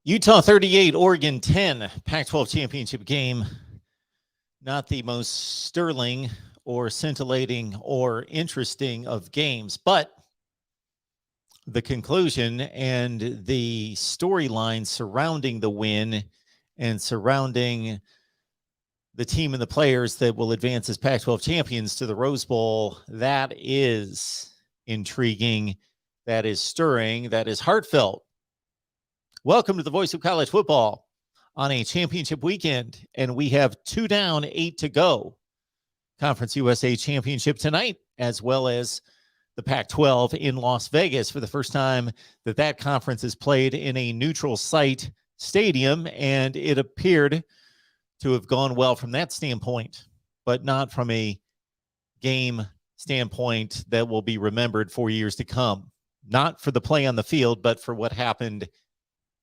Utah 38, Oregon 10, Pac-12 championship game. Not the most sterling or scintillating or interesting of games, but the conclusion and the storyline surrounding the win and surrounding the team and the players that will advance as Pac-12 champions to the Rose Bowl, that is intriguing, that is stirring, that is heartfelt. Welcome to the Voice of College Football on a championship weekend, and we have 2 down, 8 to go. Conference USA Championship tonight, as well as the Pac-12 in Las Vegas for the first time that conference is played in a neutral site stadium, and it appeared to have gone well from that standpoint, but not from a game standpoint that will be remembered for years to come. Not for the play on the field, but for what happened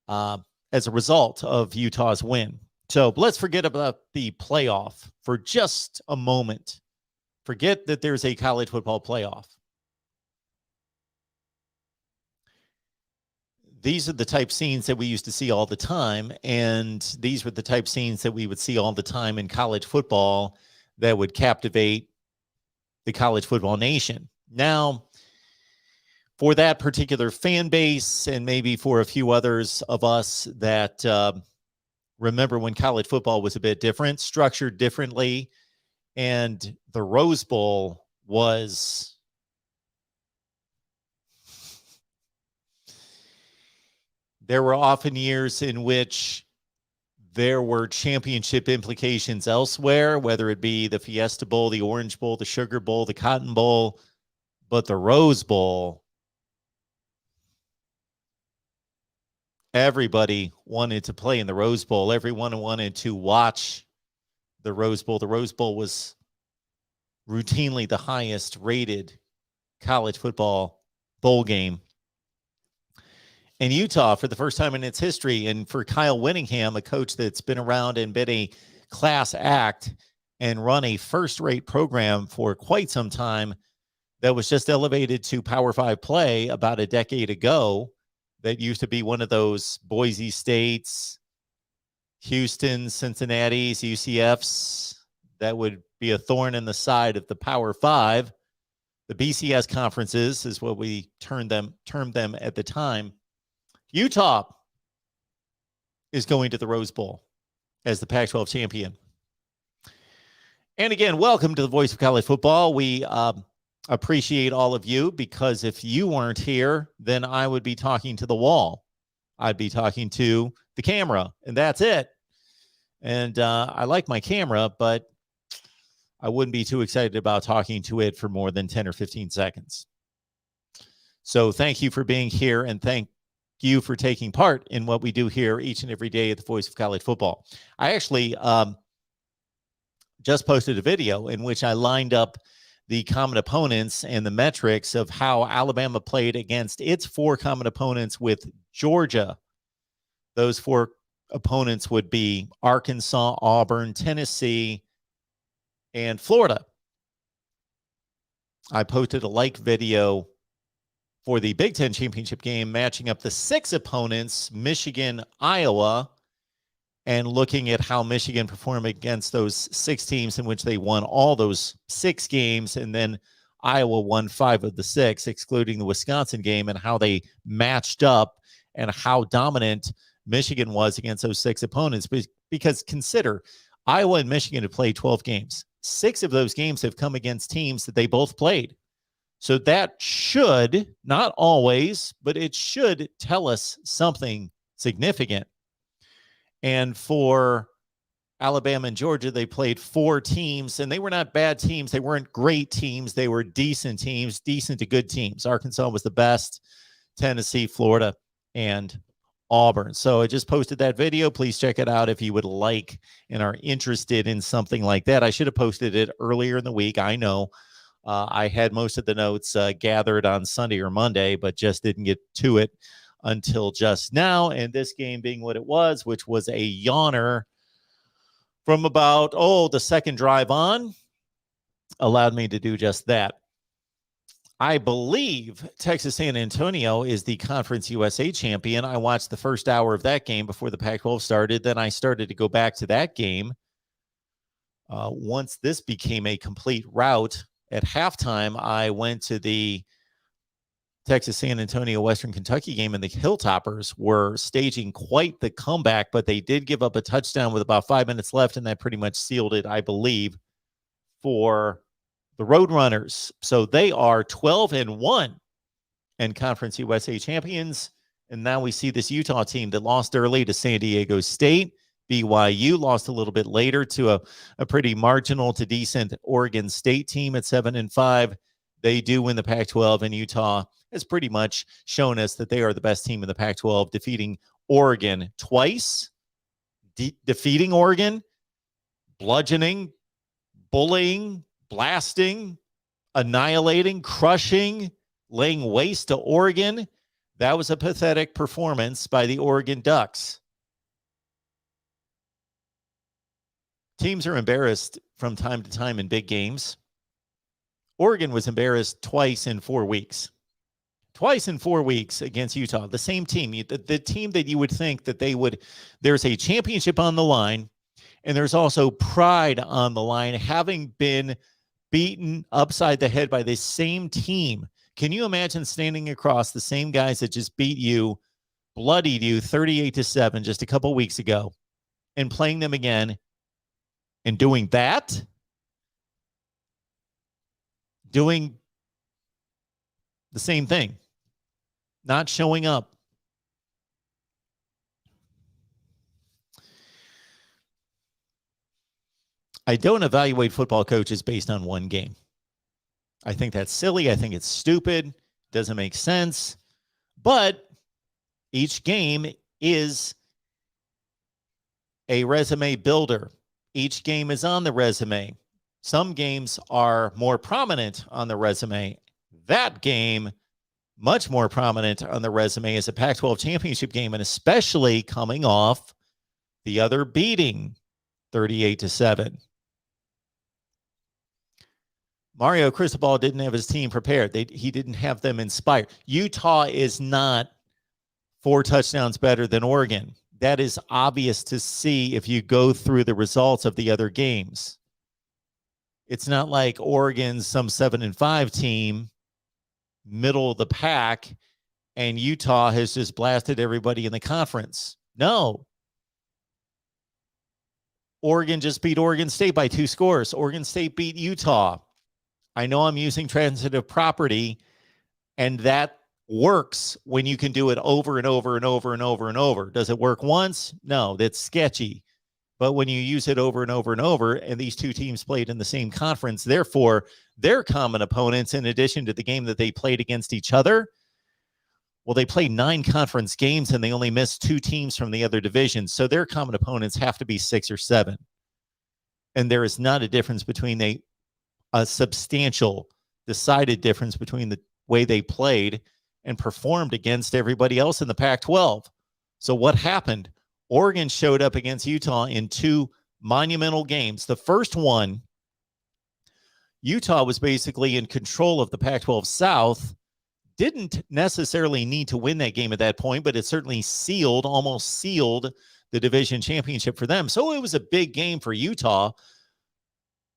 as a result of Utah's win. So let's forget about the playoff for just a moment. Forget that there's a college football playoff. These are the type scenes that we used to see all the time, and these were the type scenes that we would see all the time in college football that would captivate the college football nation. Now, for that particular fan base, and maybe for a few others of us that remember when college football was a bit different, structured differently, and the Rose Bowl was there were often years in which there were championship implications elsewhere, whether it be the Fiesta Bowl, the Orange Bowl, the Sugar Bowl, the Cotton Bowl, but the Rose Bowl, everybody wanted to play in the Rose Bowl. Everyone wanted to watch the Rose Bowl. The Rose Bowl was routinely the highest rated college football bowl game. And Utah, for the first time in its history, and for Kyle Whittingham, a coach that's been around and been a class act and run a first-rate program for quite some time that was just elevated to Power 5 play about a decade ago, that used to be one of those Boise States, Houston, Cincinnati's, UCFs, that would be a thorn in the side of the Power 5. The BCS conferences is what we termed them at the time. Utah is going to the Rose Bowl as the Pac-12 champion. And again, welcome to the Voice of College Football. We appreciate all of you, because if you weren't here, then I would be talking to the wall. I'd be talking to the camera, and that's it. And I like my camera, but I wouldn't be too excited about talking to it for more than 10 or 15 seconds. So thank you for being here, and thank you for taking part in what we do here each and every day at the Voice of College Football. I actually just posted a video in which I lined up the common opponents and the metrics of how Alabama played against its 4 common opponents with Georgia. Those 4 opponents would be Arkansas, Auburn, Tennessee, and Florida. I posted a like video for the Big Ten championship game, matching up the 6 opponents, Michigan, Iowa, and looking at how Michigan performed against those 6 teams in which they won all those 6 games, and then Iowa won 5 of the 6, excluding the Wisconsin game, and how they matched up and how dominant Michigan was against those 6 opponents. Because consider, Iowa and Michigan have played 12 games. 6 of those games have come against teams that they both played. So that should, not always, but it should tell us something significant. And for Alabama and Georgia, they played 4 teams, and they were not bad teams. They weren't great teams. They were decent teams, decent to good teams. Arkansas was the best, Tennessee, Florida, and Auburn. So I just posted that video. Please check it out if you would like and are interested in something like that. I should have posted it earlier in the week. I know. I had most of the notes gathered on Sunday or Monday, but just didn't get to it until just now. And this game being what it was, which was a yawner from about, the second drive on, allowed me to do just that. I believe Texas San Antonio is the Conference USA champion. I watched the first hour of that game before the Pac-12 started. Then I started to go back to that game. Once this became a complete rout, at halftime, I went to the Texas San Antonio Western Kentucky game, and the Hilltoppers were staging quite the comeback, but they did give up a touchdown with about 5 minutes left, and that pretty much sealed it, I believe, for the Roadrunners. So they are 12-1 and Conference USA champions. And now we see this Utah team that lost early to San Diego State. BYU lost a little bit later to a pretty marginal to decent Oregon State team at 7-5. They do win the Pac-12, and Utah has pretty much shown us that they are the best team in the Pac-12, defeating Oregon twice, defeating Oregon, bludgeoning, bullying, blasting, annihilating, crushing, laying waste to Oregon. That was a pathetic performance by the Oregon Ducks. Teams are embarrassed from time to time in big games. Oregon was embarrassed twice in 4 weeks. Twice in 4 weeks against Utah. The same team, the team that you would think that they would, there's a championship on the line, and there's also pride on the line, having been beaten upside the head by this same team. Can you imagine standing across the same guys that just beat you, bloodied you 38-7 just a couple weeks ago, and playing them again and doing that? Doing the same thing, not showing up. I don't evaluate football coaches based on one game. I think that's silly. I think it's stupid. Doesn't make sense. But each game is a resume builder. Each game is on the resume. Some games are more prominent on the resume. That game, much more prominent on the resume, is a Pac-12 championship game, and especially coming off the other beating, 38-7. Mario Cristobal didn't have his team prepared. He didn't have them inspired. Utah is not 4 touchdowns better than Oregon. That is obvious to see if you go through the results of the other games. It's not like Oregon's some 7-5 team, middle of the pack, and Utah has just blasted everybody in the conference. No. Oregon just beat Oregon State by 2 scores. Oregon State beat Utah. I know I'm using transitive property, and that works when you can do it over and over and over and over and over. Does it work once? No, that's sketchy. But when you use it over and over and over, and these two teams played in the same conference, therefore, their common opponents, in addition to the game that they played against each other, well, they played 9 conference games, and they only missed 2 teams from the other divisions. So their common opponents have to be 6 or 7. And there is not a difference between a substantial, decided difference between the way they played and performed against everybody else in the Pac-12. So what happened? Oregon showed up against Utah in 2 monumental games. The first one, Utah was basically in control of the Pac-12 South, didn't necessarily need to win that game at that point, but it certainly almost sealed the division championship for them. So it was a big game for Utah,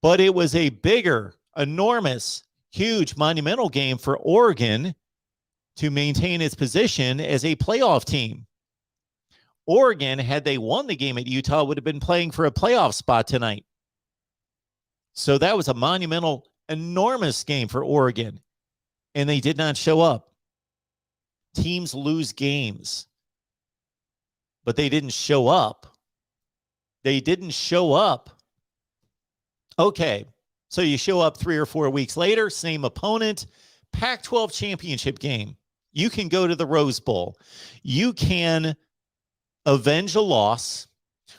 but it was a bigger, enormous, huge, monumental game for Oregon to maintain its position as a playoff team. Oregon, had they won the game at Utah, would have been playing for a playoff spot tonight. So that was a monumental, enormous game for Oregon, and they did not show up. Teams lose games, but they didn't show up. They didn't show up. Okay, so you show up 3 or 4 weeks later, same opponent, Pac-12 championship game. You can go to the Rose Bowl. You can avenge a loss,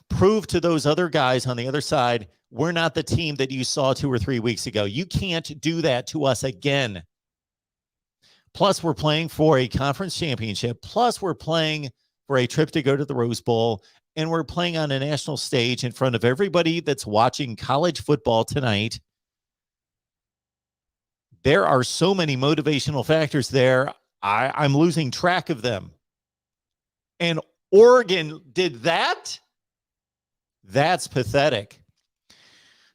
prove to those other guys on the other side, we're not the team that you saw 2 or 3 weeks ago. You can't do that to us again. Plus, we're playing for a conference championship. Plus, we're playing for a trip to go to the Rose Bowl. And we're playing on a national stage in front of everybody that's watching college football tonight. There are so many motivational factors there. I'm losing track of them. And Oregon did that? That's pathetic.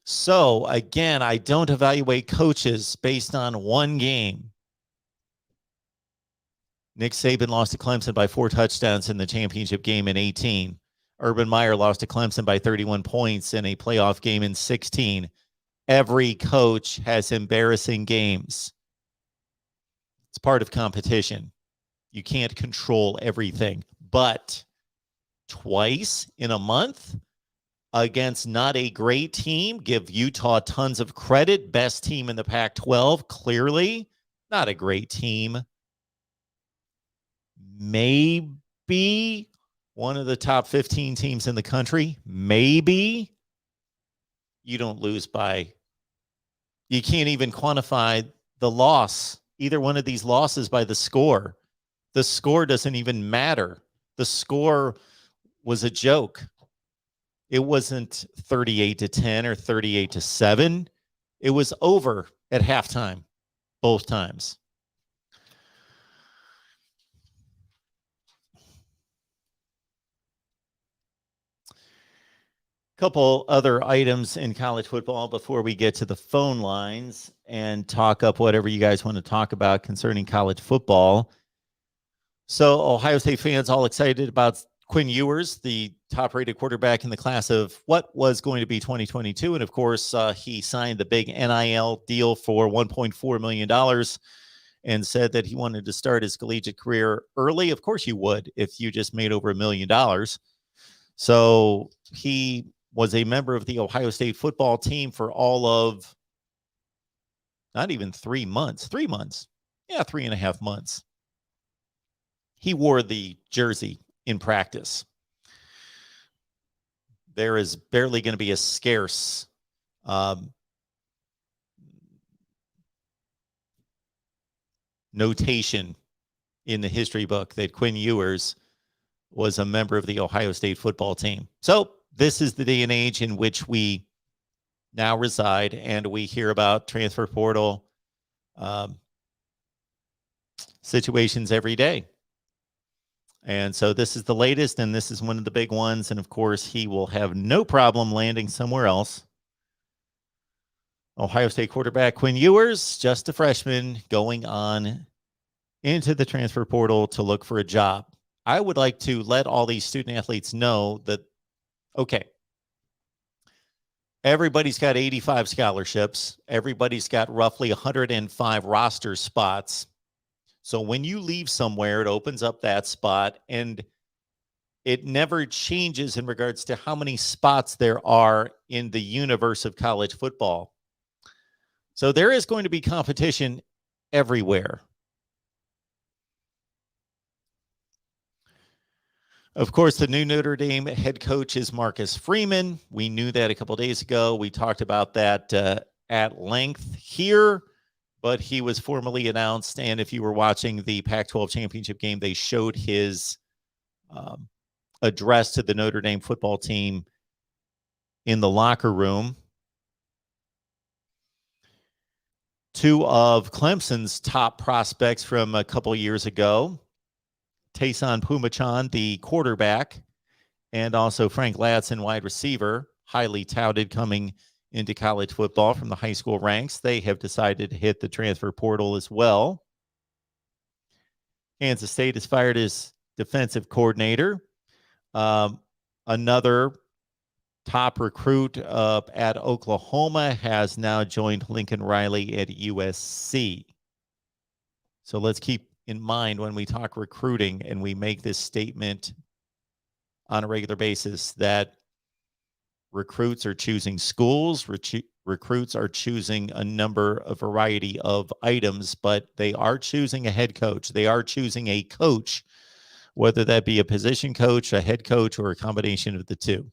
So again, I don't evaluate coaches based on one game. Nick Saban lost to Clemson by 4 touchdowns in the championship game in 18. Urban Meyer lost to Clemson by 31 points in a playoff game in 16. Every coach has embarrassing games. It's part of competition. You can't control everything. But twice in a month against not a great team, give Utah tons of credit. Best team in the Pac-12, clearly. Not a great team. Maybe one of the top 15 teams in the country. Maybe. You don't lose by, you can't even quantify the loss, either one of these losses, by the score. The score doesn't even matter. The score was a joke. It wasn't 38-10 or 38-7. It was over at halftime, both times. Couple other items in college football before we get to the phone lines and talk up whatever you guys want to talk about concerning college football. So Ohio State fans all excited about Quinn Ewers, the top-rated quarterback in the class of what was going to be 2022. And, of course, he signed the big NIL deal for $1.4 million and said that he wanted to start his collegiate career early. Of course you would if you just made over $1 million. So he was a member of the Ohio State football team for all of not even 3 months. 3 months. Yeah, 3.5 months. He wore the jersey in practice. There is barely going to be a scarce notation in the history book that Quinn Ewers was a member of the Ohio State football team. So this is the day and age in which we now reside, and we hear about transfer portal situations every day. And so this is the latest, and this is one of the big ones. And, of course, he will have no problem landing somewhere else. Ohio State quarterback Quinn Ewers, just a freshman, going on into the transfer portal to look for a job. I would like to let all these student athletes know that, okay, everybody's got 85 scholarships. Everybody's got roughly 105 roster spots. So when you leave somewhere, it opens up that spot, and it never changes in regards to how many spots there are in the universe of college football. So there is going to be competition everywhere. Of course, the new Notre Dame head coach is Marcus Freeman. We knew that a couple of days ago. We talked about that at length here, but he was formally announced. And if you were watching the Pac-12 championship game, they showed his address to the Notre Dame football team in the locker room. 2 of Clemson's top prospects from a couple years ago, Tayson Pumachan, the quarterback, and also Frank Ladson, wide receiver, highly touted coming into college football from the high school ranks. They have decided to hit the transfer portal as well. Kansas State has fired his defensive coordinator. Another top recruit at Oklahoma has now joined Lincoln Riley at USC. So let's keep in mind when we talk recruiting and we make this statement on a regular basis that recruits are choosing schools, recruits are choosing a variety of items, but they are choosing a head coach. They are choosing a coach, whether that be a position coach, a head coach, or a combination of the two.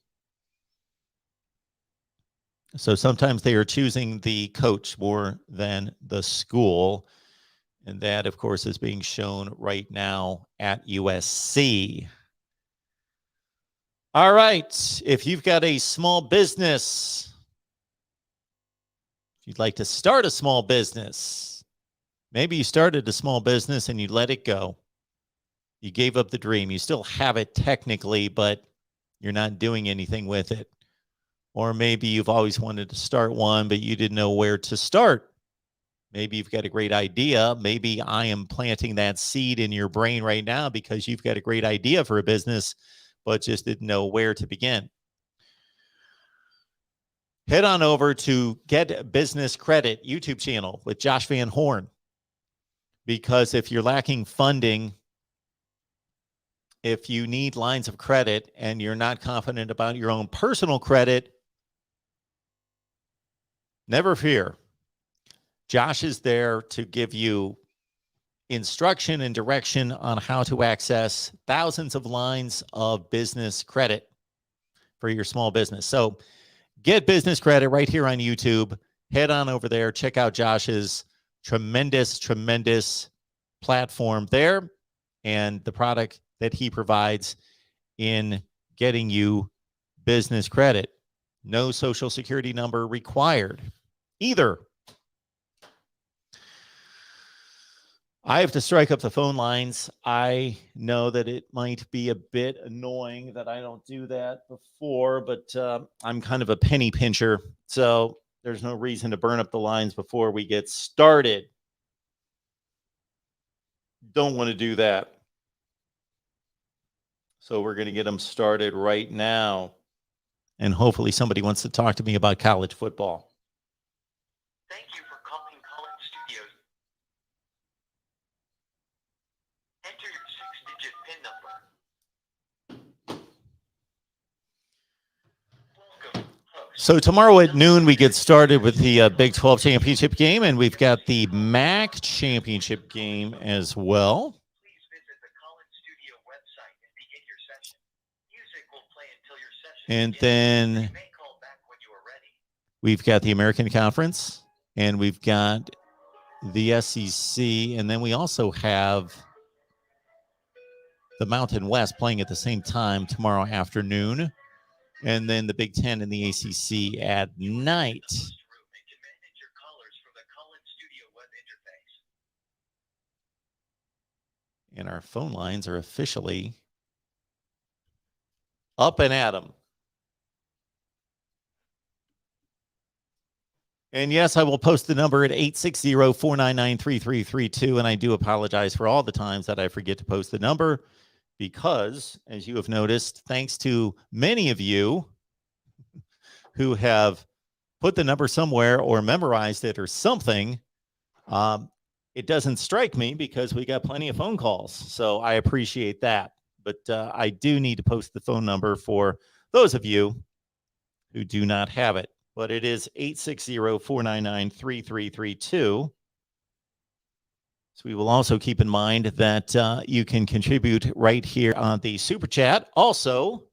So sometimes they are choosing the coach more than the school. And that, of course, is being shown right now at USC. All right. If you've got a small business, if you'd like to start a small business, Maybe you started a small business and you let it go. You gave up the dream. You still have it technically, but you're not doing anything with it. Or maybe you've always wanted to start one, but you didn't know where to start. Maybe you've got a great idea. Maybe I am planting that seed in your brain right now because you've got a great idea for a business, but just didn't know where to begin. Head on over to Get Business Credit YouTube channel with Josh Van Horn, because if you're lacking funding, if you need lines of credit and you're not confident about your own personal credit, never fear. Josh is there to give you instruction and direction on how to access thousands of lines of business credit for your small business. So Get Business Credit right here on YouTube. Head on over there. Check out Josh's tremendous platform there and the product that he provides in getting you business credit. No social security number required either. I have to strike up the phone lines. I know that it might be a bit annoying that I don't do that before, but I'm kind of a penny pincher, so there's no reason to burn up the lines before we get started. Don't want to do that. So we're going to get them started right now. And hopefully somebody wants to talk to me about college football. Thank you for calling College Studios. Enter your 6-digit PIN number. Welcome, host. So tomorrow at noon, we get started with the Big 12 championship game, and we've got the MAC championship game as well. Please visit the College Studio website and begin your session. Music will play until your session And begins. then You may call back when you are ready. we've got the American Conference, and we've got the SEC, and then we also have the Mountain West playing at the same time tomorrow afternoon, and then the Big Ten and the ACC at night. Host room and can manage your callers from the College Studio web interface. And our phone lines are officially up and at 'em. And yes, I will post the number at 860-499-3332. And I do apologize for all the times that I forget to post the number because, as you have noticed, thanks to many of you who have put the number somewhere or memorized it or something, it doesn't strike me because we got plenty of phone calls. So I appreciate that. But I do need to post the phone number for those of you who do not have it. But it is 860-499-3332. So we will also keep in mind that you can contribute right here on the Super Chat. Also,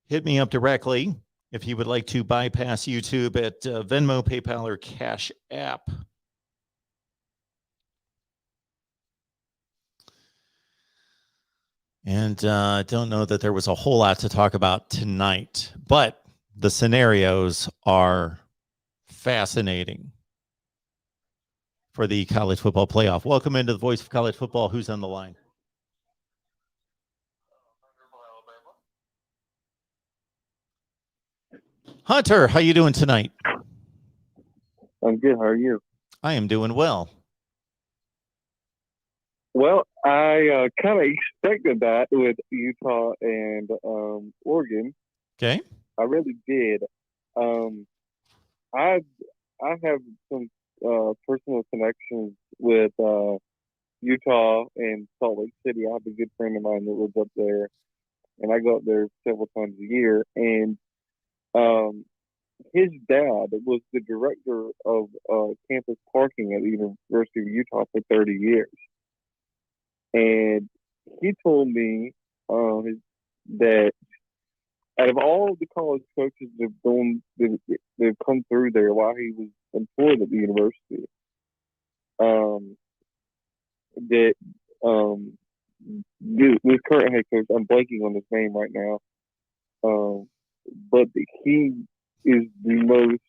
hit me up directly if you would like to bypass YouTube at Venmo, PayPal, or Cash App. And I don't know that there was a whole lot to talk about tonight, but the scenarios are fascinating for the college football playoff. Welcome into the Voice of College Football. Who's on the line? Hunter, how you doing tonight? I'm good. How are you? I am doing well. Well, I kind of expected that with Utah and Oregon. Okay. I really did. I have some personal connections with Utah and Salt Lake City. I have a good friend of mine that lives up there, and I go up there several times a year. And his dad was the director of campus parking at the University of Utah for 30 years. And he told me that out of all the college coaches that have come through there while he was employed at the university, that this current head coach, I'm blanking on his name right now, but he is the most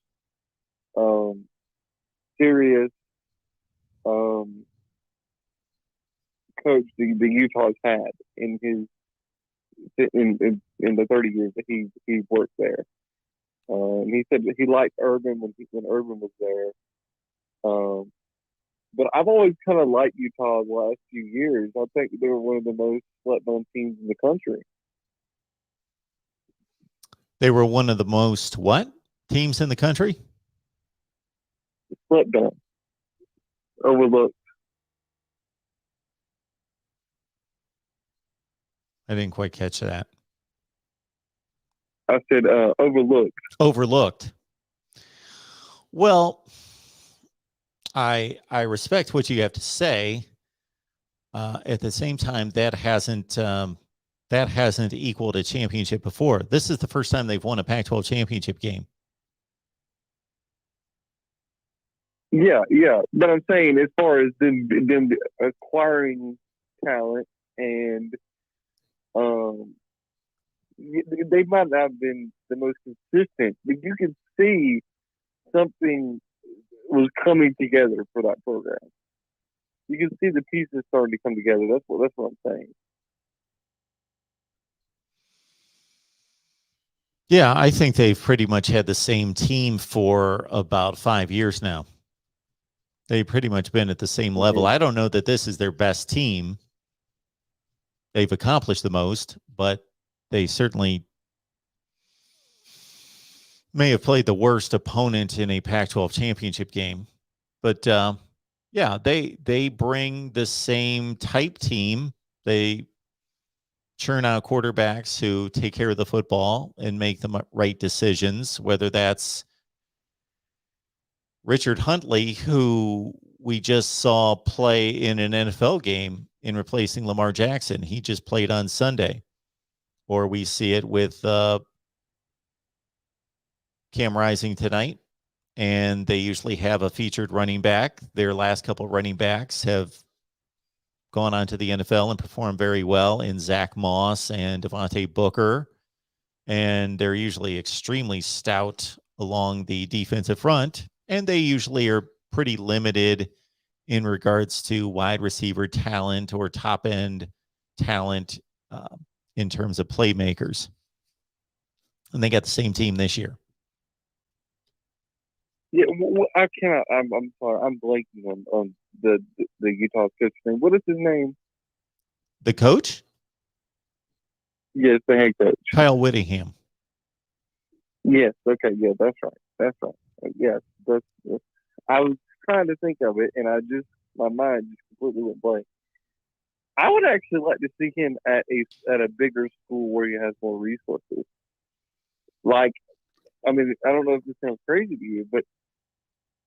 serious, coach the Utah's had in the 30 years that he worked there. He said that he liked Urban when Urban was there. But I've always kind of liked Utah the last few years. I think they were one of the most slept-on teams in the country. They were one of the most what teams in the country? Slept on, overlooked. I didn't quite catch that. I said overlooked. Overlooked. Well, I respect what you have to say. At the same time, that hasn't equaled a championship before. This is the first time they've won a Pac-12 championship game. Yeah. But I'm saying, as far as them acquiring talent, and they might not have been the most consistent, but you can see something was coming together for that program. You can see the pieces starting to come together. That's what I'm saying. Yeah, I think they've pretty much had the same team for about 5 years now. They've pretty much been at the same level. I don't know that this is their best team. They've accomplished the most, but they certainly may have played the worst opponent in a Pac-12 championship game. But yeah, they bring the same type team. They churn out quarterbacks who take care of the football and make the right decisions, whether that's Richard Huntley, who we just saw play in an NFL game in replacing Lamar Jackson. He just played on Sunday. Or we see it with Cam Rising tonight, and they usually have a featured running back. Their last couple running backs have gone on to the NFL and performed very well in Zach Moss and Devontae Booker. And they're usually extremely stout along the defensive front. And they usually are pretty limited in regards to wide receiver talent or top end talent in terms of playmakers. And they got the same team this year. Yeah, I cannot. I'm sorry. I'm blanking on the Utah coach name. What is his name? The coach? Yes, the head coach. Kyle Whittingham. Yes. Okay. Yeah, that's right. Yes. I was trying to think of it, and my mind just completely went blank. I would actually like to see him at a bigger school where he has more resources. Like, I mean, I don't know if this sounds crazy to you, but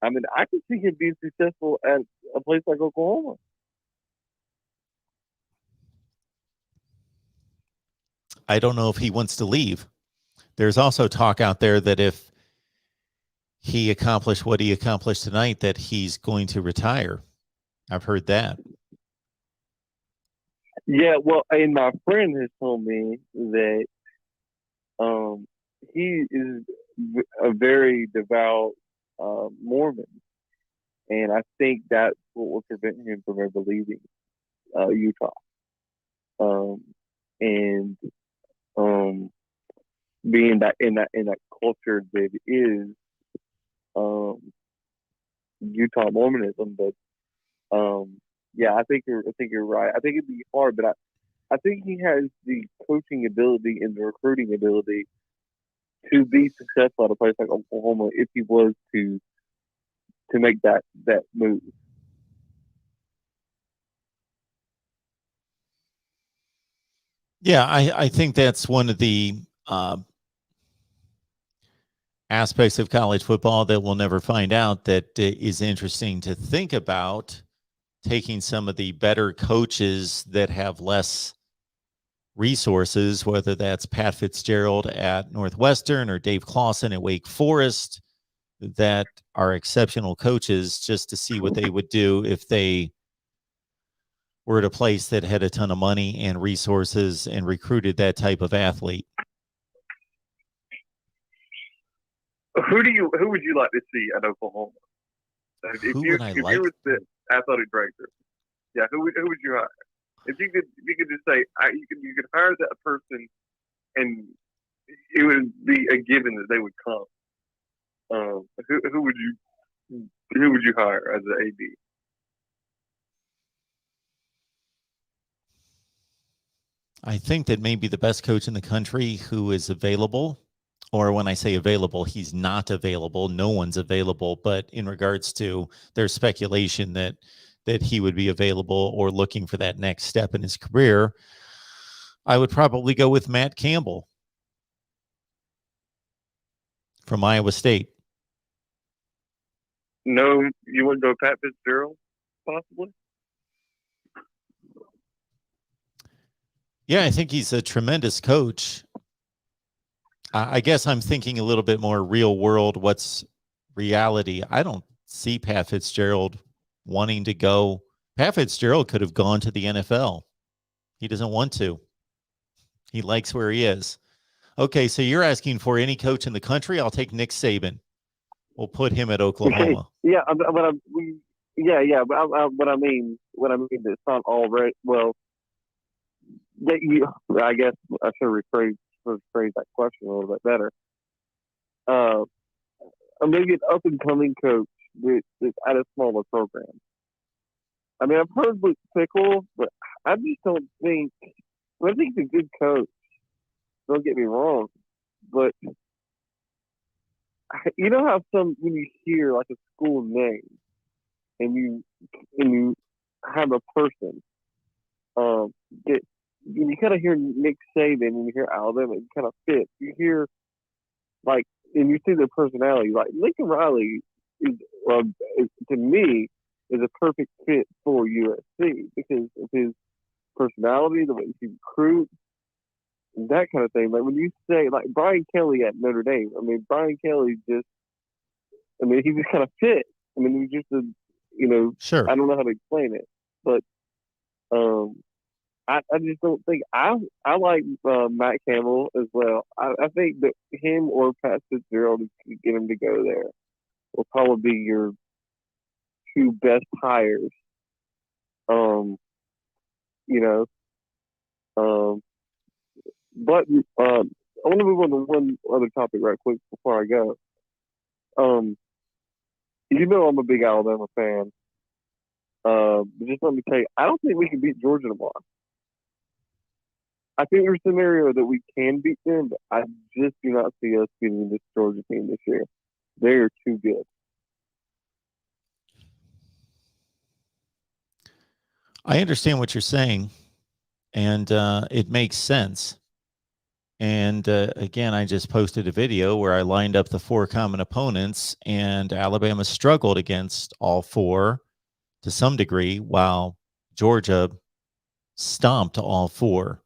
I mean, I could see him being successful at a place like Oklahoma. I don't know if he wants to leave. There's also talk out there that if he accomplished what he accomplished tonight, that he's going to retire. I've heard that. Yeah, well, and my friend has told me that he is a very devout Mormon, and I think that's what will prevent him from ever leaving Utah. And being that in that culture that is Utah Mormonism, but yeah, I think you're right. I think it'd be hard, but I think he has the coaching ability and the recruiting ability to be successful at a place like Oklahoma if he was to make that move. Yeah, I think that's one of the aspects of college football that we'll never find out that is interesting to think about, taking some of the better coaches that have less resources, whether that's Pat Fitzgerald at Northwestern or Dave Clawson at Wake Forest, that are exceptional coaches, just to see what they would do if they were at a place that had a ton of money and resources and recruited that type of athlete. Who would you like to see at Oklahoma? Who would I like? athletic director. Yeah, who would you hire? If you could just say you could hire that person, and it would be a given that they would come. Who would you hire as an AD? I think that maybe the best coach in the country who is available, or when I say available, he's not available. No one's available. But in regards to there's speculation that he would be available or looking for that next step in his career, I would probably go with Matt Campbell from Iowa State. No, you wouldn't go Pat Fitzgerald, possibly? Yeah, I think he's a tremendous coach. I guess I'm thinking a little bit more real world. What's reality? I don't see Pat Fitzgerald wanting to go. Pat Fitzgerald could have gone to the NFL. He doesn't want to. He likes where he is. Okay, so you're asking for any coach in the country? I'll take Nick Saban. We'll put him at Oklahoma. Yeah, but what I mean, it's not already. Well, I guess I should rephrase that question a little bit better. Maybe an up and coming coach that's at a smaller program. I mean, I've heard Luke Fickell, but I just don't think. I think he's a good coach. Don't get me wrong, but you know how when you hear like a school name and you have a person, you kind of hear Nick Saban and you hear Alabama, it kind of fits. You hear and you see their personality. Like Lincoln Riley is to me is a perfect fit for USC because of his personality, the way he recruits, that kind of thing. Like when you say like Brian Kelly at Notre Dame, I mean Brian Kelly he just kind of fit. I mean he's just Sure. I don't know how to explain it, but I just don't think I like Matt Campbell as well. I think that him or Pat Fitzgerald, if you get him to go there, will probably be your two best hires. But I want to move on to one other topic right quick before I go. I'm a big Alabama fan. But just let me tell you, I don't think we can beat Georgia tomorrow. I think there's a scenario that we can beat them, but I just do not see us beating this Georgia team this year. They are too good. I understand what you're saying, and it makes sense. And again, I just posted a video where I lined up the 4 common opponents, and Alabama struggled against all 4 to some degree, while Georgia stomped all 4.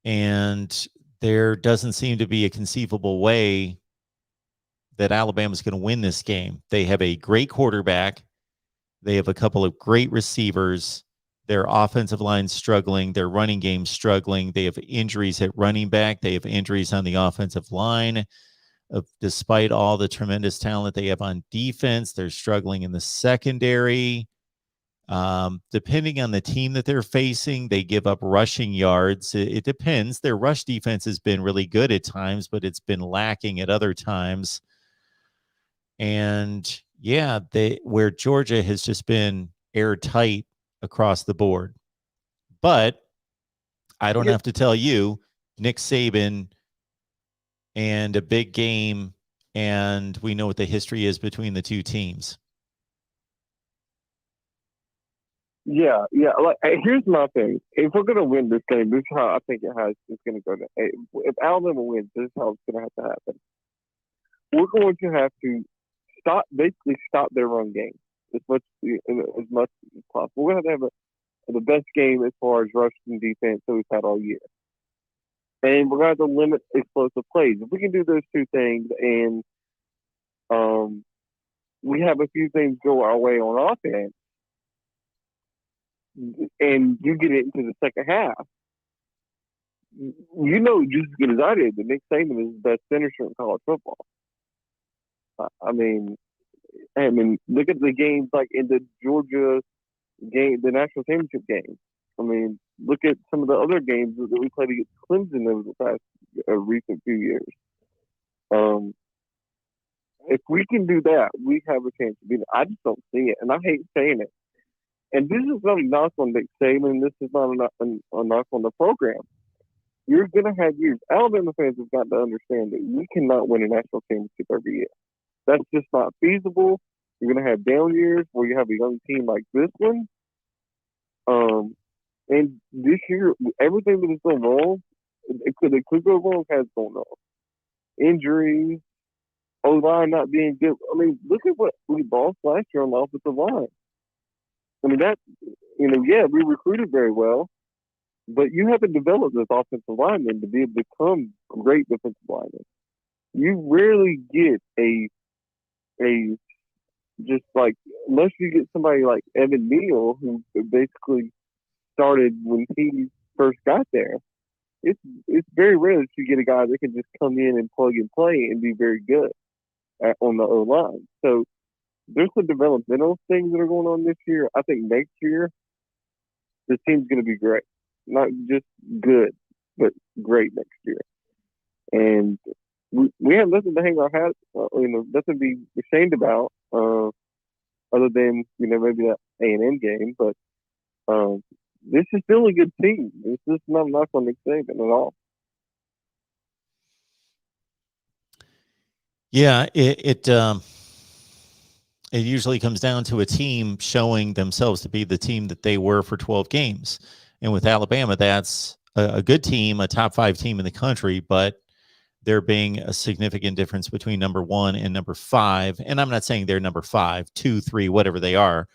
And there doesn't seem to be a conceivable way that Alabama's going to win this game. They have a great quarterback. They have a couple of great receivers. Their offensive line struggling. Their running game struggling. They have injuries at running back. They have injuries on the offensive line. Despite all the tremendous talent they have on defense, they're struggling in the secondary. Depending on the team that they're facing, they give up rushing yards. It depends. Their rush defense has been really good at times, but it's been lacking at other times. And yeah, where Georgia has just been airtight across the board. But I don't have to tell you, Nick Saban and a big game, and we know what the history is between the two teams. Yeah. Like, here's my thing: if we're gonna win this game, this is how I think it's gonna go. If Alabama wins, this is how it's gonna have to happen. We're going to have to stop their run game as much as possible. We're gonna have to have the best game as far as rushing defense that we've had all year, and we're gonna have to limit explosive plays. If we can do those two things, and we have a few things go our way on offense, and you get it into the second half, just as good as I did that Nick Saban is the best finisher in college football. I mean, I mean, look at the games like in the Georgia game, the national championship game. I mean, look at some of the other games that we played against Clemson over the past recent few years. If we can do that, we have a chance to beat it. I just don't see it, and I hate saying it. And this is not a knock on Nick Saban. This is not a knock on the program. You're going to have years. Alabama fans have got to understand that we cannot win a national championship every year. That's just not feasible. You're going to have down years where you have a young team like this one. And this year, everything that has gone wrong, it could go wrong, has gone wrong. Injuries, O-line not being good. I mean, look at what we lost last year on the offensive line. I mean, we recruited very well, but you haven't developed this offensive lineman to be able to become great defensive linemen. You rarely get just like, unless you get somebody like Evan Neal, who basically started when he first got there. It's very rare that you get a guy that can just come in and plug and play and be very good on the O-line. So there's some developmental things that are going on this year. I think next year, the team's going to be great. Not just good, but great next year. And we have nothing to hang our hat, nothing to be ashamed about, other than, maybe that A&M game. But this is still a good team. This is not knock on Nick Saban at all. Yeah, it usually comes down to a team showing themselves to be the team that they were for 12 games. And with Alabama, that's a good team, a top 5 team in the country, but there being a significant difference between number 1 and number 5. And I'm not saying they're number 5, 2, 3, whatever they are.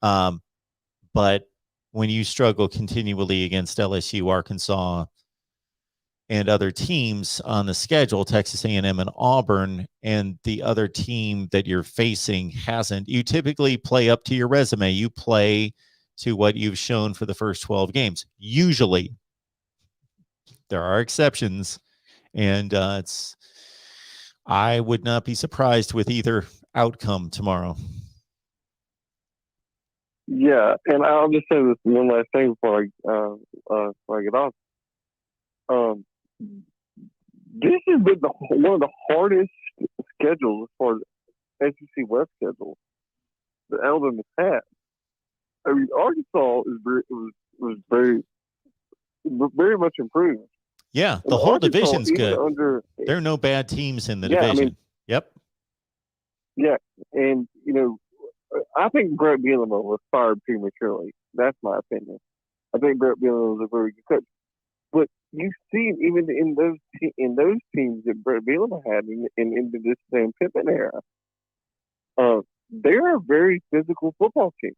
But when you struggle continually against LSU, Arkansas, and other teams on the schedule, Texas A&M and Auburn, and the other team that you're facing hasn't, you typically play up to your resume. You play to what you've shown for the first 12 games. Usually, there are exceptions, and I would not be surprised with either outcome tomorrow. Yeah, and I'll just say this one last thing before I get off. This has been one of the hardest schedules for SEC West schedule that Alabama's had. I mean, Arkansas was very, very much improved. Yeah, the whole Arkansas, division's good. There are no bad teams in the division. I mean, yep. Yeah, and I think Brett Bielema was fired prematurely. That's my opinion. I think Brett Bielema was a very good coach. But you've seen even in those teams that Brett Bielema had into this Sam Pittman era, they're a very physical football team.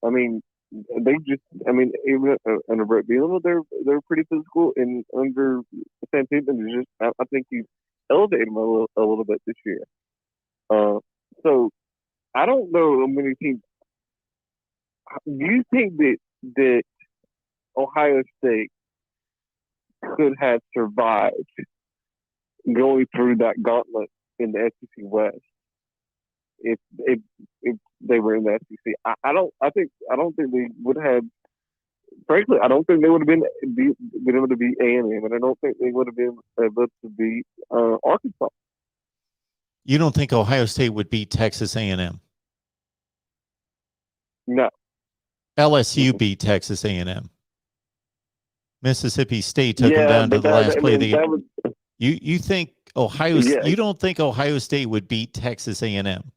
I mean, even under Brett Bielema, they're pretty physical, and under Sam Pittman, I think he's elevated them a little bit this year. So I don't know how many teams. Do you think that Ohio State could have survived going through that gauntlet in the SEC West if they were in the SEC? I don't think they would have. Frankly, I don't think they would have been able to beat A&M, and I don't think they would have been able to beat Arkansas. You don't think Ohio State would beat Texas A&M? No. LSU beat Texas A&M. Mississippi State took them down to the last play of the game. You think Ohio? Yeah. You don't think Ohio State would beat Texas A&M?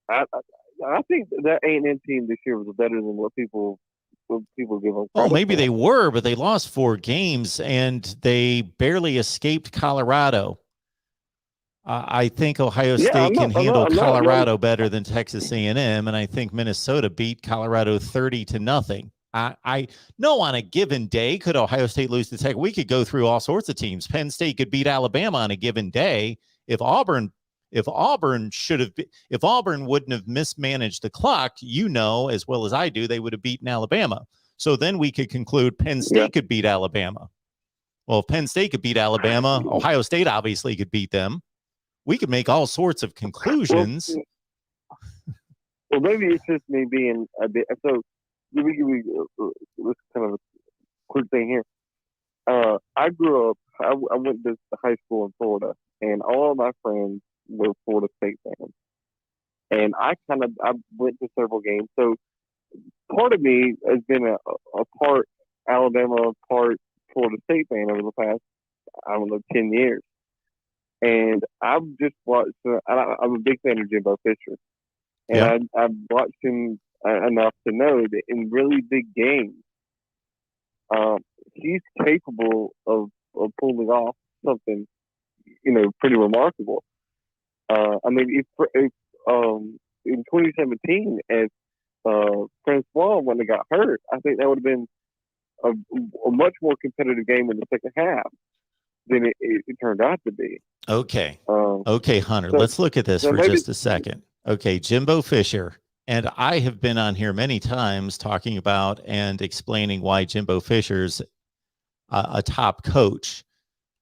I think that A&M team this year was better than what people give them. Oh, maybe they were, but they lost 4 games and they barely escaped Colorado. I think Ohio State can handle Colorado better than Texas A&M, and I think Minnesota beat Colorado 30-0. I know on a given day, could Ohio State lose to Tech? We could go through all sorts of teams. Penn State could beat Alabama on a given day. If Auburn wouldn't have mismanaged the clock, as well as I do, they would have beaten Alabama. So then we could conclude Penn State could beat Alabama. Well, if Penn State could beat Alabama, Ohio State obviously could beat them. we could make all sorts of conclusions. Well, maybe it's just me being a bit. So, let me give you this kind of a quick thing here. I grew up. I went to high school in Florida, and all of my friends were Florida State fans. And I went to several games. So part of me has been a part Alabama, part Florida State fan over the past, I don't know, 10 years. And I've just watched. I'm a big fan of Jimbo Fisher, and I've watched him enough to know that in really big games, he's capable of pulling off something, pretty remarkable. I mean, if in 2017, if Francois wouldn't have got hurt, I think that would have been a much more competitive game in the second half than it turned out to be. Okay. Okay, Hunter, let's look at this for just a second. Okay, Jimbo Fisher. And I have been on here many times talking about and explaining why Jimbo Fisher's a top coach.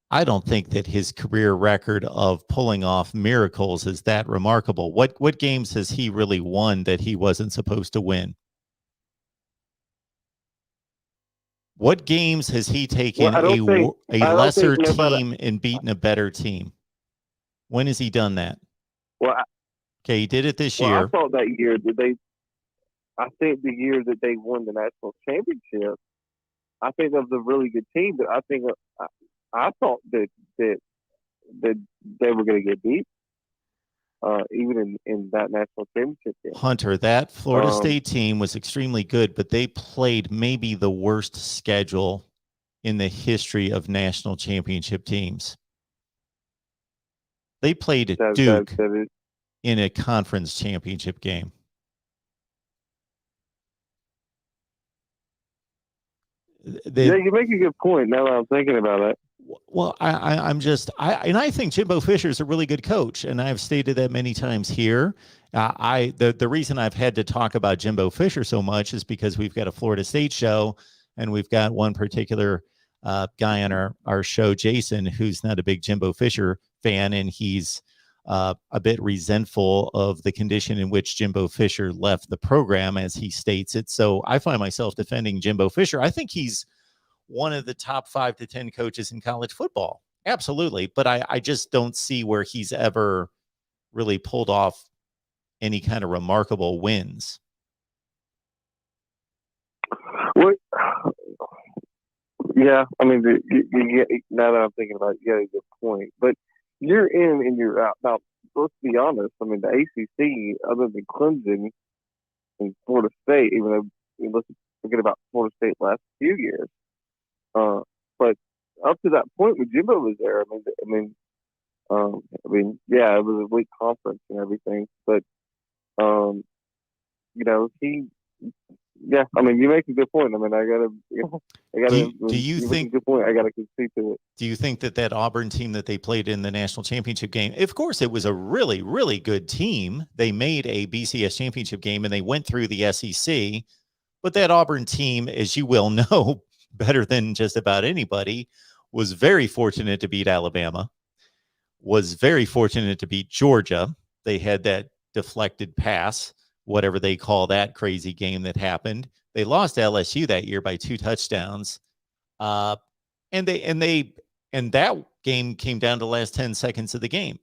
I don't think that his career record of pulling off miracles is that remarkable. What games has he really won that he wasn't supposed to win? What games has he taken a lesser team and beaten a better team? When has he done that? Well, okay, he did it this year. I thought that year that I think the year that they won the national championship, I think that was a really good team. But I think I thought that they were going to get beat, even in that national championship game. Hunter, that Florida State team was extremely good, but they played maybe the worst schedule in the history of national championship teams. They played Duke in a conference championship game. You make a good point now that I'm thinking about it. Well, I think Jimbo Fisher is a really good coach, and I've stated that many times here. The reason I've had to talk about Jimbo Fisher so much is because we've got a Florida State show, and we've got one particular guy on our show, Jason, who's not a big Jimbo Fisher fan, and he's a bit resentful of the condition in which Jimbo Fisher left the program, as he states it. So I find myself defending Jimbo Fisher. I think he's one of the top 5 to 10 coaches in college football. Absolutely. But I just don't see where he's ever really pulled off any kind of remarkable wins. Well, yeah, I mean, now that I'm thinking about it, you got a good point. But you're in and you're out. Now, let's be honest. I mean, the ACC, other than Clemson and Florida State, even though let's forget about Florida State last few years, but up to that point when Jimbo was there, yeah, it was a weak conference and everything, but you make a good point. I mean, do you think a good point? I gotta concede to it. Do you think that Auburn team that they played in the national championship game, of course, it was a really, really good team. They made a BCS championship game and they went through the SEC, but that Auburn team, as you will know better than just about anybody, was very fortunate to beat Alabama, was very fortunate to beat Georgia. They had that deflected pass, whatever they call that crazy game that happened. They lost to LSU that year by 2 touchdowns. And that game came down to the last 10 seconds of the game.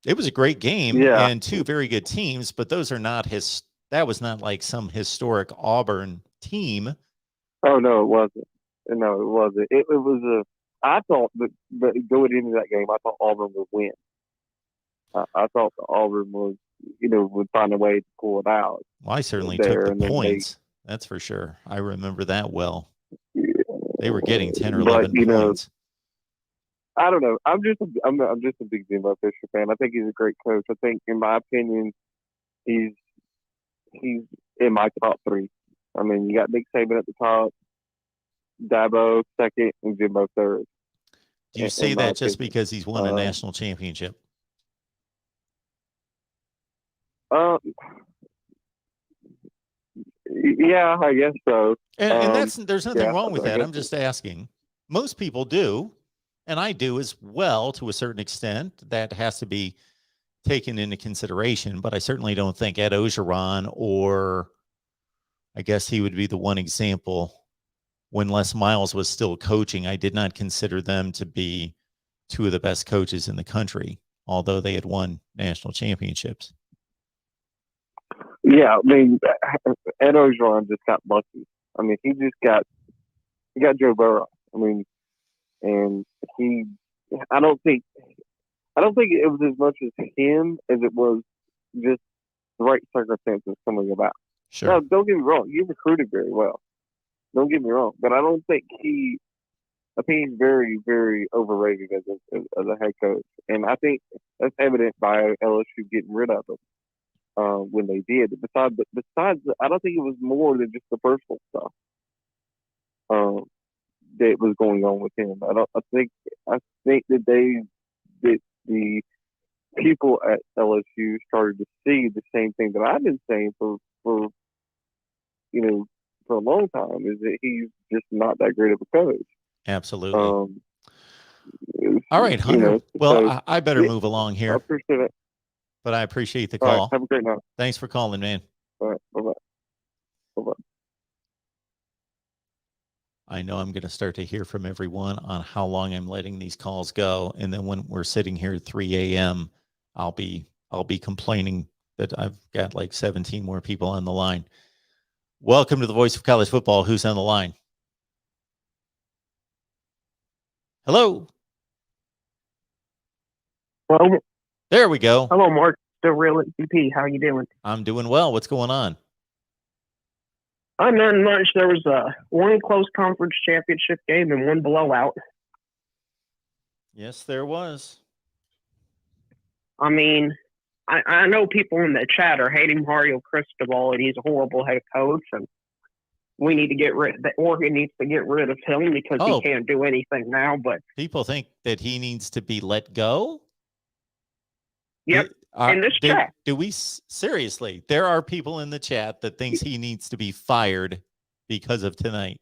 It was a great game and 2 very good teams, but those are not that was not like some historic Auburn team. Oh, no, it wasn't. No, it wasn't. It was I thought that going into that game, I thought Auburn would win. I thought that Auburn would find a way to pull it out. Well, I certainly took the points. That's for sure. I remember that well. Yeah, they were getting 10 or 11 points. I don't know. I'm just a big Jimbo Fisher fan. I think he's a great coach. I think, in my opinion, he's in my top 3. I mean, you got Nick Saban at the top, Dabo second, and Jimbo third. Do you say that just because he's won a national championship? Yeah, I guess so. And there's nothing wrong with that. I'm just asking. Most people do. and I do as well to a certain extent. That has to be taken into consideration, but I certainly don't think Ed Ogeron, or I guess he would be the one example when Les Miles was still coaching. I did not consider them to be two of the best coaches in the country, although they had won national championships. Yeah, I mean, Ed Ogeron just got lucky. I mean, he got Joe Burrow. I mean, and I don't think it was as much as him as it was just the right circumstances coming about. Sure. Now, don't get me wrong, you recruited very well. Don't get me wrong, but I think he's very, very overrated as a head coach, and I think that's evident by LSU getting rid of him when they did. Besides, I don't think it was more than just the personal stuff that was going on with him. I think that the people at LSU started to see the same thing that I've been saying for a long time, is that he's just not that great of a coach. Absolutely. All right, Hunter. Well, I better move along here. I appreciate it. But I appreciate the All call. right, have a great night. Thanks for calling, man. All right, bye-bye. Bye-bye. I know I'm going to start to hear from everyone on how long I'm letting these calls go. And then when we're sitting here at 3 a.m., I'll be complaining that I've got like 17 more people on the line. Welcome to the Voice of College Football. Who's on the line? Hello. Well, there we go. Hello, Mark. The real MVP. How you doing? I'm doing well. What's going on? I'm not much. There was one close conference championship game and one blowout. Yes, there was. I mean, I know people in the chat are hating Mario Cristobal, and he's a horrible head coach, and we need to get rid. Oregon needs to get rid of him because he can't do anything now. But people think that he needs to be let go. Yep. In this chat. Do we seriously? There are people in the chat that thinks he needs to be fired because of tonight.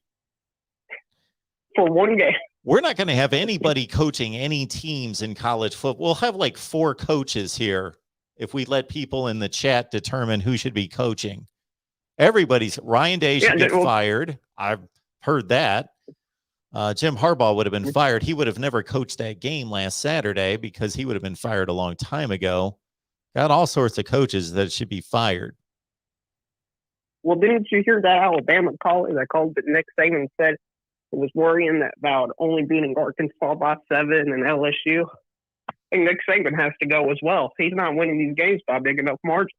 For one game. We're not going to have anybody coaching any teams in college football. We'll have like 4 coaches here if we let people in the chat determine who should be coaching. Ryan Day should get fired. I've heard that. Jim Harbaugh would have been fired. He would have never coached that game last Saturday because he would have been fired a long time ago. Got all sorts of coaches that should be fired. Well, didn't you hear that Alabama caller that called the next thing and said it was worrying about only beating Arkansas by 7 and LSU? I think Nick Saban has to go as well. He's not winning these games by a big enough margin.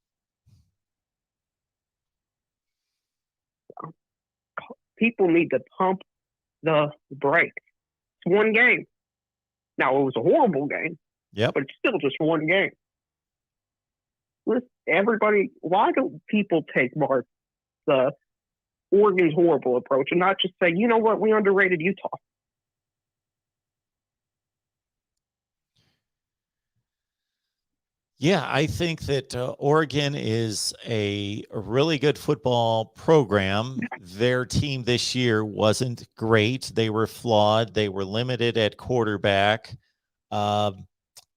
People need to pump the brakes. It's one game. Now, it was a horrible game. Yep. But it's still just one game. Listen, everybody, why do people take the Oregon's horrible approach and not just say, you know what, we underrated Utah? Yeah, I think that Oregon is a really good football program. Their team this year wasn't great. They were flawed. They were limited at quarterback, and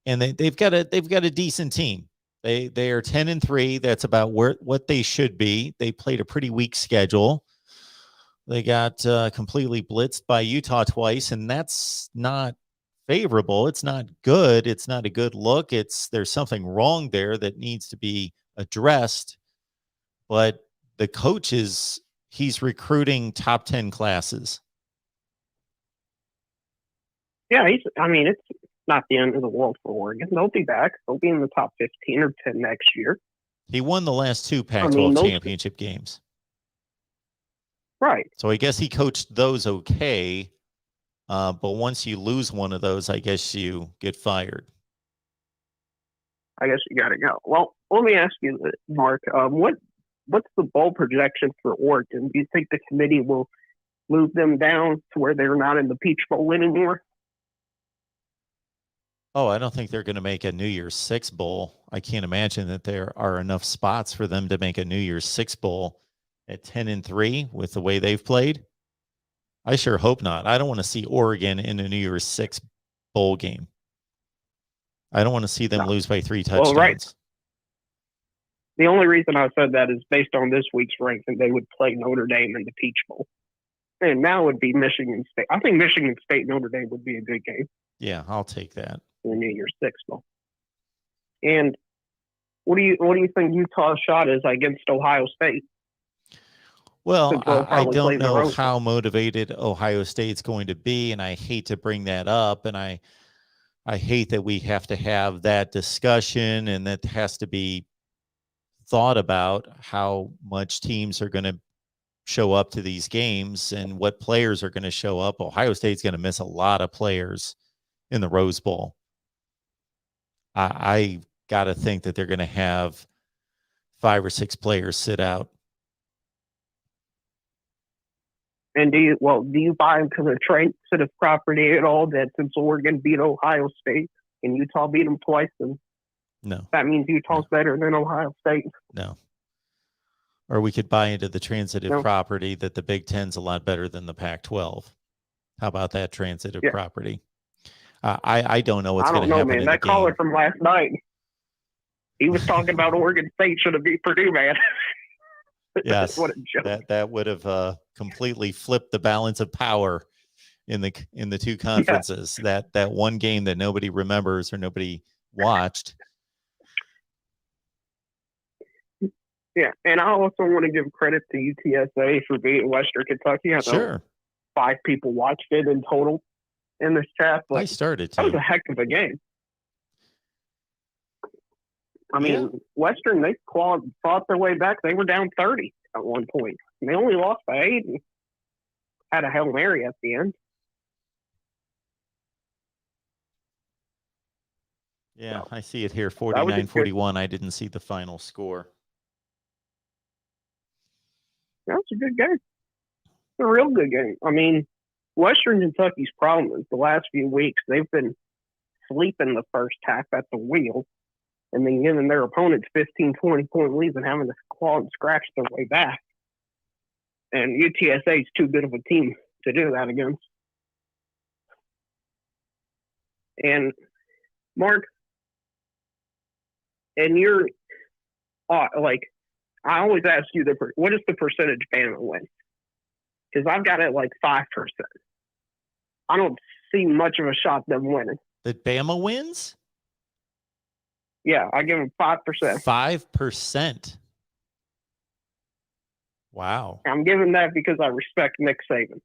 they've got a decent team. They are 10-3. That's about what they should be. They played a pretty weak schedule. They got completely blitzed by Utah twice, and that's not favorable. It's not good. It's not a good look. There's something wrong there that needs to be addressed. But the coach he's recruiting top 10 classes. Yeah, it's not the end of the world for Oregon. They'll be back. They'll be in the top 15 or 10 next year. He won the last 2 Pac-12 championship games. Right. So I guess he coached those okay. But once you lose one of those, I guess you get fired. I guess you got to go. Well, let me ask you, Mark, what's the bowl projection for Oregon? Do you think the committee will move them down to where they're not in the Peach Bowl anymore? Oh, I don't think they're going to make a New Year's Six Bowl. I can't imagine that there are enough spots for them to make a New Year's Six Bowl at 10-3 with the way they've played. I sure hope not. I don't want to see Oregon in a New Year's Six bowl game. I don't want to see them lose by 3 touchdowns. Well, right. The only reason I said that is based on this week's ranking, they would play Notre Dame in the Peach Bowl. And now would be Michigan State. I think Michigan State Notre Dame would be a good game. Yeah, I'll take that. For New Year's Six Bowl. And what do you think Utah's shot is against Ohio State? Well, I don't know how motivated Ohio State's going to be, and I hate to bring that up, and I hate that we have to have that discussion, and that has to be thought about how much teams are going to show up to these games and what players are going to show up. Ohio State's going to miss a lot of players in the Rose Bowl. I got to think that they're going to have 5 or 6 players sit out. And do you buy into the transitive property at all that since Oregon beat Ohio State and Utah beat them twice, and no, that means Utah's better than Ohio State? No. Or we could buy into the transitive property that the Big Ten's a lot better than the Pac-12. How about that transitive property? I don't know what's going to happen. Man. That caller from last night, he was talking about Oregon State should have beat Purdue, man. Yes, what a joke. That would have completely flipped the balance of power in the two conferences. Yeah. That one game that nobody remembers or nobody watched. Yeah, and I also want to give credit to UTSA for beating Western Kentucky. I know 5 people watched it in total in this chat. But I started to. That was a heck of a game. I mean, Western, they fought their way back. They were down 30 at one point. And they only lost by 8 and had a Hail Mary at the end. Yeah, so, I see it here, 49-41. I didn't see the final score. That was a good game. A real good game. I mean, Western Kentucky's problem is the last few weeks, they've been sleeping the first half at the wheel and then giving their opponents 15, 20-point leads and having to claw and scratch their way back. And UTSA is too good of a team to do that against. And, Mark, and you're, like, I always ask you, what is the percentage Bama wins? Because I've got it like 5%. I don't see much of a shot them winning. That Bama wins? Yeah, I give them 5%. 5%. Wow. I'm giving that because I respect Nick Saban.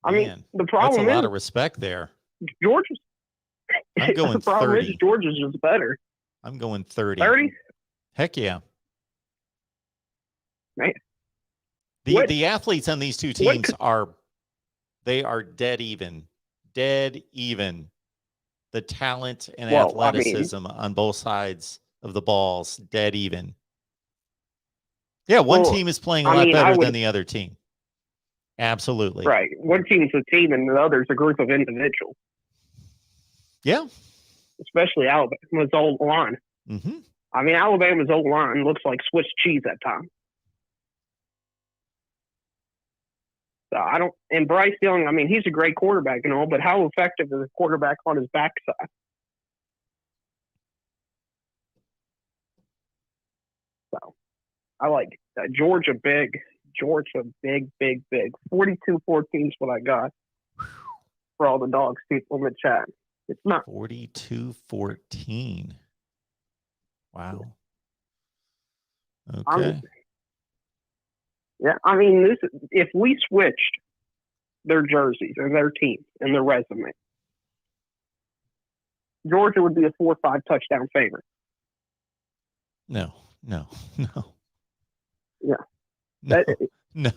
I mean, the problem that's a lot of respect there. Georgia's. I'm going the problem 30. is Georgia's just better. I'm going 30. 30? Heck yeah. Man. The athletes on these two teams are dead even. Dead even. The talent and athleticism on both sides of the balls, dead even. Yeah, one team is playing a lot better than the other team. Absolutely. Right. One team's a team and the other's a group of individuals. Yeah. Especially Alabama's old line. Mm-hmm. I mean, Alabama's old line looks like Swiss cheese at times. So and Bryce Young, I mean, he's a great quarterback and all, but how effective is a quarterback on his backside? So, I like Georgia big. 42-14 is what I got for all the dogs people in the chat. It's not 42-14. Wow. Okay. Yeah, I mean, if we switched their jerseys or their team and their resume, Georgia would be a 4 or 5 touchdown favorite. No. Yeah. No.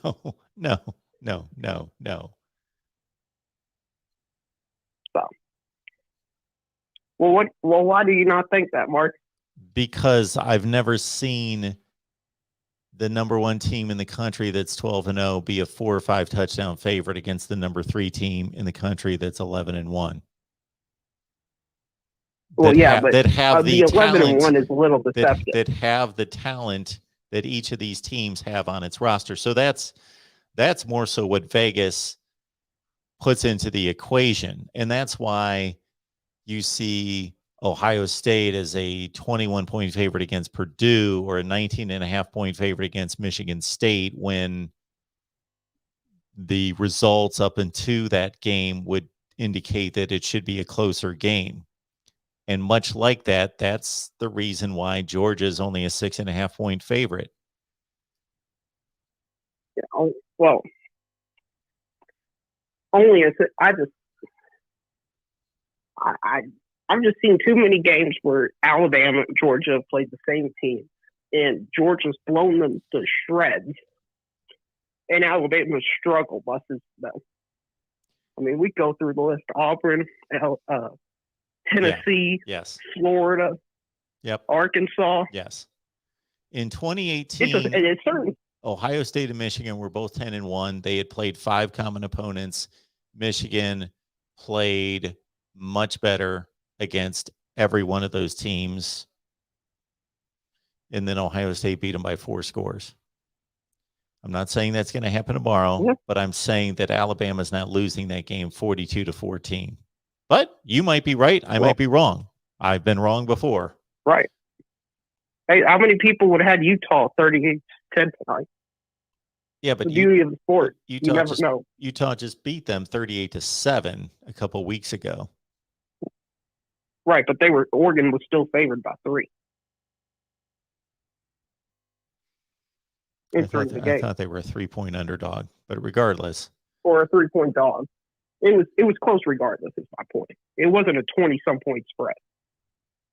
So, well, why do you not think that, Mark? Because I've never seen the number 1 team in the country that's 12-0 be a 4 or 5 touchdown favorite against the number 3 team in the country that's 11-1. Well, but that have the 11-1 is a little deceptive. That have the talent that each of these teams have on its roster. So that's more so what Vegas puts into the equation. And that's why you see Ohio State as a 21-point favorite against Purdue or a 19.5-point favorite against Michigan State, when the results up into that game would indicate that it should be a closer game. And much like that, that's the reason why Georgia is only a 6.5-point favorite. Yeah, well, only as I've just seen too many games where Alabama and Georgia have played the same team, and Georgia's blown them to shreds, and Alabama's struggled buses though. I mean, we go through the list: Auburn, Tennessee, Yes. Florida, Arkansas. Yes. In 2018, it's certain. Ohio State and Michigan were both 10-1. They had played 5 common opponents. Michigan played much better against every one of those teams. And then Ohio State beat them by 4 scores. I'm not saying that's going to happen tomorrow, but I'm saying that Alabama's not losing that game 42-14. But you might be right. I might be wrong. I've been wrong before. Right. Hey, how many people would have had Utah 38-10 tonight? Yeah, but the beauty of the sport, Utah you never know. Utah just beat them 38-7 a couple weeks ago. Right, but Oregon was still favored by 3. I thought they were a 3-point underdog, but regardless. Or a 3-point dog. It was close regardless, is my point. It wasn't a 20-some point spread.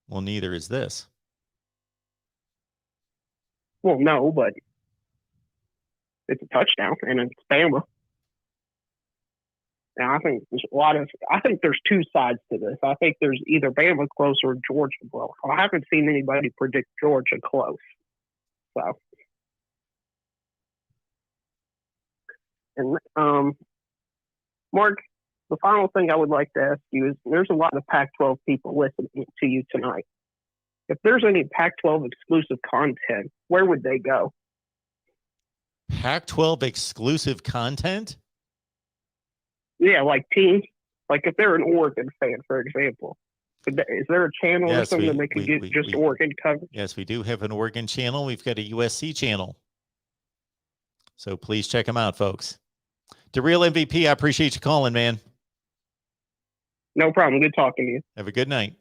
Well, neither is this. Well, no, but it's a touchdown, and it's Bama. And I think there's 2 sides to this. I think there's either Bama close or Georgia close. I haven't seen anybody predict Georgia close. So, and Mark, the final thing I would like to ask you is: there's a lot of Pac-12 people listening to you tonight. If there's any Pac-12 exclusive content, where would they go? Pac-12 exclusive content? Yeah, like teams. Like if they're an Oregon fan, for example. Is there a channel or something they could get just Oregon coverage? Yes, we do have an Oregon channel. We've got a USC channel. So please check them out, folks. The Real MVP, I appreciate you calling, man. No problem. Good talking to you. Have a good night.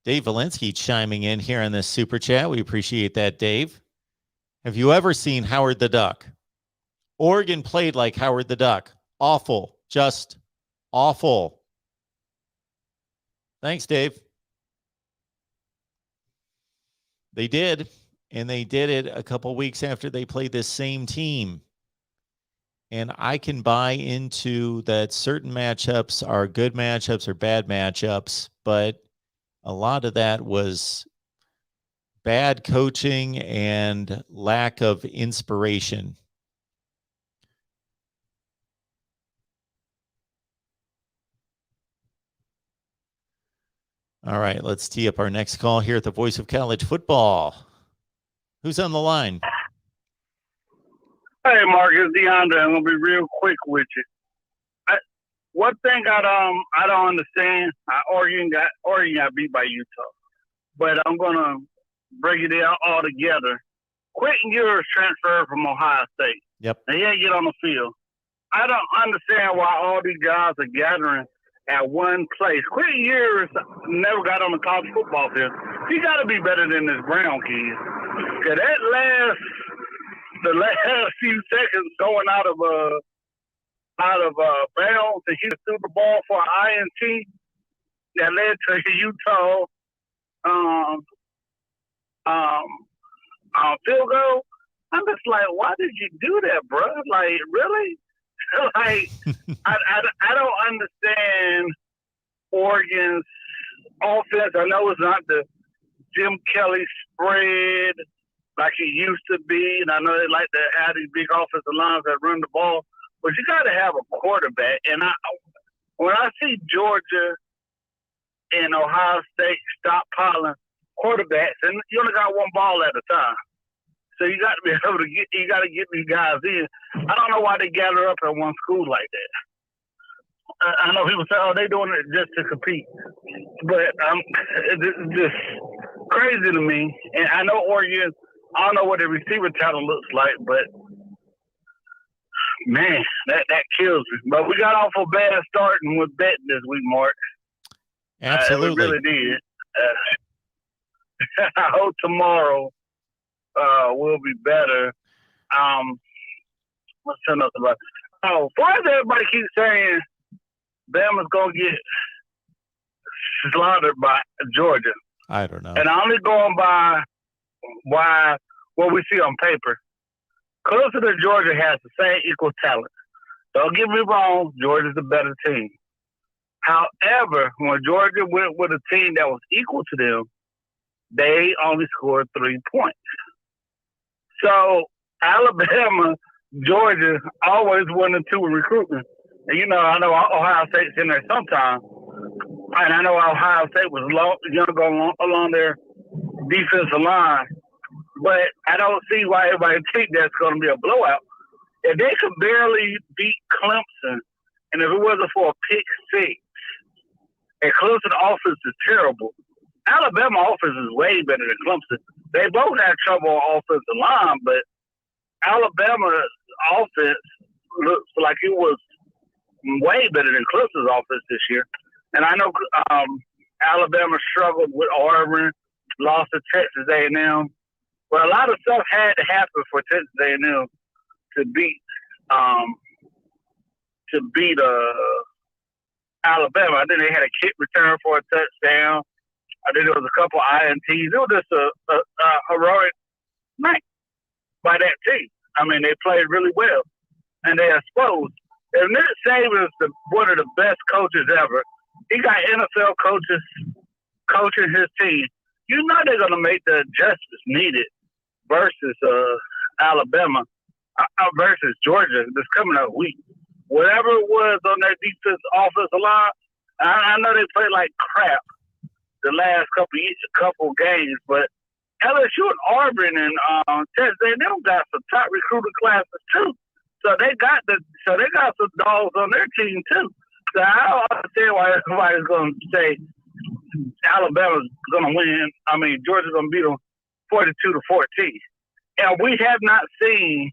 Dave Valensky chiming in here on this super chat. We appreciate that, Dave. Have you ever seen Howard the Duck? Oregon played like Howard the Duck. Awful. Just awful. Thanks, Dave. They did, and they did it a couple weeks after they played this same team. And I can buy into that certain matchups are good matchups or bad matchups, but a lot of that was bad coaching and lack of inspiration. All right, let's tee up our next call here at the Voice of College Football. Who's on the line? Hey, Mark, it's DeAndre. I'm gonna be real quick with you. One thing I don't understand. Oregon got beat by Utah, but I'm gonna break it all together. Quentin Ewers transferred from Ohio State. Yep. And he ain't get on the field. I don't understand why all these guys are gathering at one place. Quentin Ewers never got on the college football field. He got to be better than this Brown kid. Cause the last few seconds going out of bounds to hit the Super Bowl for an INT that led to Utah field goal. I'm just like, why did you do that, bro? Like, really? Like, I don't understand Oregon's offense. I know it's not the Jim Kelly spread like it used to be, and I know they like to have these big offensive lines that run the ball, but you got to have a quarterback. And when I see Georgia and Ohio State stockpiling quarterbacks, and you only got one ball at a time, So you got to be able to get these guys in. I don't know why they gather up at one school like that. I know people say, "Oh, they doing it just to compete," but this is just crazy to me. And I know Oregon. I don't know what the receiver talent looks like, but man, that kills me. But we got off a bad start and we're betting this week, Mark. Absolutely. We really did. I hope tomorrow will be better. What's another about? Oh, why does everybody keep saying Bama's gonna get slaughtered by Georgia? I don't know. And I'm only going by what we see on paper. Closer to Georgia has the same equal talent. Don't get me wrong, Georgia's a better team. However, when Georgia went with a team that was equal to them, they only scored 3 points. So Alabama, Georgia, always 1 and 2 in recruitment. And I know Ohio State's in there sometime. And I know Ohio State was going to go along their defensive line. But I don't see why everybody think that's going to be a blowout. If they could barely beat Clemson, and if it wasn't for a pick six, and Clemson offense is terrible, Alabama offense is way better than Clemson. They both had trouble on offensive line, but Alabama's offense looks like it was way better than Clemson's offense this year. And I know Alabama struggled with Auburn, lost to Texas A&M. But a lot of stuff had to happen for Texas A&M to beat Alabama. I think they had a kick return for a touchdown. I think there was a couple INTs. It was just a heroic night by that team. I mean, they played really well, and they exposed. And Nick Saban's one of the best coaches ever. He got NFL coaches coaching his team. You know they're going to make the adjustments needed versus Alabama versus Georgia this coming up week. Whatever it was on their defense, offensive line, I know they played like crap the last couple games, but LSU and Auburn and Texas A&M got some top recruiting classes too. So they got some dogs on their team too. So I don't understand why everybody's going to say Alabama's going to win. I mean, Georgia's going to beat them 42-14. And we have not seen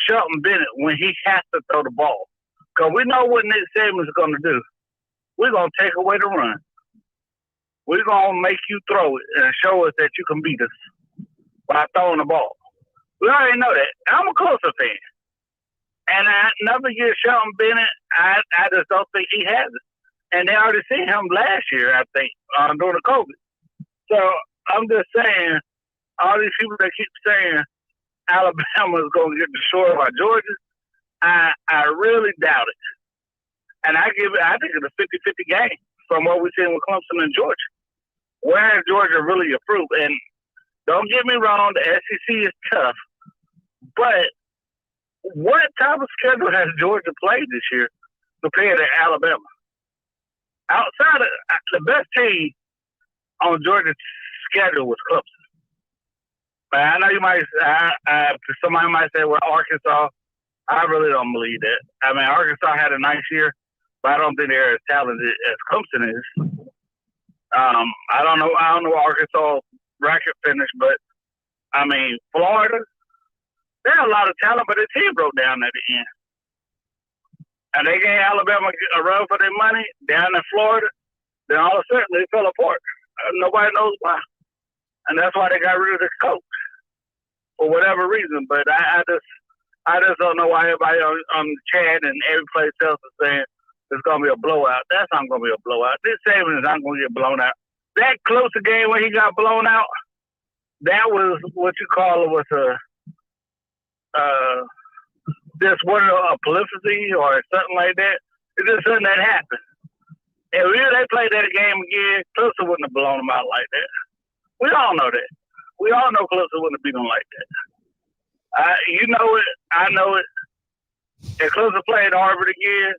Shelton Bennett when he has to throw the ball. Because we know what Nick Saban is going to do. We're going to take away the run. We're going to make you throw it and show us that you can beat us by throwing the ball. We already know that. I'm a Clemson fan. And I never get Shelton Bennett. I just don't think he has it. And they already seen him last year, I think, during the COVID. So I'm just saying, all these people that keep saying Alabama is going to get destroyed by Georgia, I really doubt it. And I think it's a 50-50 game from what we've seen with Clemson and Georgia. Where has Georgia really improved? And don't get me wrong, the SEC is tough. But what type of schedule has Georgia played this year compared to Alabama? Outside of the best team on Georgia's schedule was Clemson. But I know you might, somebody might say, well, Arkansas. I really don't believe that. I mean, Arkansas had a nice year, but I don't think they're as talented as Clemson is. I don't know Arkansas bracket finish, but I mean, Florida, they have a lot of talent, but their team broke down at the end. And they gave Alabama a run for their money down in Florida. Then all of a sudden they fell apart. Nobody knows why. And that's why they got rid of the coach for whatever reason. But I just don't know why everybody on the chat and every place else is saying it's going to be a blowout. That's not going to be a blowout. This Saban is not going to get blown out. That closer game when he got blown out, that was what you call it was just one a publicity or something like that. It's just something that happened. If they played that game again, Clemson wouldn't have blown them out like that. We all know that. We all know Clemson wouldn't have beat them like that. You know it. I know it. If Clemson played Auburn again,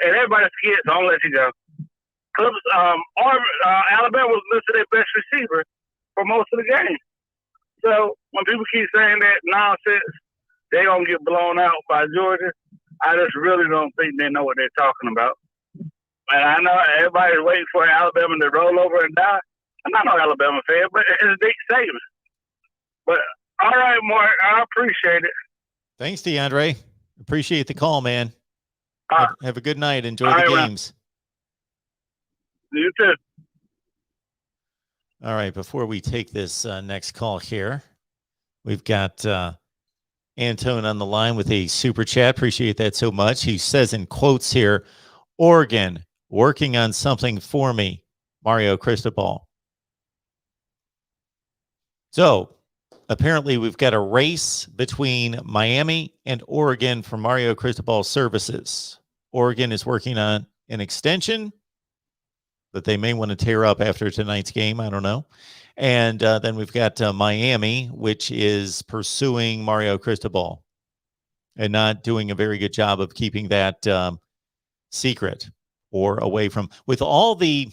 and everybody's scared, so I'll let you go. Alabama was missing their best receiver for most of the game. So when people keep saying that nonsense, they're going to get blown out by Georgia. I just really don't think they know what they're talking about. And I know everybody's waiting for Alabama to roll over and die. I'm not no Alabama fan, but it's Nick Saban. But all right, Mark, I appreciate it. Thanks, DeAndre. Appreciate the call, man. Have a good night. Enjoy the games. You too. All right. Before we take this next call here, we've got Antone on the line with a super chat. Appreciate that so much. He says in quotes here, Oregon working on something for me, Mario Cristobal. So apparently we've got a race between Miami and Oregon for Mario Cristobal services. Oregon is working on an extension that they may want to tear up after tonight's game. I don't know. And then we've got Miami, which is pursuing Mario Cristobal and not doing a very good job of keeping that secret or away from with all the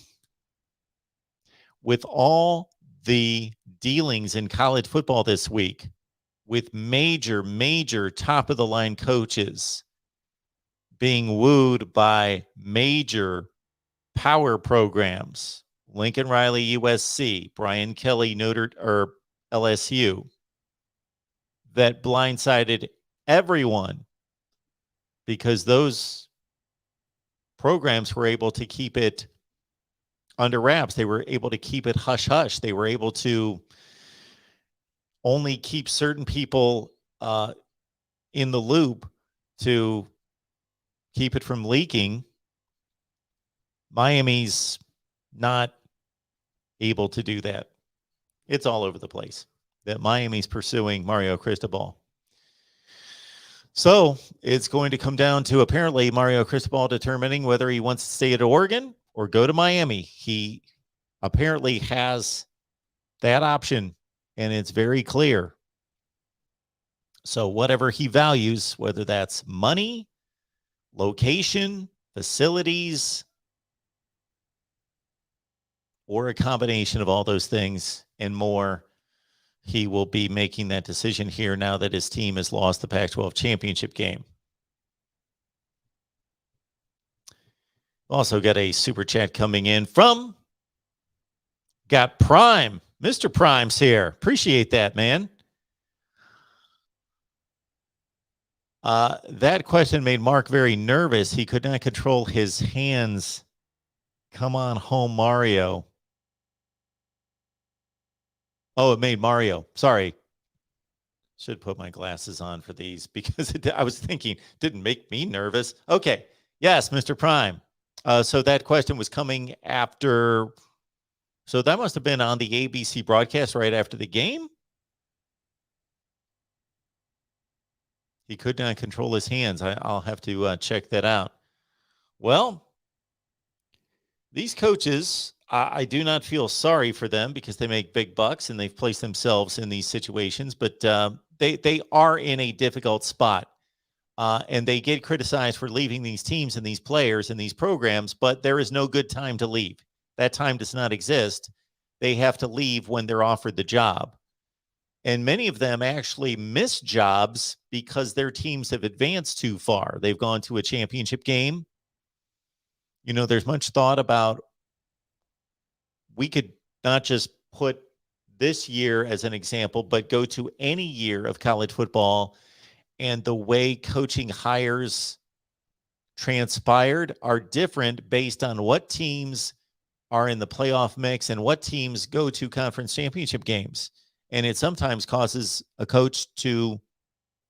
dealings in college football this week with major top of the line coaches being wooed by major power programs, Lincoln Riley, USC, Brian Kelly, Notre or LSU, that blindsided everyone because those programs were able to keep it under wraps. They were able to keep it hush hush. They were able to only keep certain people in the loop to keep it from leaking. Miami's not able to do that. It's all over the place that Miami's pursuing Mario Cristobal. So it's going to come down to apparently Mario Cristobal determining whether he wants to stay at Oregon or go to Miami. He apparently has that option, and it's very clear. So whatever he values, whether that's money, location, facilities, or a combination of all those things and more, he will be making that decision here now that his team has lost the Pac-12 championship game. Also got a super chat coming in from got Prime. Mr. Prime's here. Appreciate that, man. That question made Mark very nervous. He could not control his hands. Come on home, Mario. Oh, it made Mario. Sorry. Should put my glasses on for these because I was thinking didn't make me nervous. Okay. Yes, Mr. Prime. So that question was coming after. So that must have been on the ABC broadcast right after the game. He could not control his hands. I'll have to check that out. Well, these coaches, I do not feel sorry for them because they make big bucks and they've placed themselves in these situations, but they are in a difficult spot. And they get criticized for leaving these teams and these players and these programs, but there is no good time to leave. That time does not exist. They have to leave when they're offered the job. And many of them actually miss jobs because their teams have advanced too far. They've gone to a championship game. You know, there's much thought about we could not just put this year as an example, but go to any year of college football, and the way coaching hires transpired are different based on what teams are in the playoff mix and what teams go to conference championship games. And it sometimes causes a coach to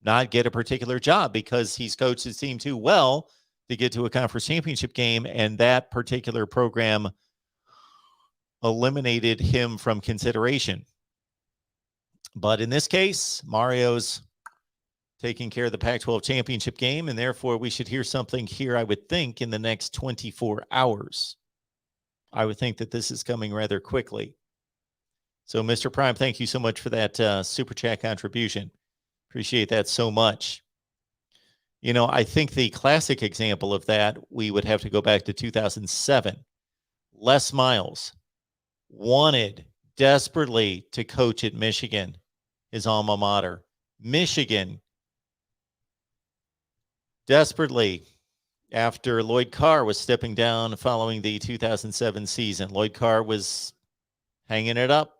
not get a particular job because he's coached his team too well to get to a conference championship game, and that particular program eliminated him from consideration. But in this case, Mario's taking care of the Pac-12 championship game, and therefore we should hear something here, I would think, in the next 24 hours. I would think that this is coming rather quickly. So, Mr. Prime, thank you so much for that super chat contribution. Appreciate that so much. You know, I think the classic example of that, we would have to go back to 2007. Les Miles wanted desperately to coach at Michigan. his alma mater. Michigan, desperately, after Lloyd Carr was stepping down following the 2007 season. Lloyd Carr was hanging it up.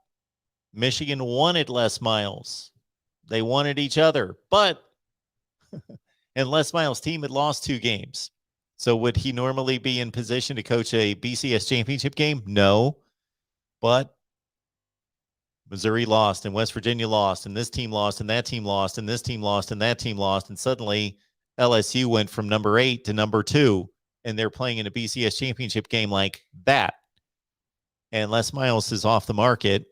Michigan wanted Les Miles. They wanted each other, but and Les Miles' team had lost 2 games. So would he normally be in position to coach a BCS championship game? No. But Missouri lost, and West Virginia lost, and this team lost, and that team lost, and this team lost, and that team lost, and suddenly LSU went from number 8 to number 2, and they're playing in a BCS championship game like that. And Les Miles is off the market,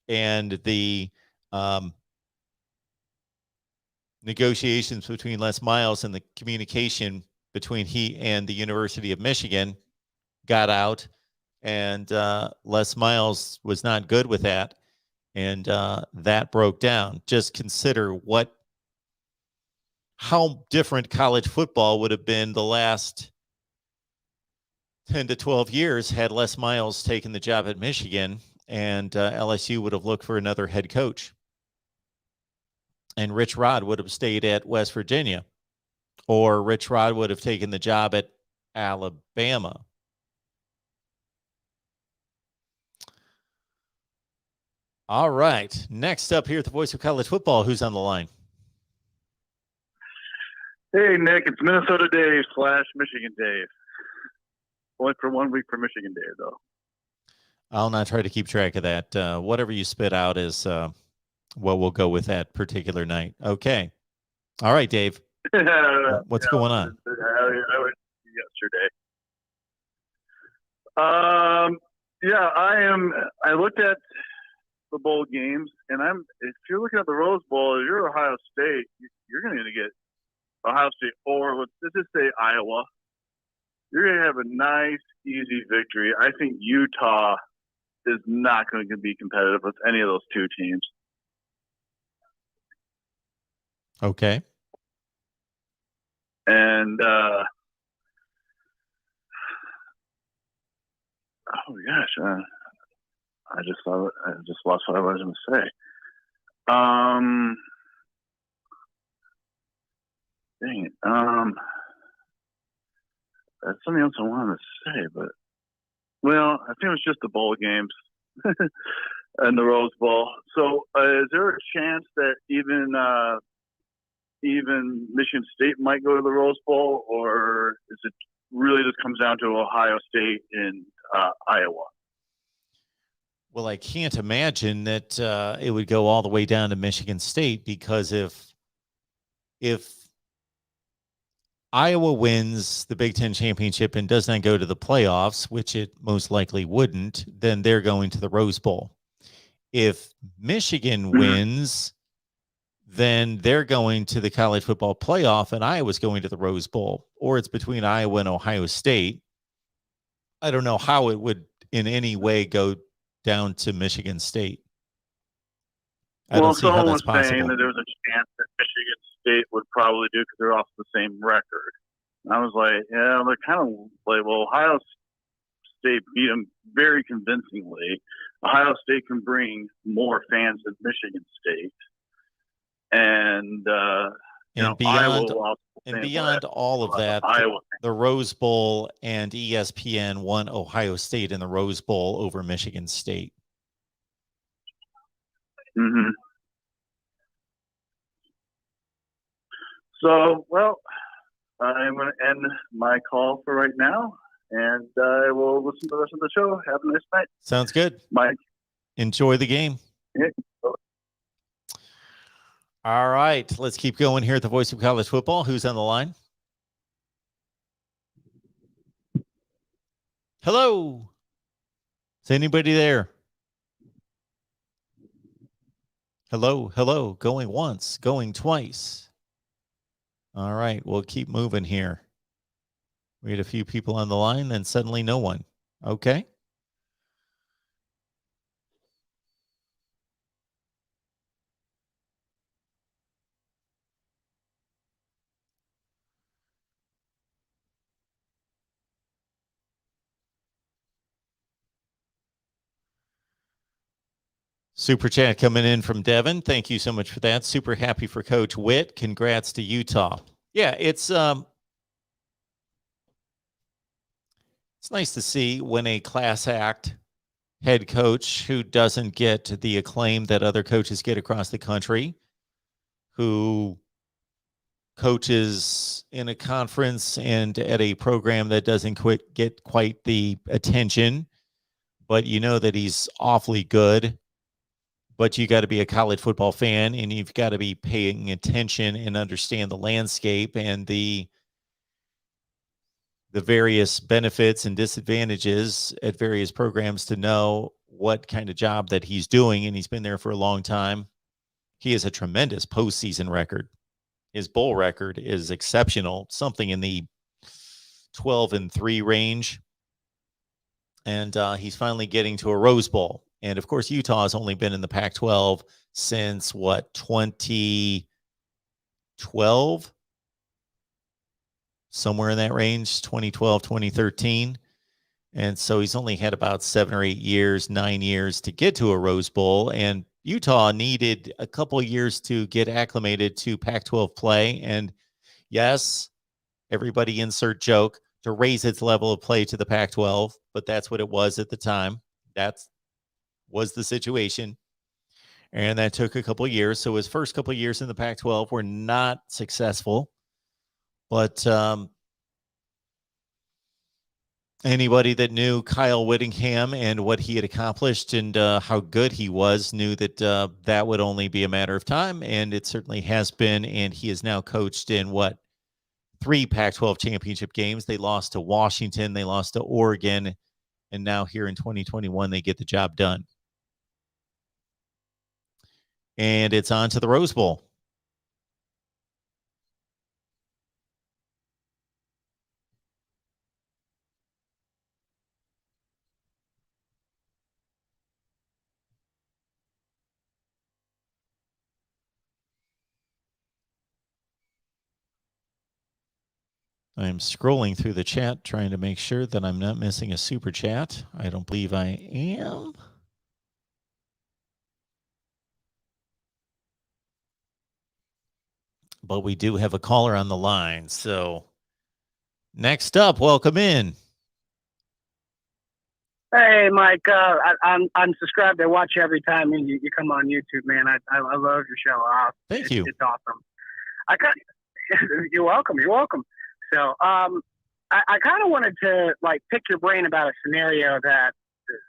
and the negotiations between Les Miles and the communication between he and the University of Michigan got out, and Les Miles was not good with that, and that broke down. Just consider how different college football would have been the last 10 to 12 years had Les Miles taken the job at Michigan, and LSU would have looked for another head coach. And Rich Rod would have stayed at West Virginia, or Rich Rod would have taken the job at Alabama. All right. Next up here at the Voice of College Football, who's on the line? Hey, Nick, it's Minnesota Dave / Michigan Dave. Only for 1 week for Michigan Dave, though. I'll not try to keep track of that. Whatever you spit out is what we'll go with that particular night. Okay. All right, Dave. What's going on? I went yesterday. I looked at the bowl games, and if you're looking at the Rose Bowl, you're Ohio State, you're going to get Ohio State, or let's just say Iowa. You're going to have a nice, easy victory. I think Utah is not going to be competitive with any of those 2 teams. Okay. And oh gosh, I just lost what I was going to say. Dang it. That's something else I wanted to say, but I think it was just the bowl games and the Rose Bowl. So, is there a chance that even Michigan State might go to the Rose Bowl, or is it really just comes down to Ohio State and Iowa? Well, I can't imagine that it would go all the way down to Michigan State, because if Iowa wins the Big Ten championship and does not go to the playoffs, which it most likely wouldn't, then they're going to the Rose Bowl. If Michigan wins, then they're going to the college football playoff, and Iowa's going to the Rose Bowl, or it's between Iowa and Ohio State. I don't know how it would in any way go down to Michigan State. I don't see how that's possible. Saying that there was a chance that Michigan State would probably do, because they're off the same record. And I was like, yeah, they're kind of like, well, Ohio State beat them very convincingly. Ohio State can bring more fans than Michigan State. And beyond all of that, the Rose Bowl and ESPN won Ohio State in the Rose Bowl over Michigan State. Mm-hmm. So, I'm going to end my call for right now, and I will listen to the rest of the show. Have a nice night. Sounds good. Mike. Enjoy the game. Yeah. All right, let's keep going here at the Voice of College Football. Who's on the line? Hello. Is anybody there? Hello, hello. Going once, going twice. All right, we'll keep moving here. We had a few people on the line, then suddenly no one. Okay. Super chat coming in from Devin. Thank you so much for that. Super happy for Coach Witt. Congrats to Utah. Yeah, it's nice to see when a class act head coach who doesn't get the acclaim that other coaches get across the country, who coaches in a conference and at a program that doesn't get quite the attention, but you know that he's awfully good. But you got to be a college football fan, and you've got to be paying attention and understand the landscape and the various benefits and disadvantages at various programs to know what kind of job that he's doing. And he's been there for a long time. He has a tremendous postseason record. His bowl record is exceptional, something in the 12-3 range. And he's finally getting to a Rose Bowl. And of course, Utah has only been in the Pac-12 since 2012? Somewhere in that range, 2012, 2013. And so he's only had about 7 or 8 years, 9 years to get to a Rose Bowl. And Utah needed a couple of years to get acclimated to Pac-12 play. And yes, everybody insert joke, to raise its level of play to the Pac-12, but that's what it was at the time. That was the situation. And that took a couple of years. So his first couple of years in the Pac-12 were not successful. But anybody that knew Kyle Whittingham and what he had accomplished and how good he was knew that that would only be a matter of time. And it certainly has been. And he is now coached in 3 Pac-12 championship games. They lost to Washington. They lost to Oregon. And now here in 2021, they get the job done. And it's on to the Rose Bowl. I'm scrolling through the chat, trying to make sure that I'm not missing a super chat. I don't believe I am. But we do have a caller on the line. So next up, welcome in. Hey, Mike. I'm subscribed. I watch you every time you come on YouTube, man. I love your show. Thank you. It's awesome. You're welcome. You're welcome. So, I kind of wanted to pick your brain about a scenario that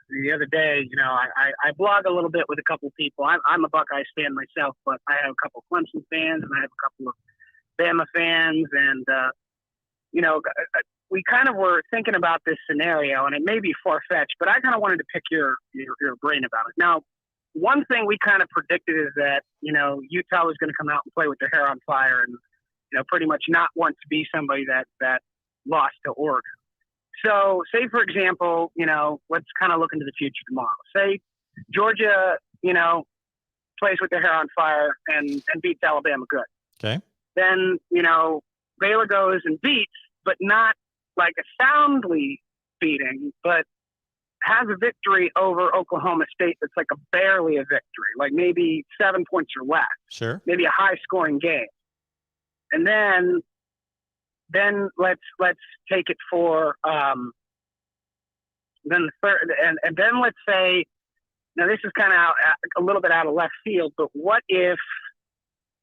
the other day, I blog a little bit with a couple of people. I'm a Buckeyes fan myself, but I have a couple of Clemson fans and I have a couple of Bama fans, and we kind of were thinking about this scenario, and it may be far-fetched, but I kind of wanted to pick your brain about it. Now, one thing we kind of predicted is that, Utah was going to come out and play with their hair on fire and, pretty much not want to be somebody that lost to Oregon. So, say, for example, let's kind of look into the future tomorrow. Say Georgia, plays with their hair on fire and beats Alabama good. Okay. Then, Baylor goes and beats, but not like a soundly beating, but has a victory over Oklahoma State that's like barely a victory, like maybe 7 points or less. Sure. Maybe a high-scoring game. And then let's take it for then the third, and then let's say, now this is kind of a little bit out of left field, but what if,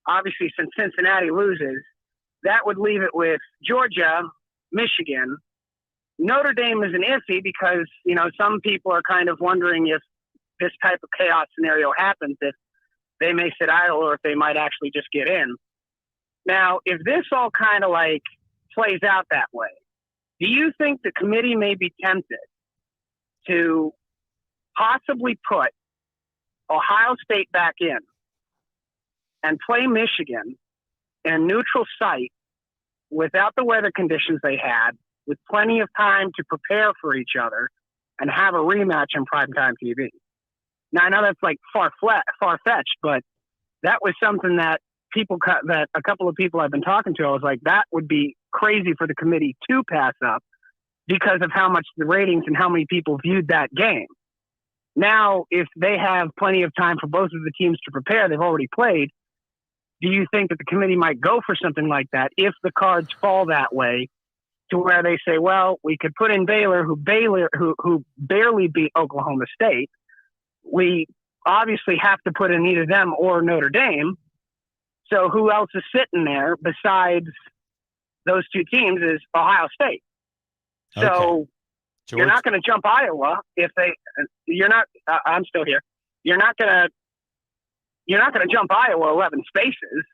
obviously, since Cincinnati loses, that would leave it with Georgia, Michigan. Notre Dame is an iffy because, some people are kind of wondering if this type of chaos scenario happens, if they may sit idle or if they might actually just get in. Now, if this all kind of plays out that way, do you think the committee may be tempted to possibly put Ohio State back in and play Michigan in a neutral site without the weather conditions they had, with plenty of time to prepare for each other and have a rematch on primetime TV? Now, I know that's far-fetched, but that was something that that a couple of people I've been talking to, I was like, that would be crazy for the committee to pass up because of how much the ratings and how many people viewed that game. Now, if they have plenty of time for both of the teams to prepare, they've already played. Do you think that the committee might go for something like that if the cards fall that way, to where they say, well, we could put in Baylor, who barely beat Oklahoma State. We obviously have to put in either them or Notre Dame. So who else is sitting there besides those two teams is Ohio State. Okay. So George, you're not going to jump Iowa if they. You're not. I'm still here. You're not going to jump Iowa 11 spaces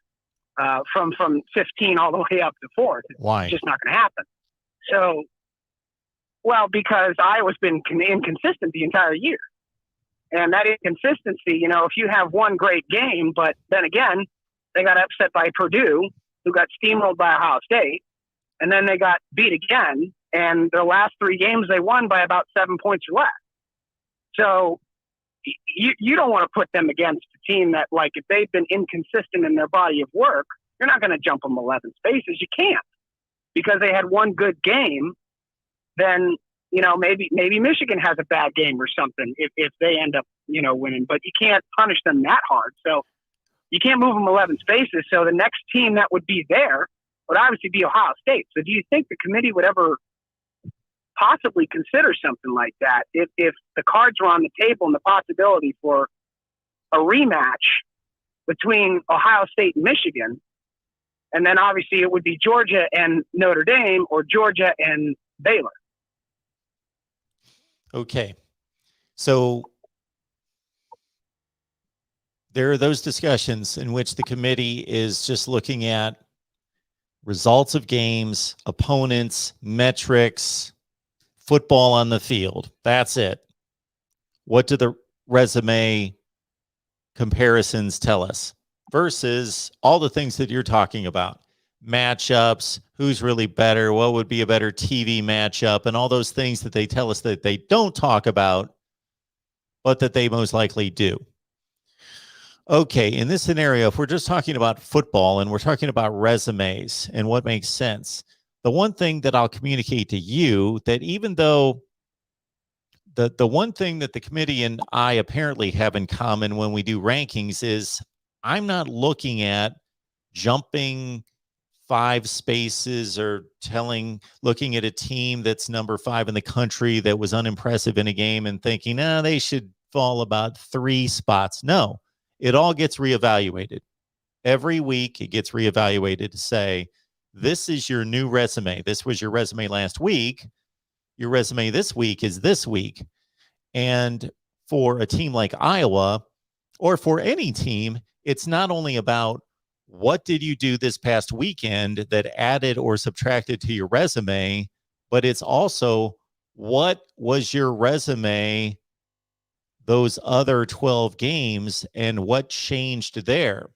from 15 all the way up to 4th. why? It's just not going to happen. So, well, because Iowa's been inconsistent the entire year. And that inconsistency, if you have one great game, but then again, they got upset by Purdue, who got steamrolled by Ohio State, and then they got beat again, and their last 3 games they won by about 7 points or less. So you don't want to put them against a team that, like, if they've been inconsistent in their body of work, you're not going to jump them 11 spaces. You can't. Because they had one good game, then, maybe Michigan has a bad game or something if they end up, winning. But you can't punish them that hard. So you can't move them 11 spaces. So the next team that would be there would obviously be Ohio State. So do you think the committee would ever possibly consider something like that if the cards were on the table and the possibility for a rematch between Ohio State and Michigan? And then obviously it would be Georgia and Notre Dame or Georgia and Baylor. Okay. So there are those discussions in which the committee is just looking at results of games, opponents, metrics, football on the field. That's it. What do the resume comparisons tell us? Versus all the things that you're talking about, matchups, who's really better, what would be a better TV matchup, and all those things that they tell us that they don't talk about, but that they most likely do. Okay, in this scenario, if we're just talking about football and we're talking about resumes and what makes sense, the one thing that I'll communicate to you, that even though the one thing that the committee and I apparently have in common when we do rankings is I'm not looking at jumping 5 spaces or looking at a team that's number 5 in the country that was unimpressive in a game and thinking, they should fall about 3 spots. No, it all gets reevaluated. Every week it gets reevaluated to say, this is your new resume. This was your resume last week. Your resume this week is this week. And for a team like Iowa, or for any team, it's not only about what did you do this past weekend that added or subtracted to your resume, but it's also what was your resume those other 12 games and what changed there.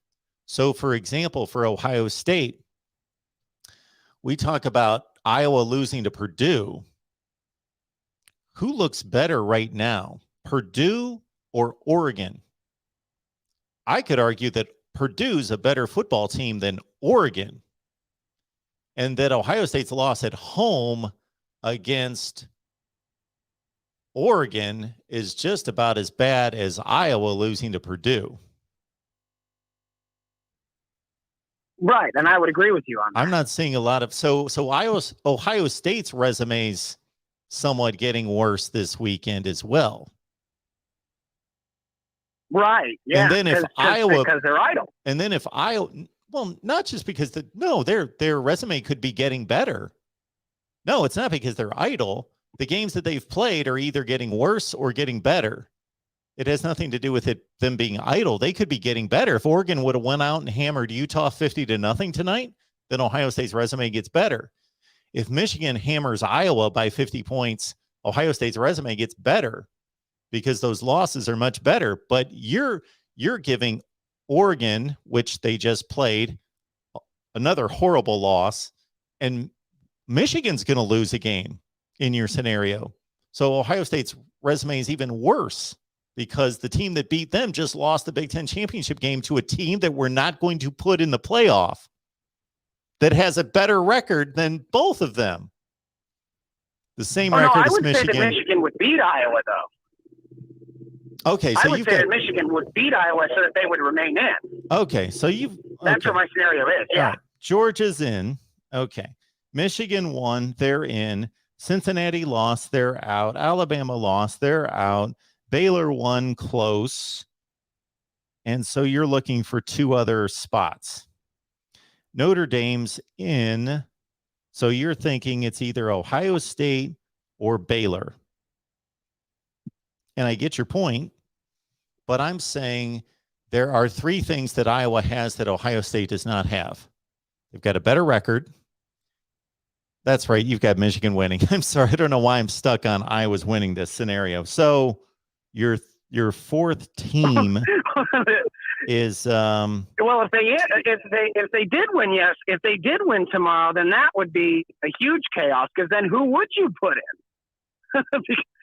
So, for example, for Ohio State, we talk about Iowa losing to Purdue. Who looks better right now, Purdue or Oregon? I could argue that Purdue's a better football team than Oregon, and that Ohio State's loss at home against Oregon is just about as bad as Iowa losing to Purdue. Right, and I would agree with you on that. I'm not seeing a lot of Ohio State's resume's somewhat getting worse this weekend as well. Right. Yeah. And then if Iowa, because they're idle. And then if Iowa, well, not just because their resume could be getting better. No, it's not because they're idle. The games that they've played are either getting worse or getting better. It has nothing to do with them being idle. They could be getting better. If Oregon would have went out and hammered Utah 50-0 tonight, then Ohio State's resume gets better. If Michigan hammers Iowa by 50 points, Ohio State's resume gets better, because those losses are much better. But you're giving Oregon, which they just played, another horrible loss, and Michigan's going to lose a game in your scenario. So Ohio State's resume is even worse, because the team that beat them just lost the Big Ten championship game to a team that we're not going to put in the playoff, that has a better record than both of them. The same record as Michigan. Say that Michigan would beat Iowa, though. Okay, I so would you've say got that Michigan would beat Iowa so that they would remain in. okay. So you've That's okay. what my scenario is. All Yeah. right. Georgia's in. Okay. Michigan won. They're in. Cincinnati lost. They're out. Alabama lost. They're out. Baylor won close. And so you're looking for two other spots. Notre Dame's in. So you're thinking it's either Ohio State or Baylor. And I get your point, but I'm saying there are three things that Iowa has that Ohio State does not have. They've got a better record. That's right. You've got Michigan winning. I'm sorry. I don't know why I'm stuck on Iowa's winning this scenario. So your fourth team is Well, if they did win, yes, if they did win tomorrow, then that would be a huge chaos. Because then who would you put in?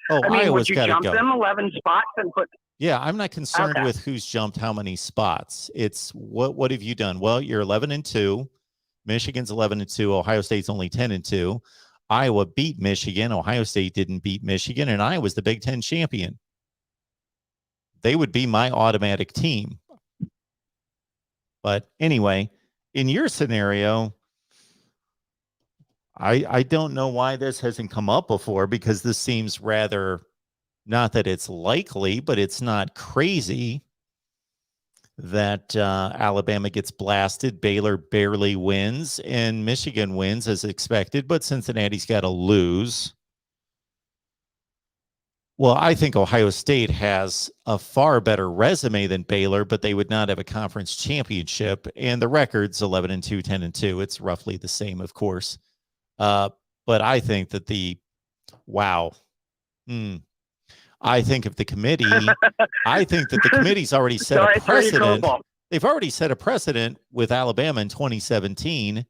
I mean, Iowa's would you got to jump go. them 11 spots and put? Yeah, I'm not concerned Okay. with who's jumped how many spots. It's what have you done? Well, you're 11-2. Michigan's 11-2. Ohio State's only 10-2. Iowa beat Michigan. Ohio State didn't beat Michigan, and Iowa's the Big Ten champion. They would be my automatic team. But anyway, in your scenario, I don't know why this hasn't come up before, because this seems rather, not that it's likely, but it's not crazy that Alabama gets blasted, Baylor barely wins, and Michigan wins as expected, but Cincinnati's got to lose. Well, I think Ohio State has a far better resume than Baylor, but they would not have a conference championship, and the record's 11-2, 10-2. It's roughly the same, of course. But I think that I think if the committee, I think that the committee's already set a precedent. They've already set a precedent with Alabama in 2017.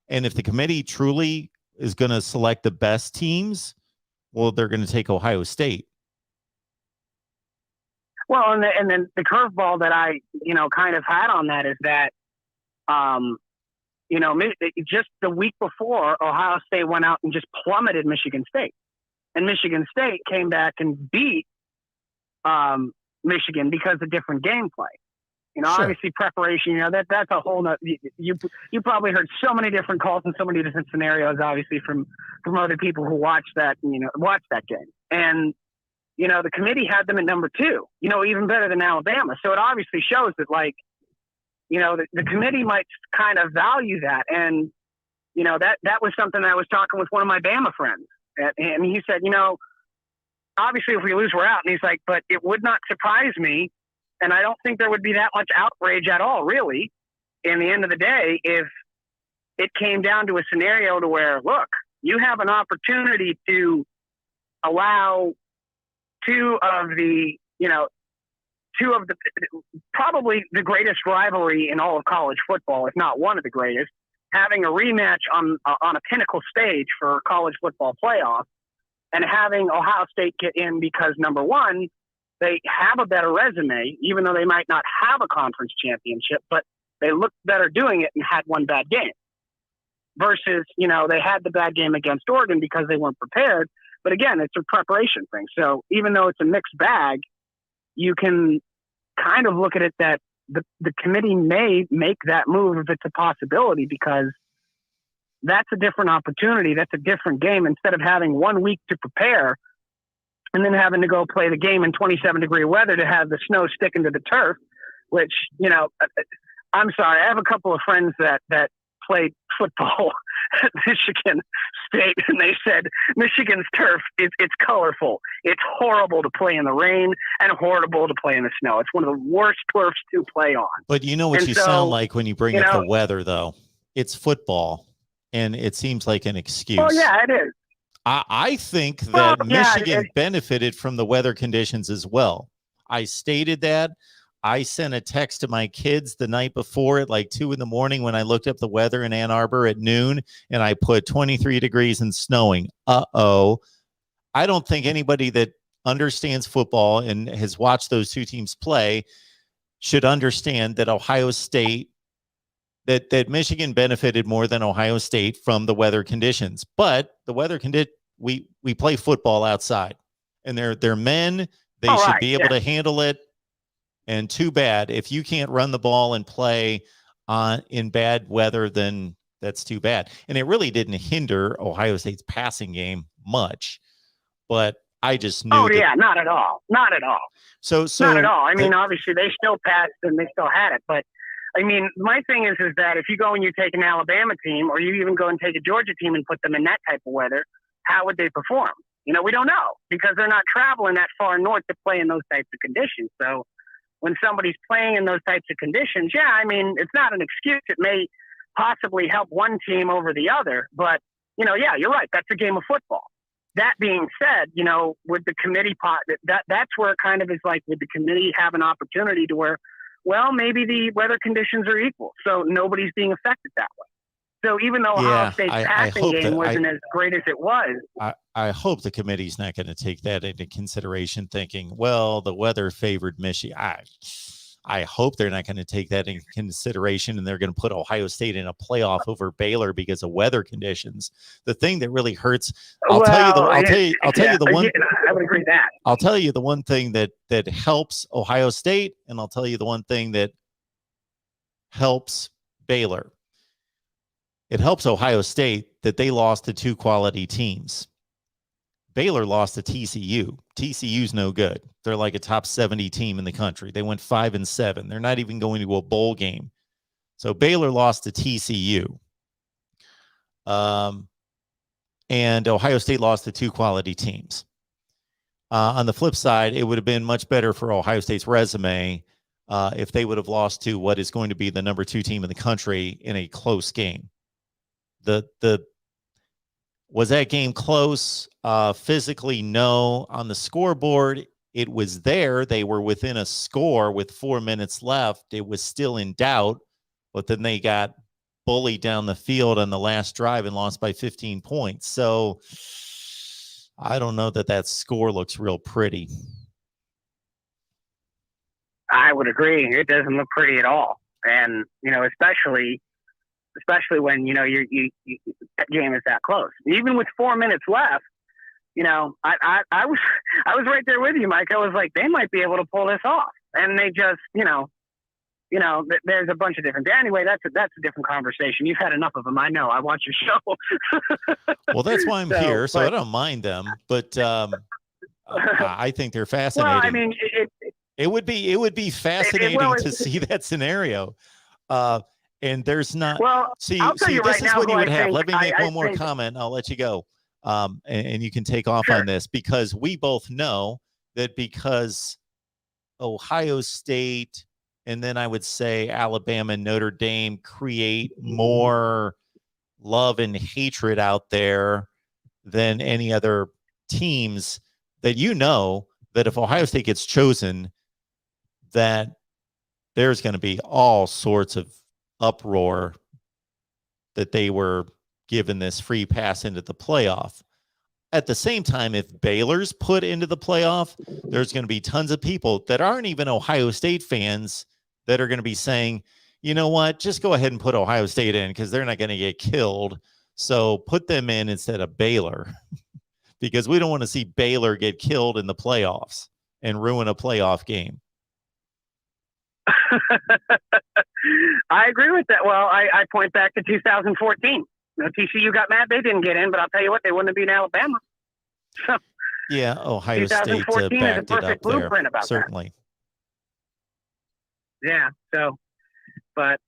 And if the committee truly is going to select the best teams, well, they're going to take Ohio State. Well, and then the curveball that I, kind of had on that is that, just the week before, Ohio State went out and just plummeted Michigan State. And Michigan State came back and beat Michigan because of different gameplay. Sure. Obviously preparation, that's a whole nother, you probably heard so many different calls and so many different scenarios, obviously from other people who watched that game. And, the committee had them at number 2, even better than Alabama. So it obviously shows that, the committee might kind of value that. And, that was something I was talking with one of my Bama friends. And he said, obviously if we lose, we're out. And he's like, but it would not surprise me. And I don't think there would be that much outrage at all, really, in the end of the day, if it came down to a scenario to where, look, you have an opportunity to allow two of the probably the greatest rivalry in all of college football, if not one of the greatest, having a rematch on a pinnacle stage for college football playoff, and having Ohio State get in because, number one, they have a better resume, even though they might not have a conference championship, but they looked better doing it and had one bad game. Versus, they had the bad game against Oregon because they weren't prepared. But again, it's a preparation thing. So even though it's a mixed bag, you can kind of look at it that the committee may make that move if it's a possibility, because that's a different opportunity. That's a different game. Instead of having 1 week to prepare and then having to go play the game in 27-degree weather to have the snow sticking to the turf, which, I'm sorry. I have a couple of friends that played football at Michigan State, and they said Michigan's turf, it's colorful. It's horrible to play in the rain and horrible to play in the snow. It's one of the worst turfs to play on. But you know what you sound like when you bring up the weather, though? It's football, and it seems like an excuse. Oh, yeah, it is. I think that Michigan benefited from the weather conditions as well. I stated that. I sent a text to my kids the night before at like 2 a.m. when I looked up the weather in Ann Arbor at noon, and I put 23 degrees and snowing. I don't think anybody that understands football and has watched those two teams play should understand that Ohio State, that Michigan benefited more than Ohio State from the weather conditions. But the weather we play football outside, and they're men They Oh, should right, be able yeah. to handle it. And too bad. If you can't run the ball and play in bad weather, then that's too bad. And it really didn't hinder Ohio State's passing game much. But I just knew. Oh, yeah, not at all. Not at all. So not at all. I mean, obviously they still passed and they still had it. But I mean, my thing is that if you go and you take an Alabama team, or you even go and take a Georgia team and put them in that type of weather, how would they perform? You know, we don't know, because they're not traveling that far north to play in those types of conditions. So when somebody's playing in those types of conditions, yeah, I mean, it's not an excuse. It may possibly help one team over the other, but, you know, yeah, you're right. That's a game of football. That being said, you know, would the committee that's where it kind of is like, would the committee have an opportunity to where, well, maybe the weather conditions are equal, so nobody's being affected that way. So even though Ohio State's passing game wasn't as great as it was, I hope the committee's not going to take that into consideration, thinking, well, the weather favored Michigan. I hope they're not going to take that into consideration, and they're going to put Ohio State in a playoff over Baylor because of weather conditions. The thing that really hurts, I'll tell you the one. I would agree with that. I'll tell you the one thing that helps Ohio State, and I'll tell you the one thing that helps Baylor. It helps Ohio State that they lost to two quality teams. Baylor lost to TCU. TCU's no good. They're like a top 70 team in the country. They went 5-7. They're not even going to a bowl game. So Baylor lost to TCU. And Ohio State lost to two quality teams. On the flip side, it would have been much better for Ohio State's resume if they would have lost to what is going to be the number 2 team in the country in a close game. Was that game close? Physically, no. On the scoreboard, it was there. They were within a score with 4 minutes left. It was still in doubt, but then they got bullied down the field on the last drive and lost by 15 points. So I don't know that score looks real pretty. I would agree. It doesn't look pretty at all. And, you know, especially when, you know, that game is that close. Even with 4 minutes left, you know, I was right there with you, Mike. I was like, they might be able to pull this off. And they just, you know, there's a bunch of different. Anyway, that's a different conversation. You've had enough of them. I know. I watch your show. Well, that's why I'm here. So I don't mind them, but I think they're fascinating. Well, I mean, it would be fascinating to see that scenario. And there's not. Well, I'll tell you this right is now what you would have. think, Let me make one more comment. I'll let you go. And you can take off on this, because we both know that because Ohio State and then I would say Alabama and Notre Dame create more love and hatred out there than any other teams, that you know that if Ohio State gets chosen, that there's going to be all sorts of uproar that they were given this free pass into the playoff. At the same time, if Baylor's put into the playoff, there's going to be tons of people that aren't even Ohio State fans that are going to be saying, you know what, just go ahead and put Ohio State in because they're not going to get killed. So put them in instead of Baylor because we don't want to see Baylor get killed in the playoffs and ruin a playoff game. I agree with that. Well, I point back to 2014. TCU got mad they didn't get in, but I'll tell you what, they wouldn't have beaten Alabama. So, yeah, Ohio State backed it up there. Certainly. Yeah. So, but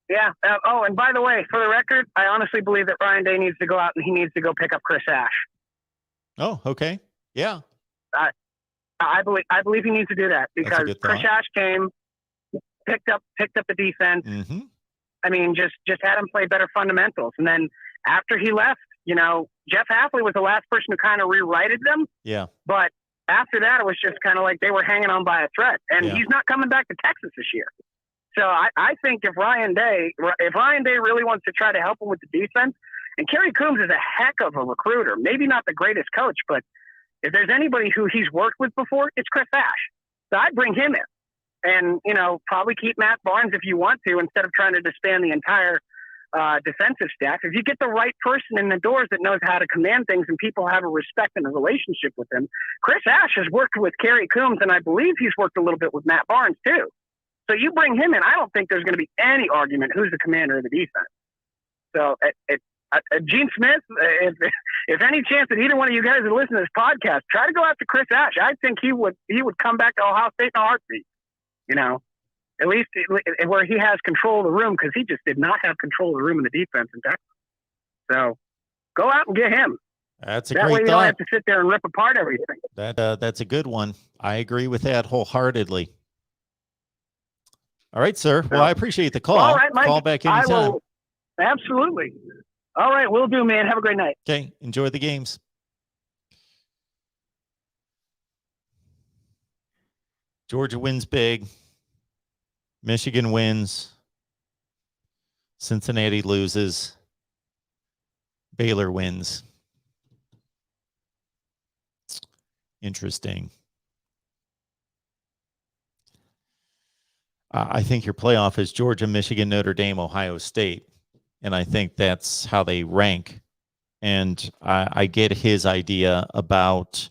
yeah. Oh, and by the way, for the record, I honestly believe that Ryan Day needs to go out and he needs to go pick up Chris Ash. Oh, okay. Yeah. I believe he needs to do that because Chris Ash came, picked up the defense. Mm-hmm. I mean, just had him play better fundamentals. And then after he left, you know, Jeff Hafley was the last person who kind of rewrited them. Yeah. But after that, it was just kind of like they were hanging on by a thread. And he's not coming back to Texas this year. So I think if Ryan Day really wants to try to help him with the defense, and Kerry Coombs is a heck of a recruiter, maybe not the greatest coach, but if there's anybody who he's worked with before, it's Chris Ash. So I'd bring him in. And, you know, probably keep Matt Barnes if you want to, instead of trying to disband the entire defensive staff. If you get the right person in the doors that knows how to command things and people have a respect and a relationship with him, Chris Ash has worked with Kerry Coombs, and I believe he's worked a little bit with Matt Barnes too. So you bring him in, I don't think there's going to be any argument who's the commander of the defense. So Gene Smith, if any chance that either one of you guys would listen to this podcast, try to go after Chris Ash. I think he would come back to Ohio State in a heartbeat. You know, at least where he has control of the room, because he just did not have control of the room in the defense in Texas. So go out and get him. That's a that great way you thought. don't have to sit there and rip apart everything. That's a good one. I agree with that wholeheartedly. All right, sir. Well, I appreciate the call. All right, Mike. Call back anytime. Absolutely. All right, will do, man. Have a great night. Okay, enjoy the games. Georgia wins big. Michigan wins. Cincinnati loses. Baylor wins. Interesting. I think your playoff is Georgia, Michigan, Notre Dame, Ohio State. And I think that's how they rank. And I get his idea about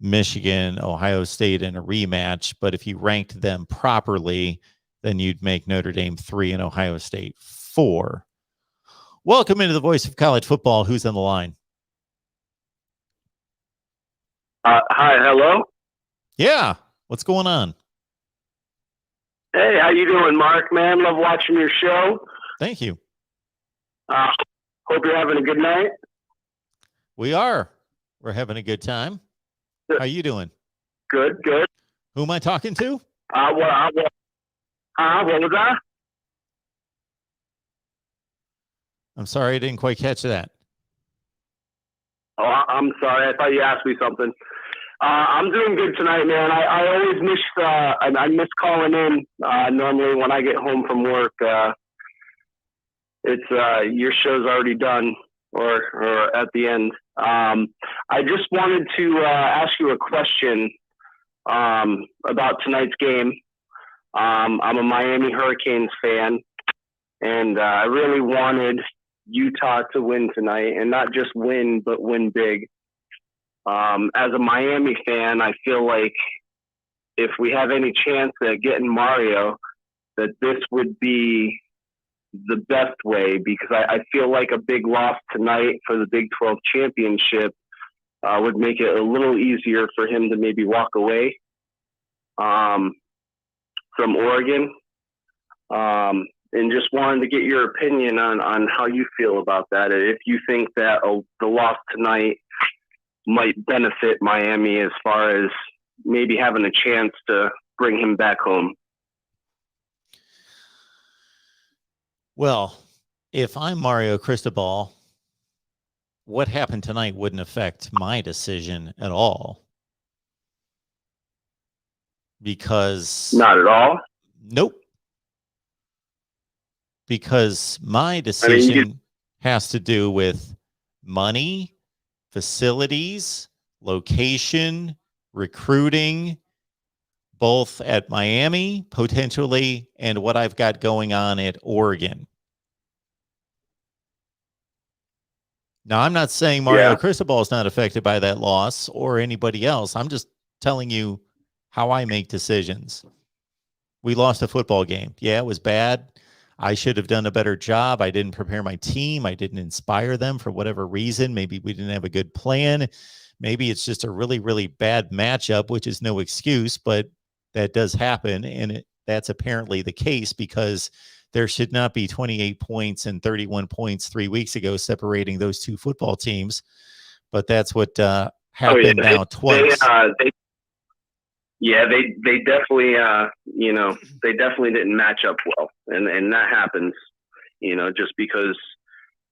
Michigan, Ohio State in a rematch. But if you ranked them properly, then you'd make Notre Dame 3 and Ohio State 4. Welcome into the voice of college football. Who's on the line? Hi, hello. Yeah. What's going on? Hey, how you doing, Mark? Man, love watching your show. Thank you. Hope you're having a good night. We are. We're having a good time. How you doing? Good, good. Who am I talking to? What was that? I'm sorry, I didn't quite catch that. Oh, I'm sorry. I thought you asked me something. I'm doing good tonight, man. I always I miss calling in. Normally when I get home from work, it's your show's already done or at the end. I just wanted to ask you a question about tonight's game. I'm a Miami Hurricanes fan, and I really wanted Utah to win tonight, and not just win, but win big. As a Miami fan, I feel like if we have any chance at getting Mario, that this would be the best way, because I feel like a big loss tonight for the Big 12 championship would make it a little easier for him to maybe walk away from Oregon. And just wanted to get your opinion on how you feel about that. If you think that the loss tonight might benefit Miami as far as maybe having a chance to bring him back home. Well, if I'm Mario Cristobal, what happened tonight wouldn't affect my decision at all. Because... Not at all? Nope. Because my decision has to do with money, facilities, location, recruiting, both at Miami, potentially, and what I've got going on at Oregon. Now, I'm not saying Mario Cristobal is not affected by that loss or anybody else. I'm just telling you how I make decisions. We lost a football game. Yeah, it was bad. I should have done a better job. I didn't prepare my team. I didn't inspire them for whatever reason. Maybe we didn't have a good plan. Maybe it's just a really, really bad matchup, which is no excuse, but that does happen. And that's apparently the case, because there should not be 28 points and 31 points 3 weeks ago separating those two football teams. But that's what happened now twice. They definitely, they definitely didn't match up well. And that happens, just because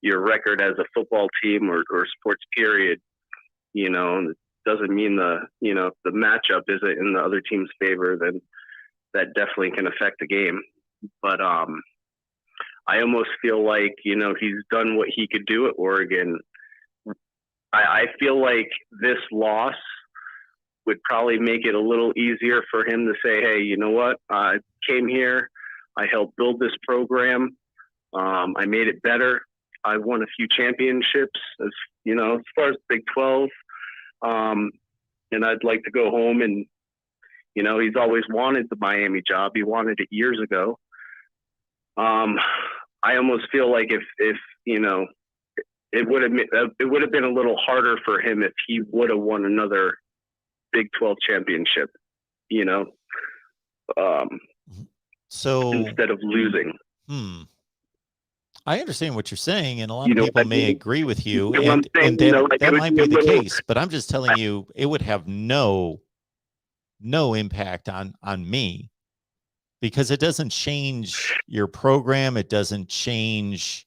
your record as a football team or sports period, doesn't mean the matchup isn't in the other team's favor. Then that definitely can affect the game. But I almost feel like, he's done what he could do at Oregon. I feel like this loss would probably make it a little easier for him to say, hey, you know what? I came here. I helped build this program. I made it better. I won a few championships, as far as Big 12. And I'd like to go home and, he's always wanted the Miami job. He wanted it years ago. I almost feel like if it would have been a little harder for him if he would have won another Big 12 championship, So instead of losing. I understand what you're saying, and a lot You of know people what I may mean? agree with you, You know what I'm saying? and that, Like, that it would might be be a the little- case. But I'm just telling you, it would have no impact on me, because it doesn't change your program. It doesn't change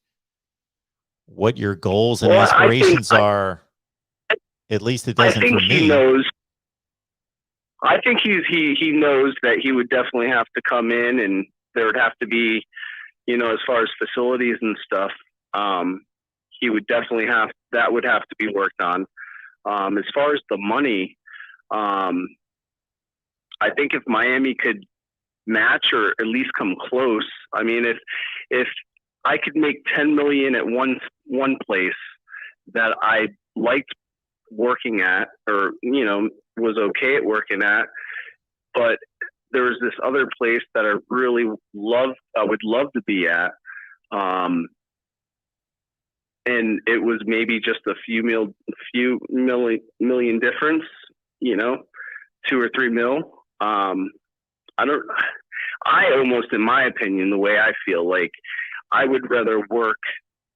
what your goals and Well, I think- aspirations are. At least it I doesn't think for he me. knows. I think he knows that he would definitely have to come in, and there would have to be, as far as facilities and stuff, he would definitely that would have to be worked on. As far as the money, I think if Miami could match or at least come close, I mean, if I could make $10 million at one place that I liked working at, or was okay at working at, but there was this other place that I really would love to be at, and it was maybe just a few million difference, 2 or 3 mil. I almost, in my opinion, the way I feel, like I would rather work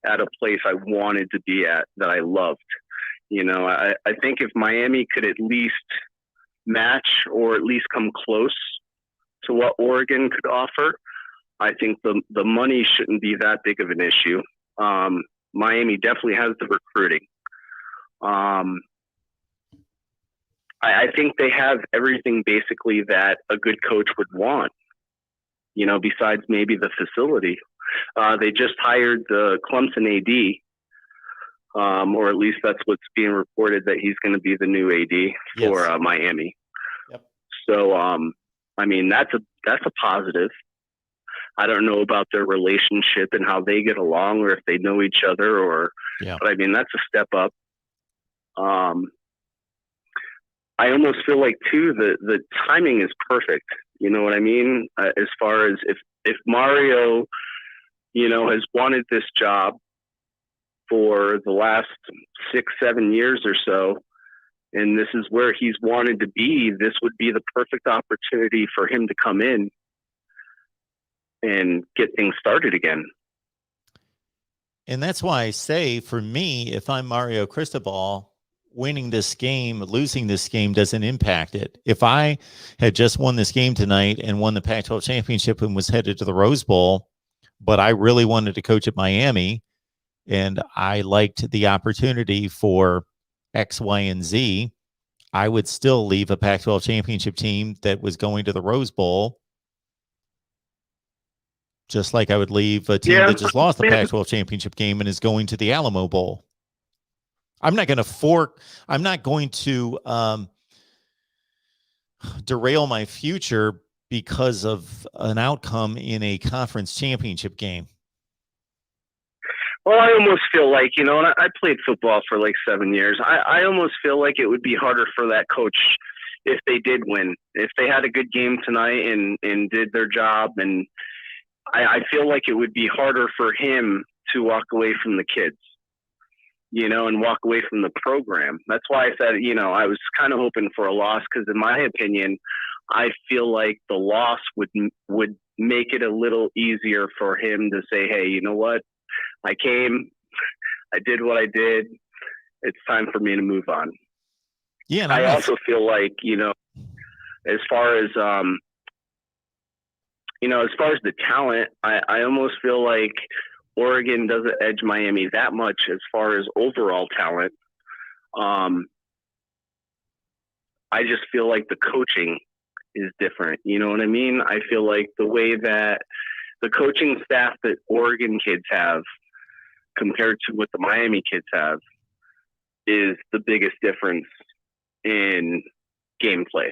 at a place I wanted to be at, that I loved. I think if Miami could at least match or at least come close to what Oregon could offer, I think the money shouldn't be that big of an issue. Miami definitely has the recruiting. I think they have everything basically that a good coach would want, besides maybe the facility. They just hired the Clemson AD. Or at least that's what's being reported, that he's going to be the new AD for Yes. Miami. Yep. So, I mean, that's a positive. I don't know about their relationship and how they get along, or if they know each other, but I mean, that's a step up. I almost feel like too, the timing is perfect. You know what I mean? As far as if Mario, has wanted this job for the last 6-7 years or so, and this is where he's wanted to be, this would be the perfect opportunity for him to come in and get things started again. And that's why I say, for me, if I'm Mario Cristobal, winning this game, losing this game doesn't impact it. If I had just won this game tonight and won the Pac-12 championship and was headed to the Rose Bowl, but I really wanted to coach at Miami, and I liked the opportunity for X, Y, and Z, I would still leave a Pac-12 championship team that was going to the Rose Bowl, just like I would leave a team that just lost the Pac-12 championship game and is going to the Alamo Bowl. I'm not going to derail my future because of an outcome in a conference championship game. Well, I almost feel like, and I played football for like 7 years. I almost feel like it would be harder for that coach if they did win, if they had a good game tonight and did their job. And I feel like it would be harder for him to walk away from the kids, and walk away from the program. That's why I said, I was kind of hoping for a loss, because in my opinion, I feel like the loss would make it a little easier for him to say, hey, you know what? I came, I did what I did. It's time for me to move on. Yeah. And I also feel like, as far as the talent, I almost feel like Oregon doesn't edge Miami that much as far as overall talent. I just feel like the coaching is different. You know what I mean? I feel like the way that the coaching staff that Oregon kids have compared to what the Miami kids have is the biggest difference in gameplay.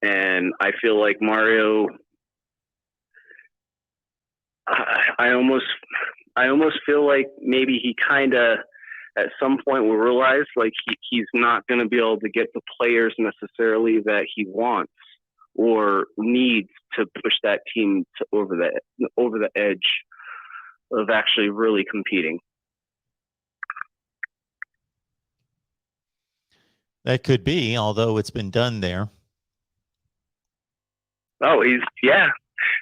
And I feel like Mario, I almost feel like maybe he kind of at some point will realize like he's not going to be able to get the players necessarily that he wants or needs to push that team over the edge of actually really competing. That could be, although it's been done there. Oh,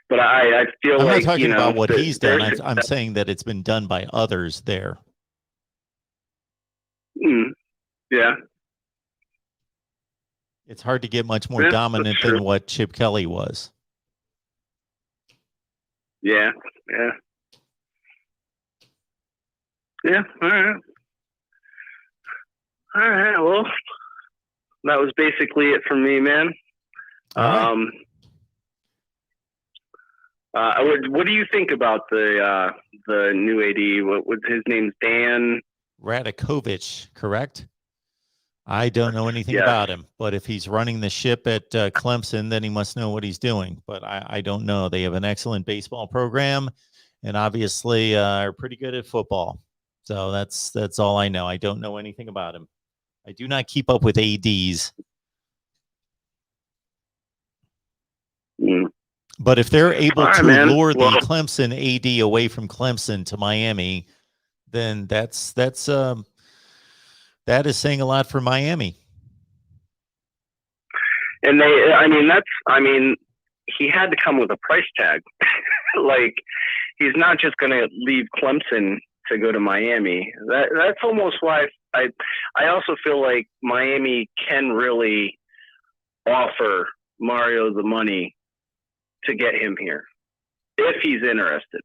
but I feel I'm like, not talking about what he's done. there's- I'm saying that it's been done by others there. Yeah. It's hard to get much more Yeah, dominant that's true. than what Chip Kelly was. Yeah. All right. Well, that was basically it for me, man. All right. What do you think about the new AD? What was his name's Dan? Radakovich, correct? I don't know anything Yes. about him, but if he's running the ship at Clemson, then he must know what he's doing. But I don't know. They have an excellent baseball program, and obviously are pretty good at football. So that's all I know. I don't know anything about him. I do not keep up with ADs. But if they're able All right, to man. lure the Well- Clemson AD away from Clemson to Miami, then that is saying a lot for Miami. And he had to come with a price tag. Like, he's not just going to leave Clemson to go to Miami. That's almost why I also feel like Miami can really offer Mario the money to get him here if he's interested,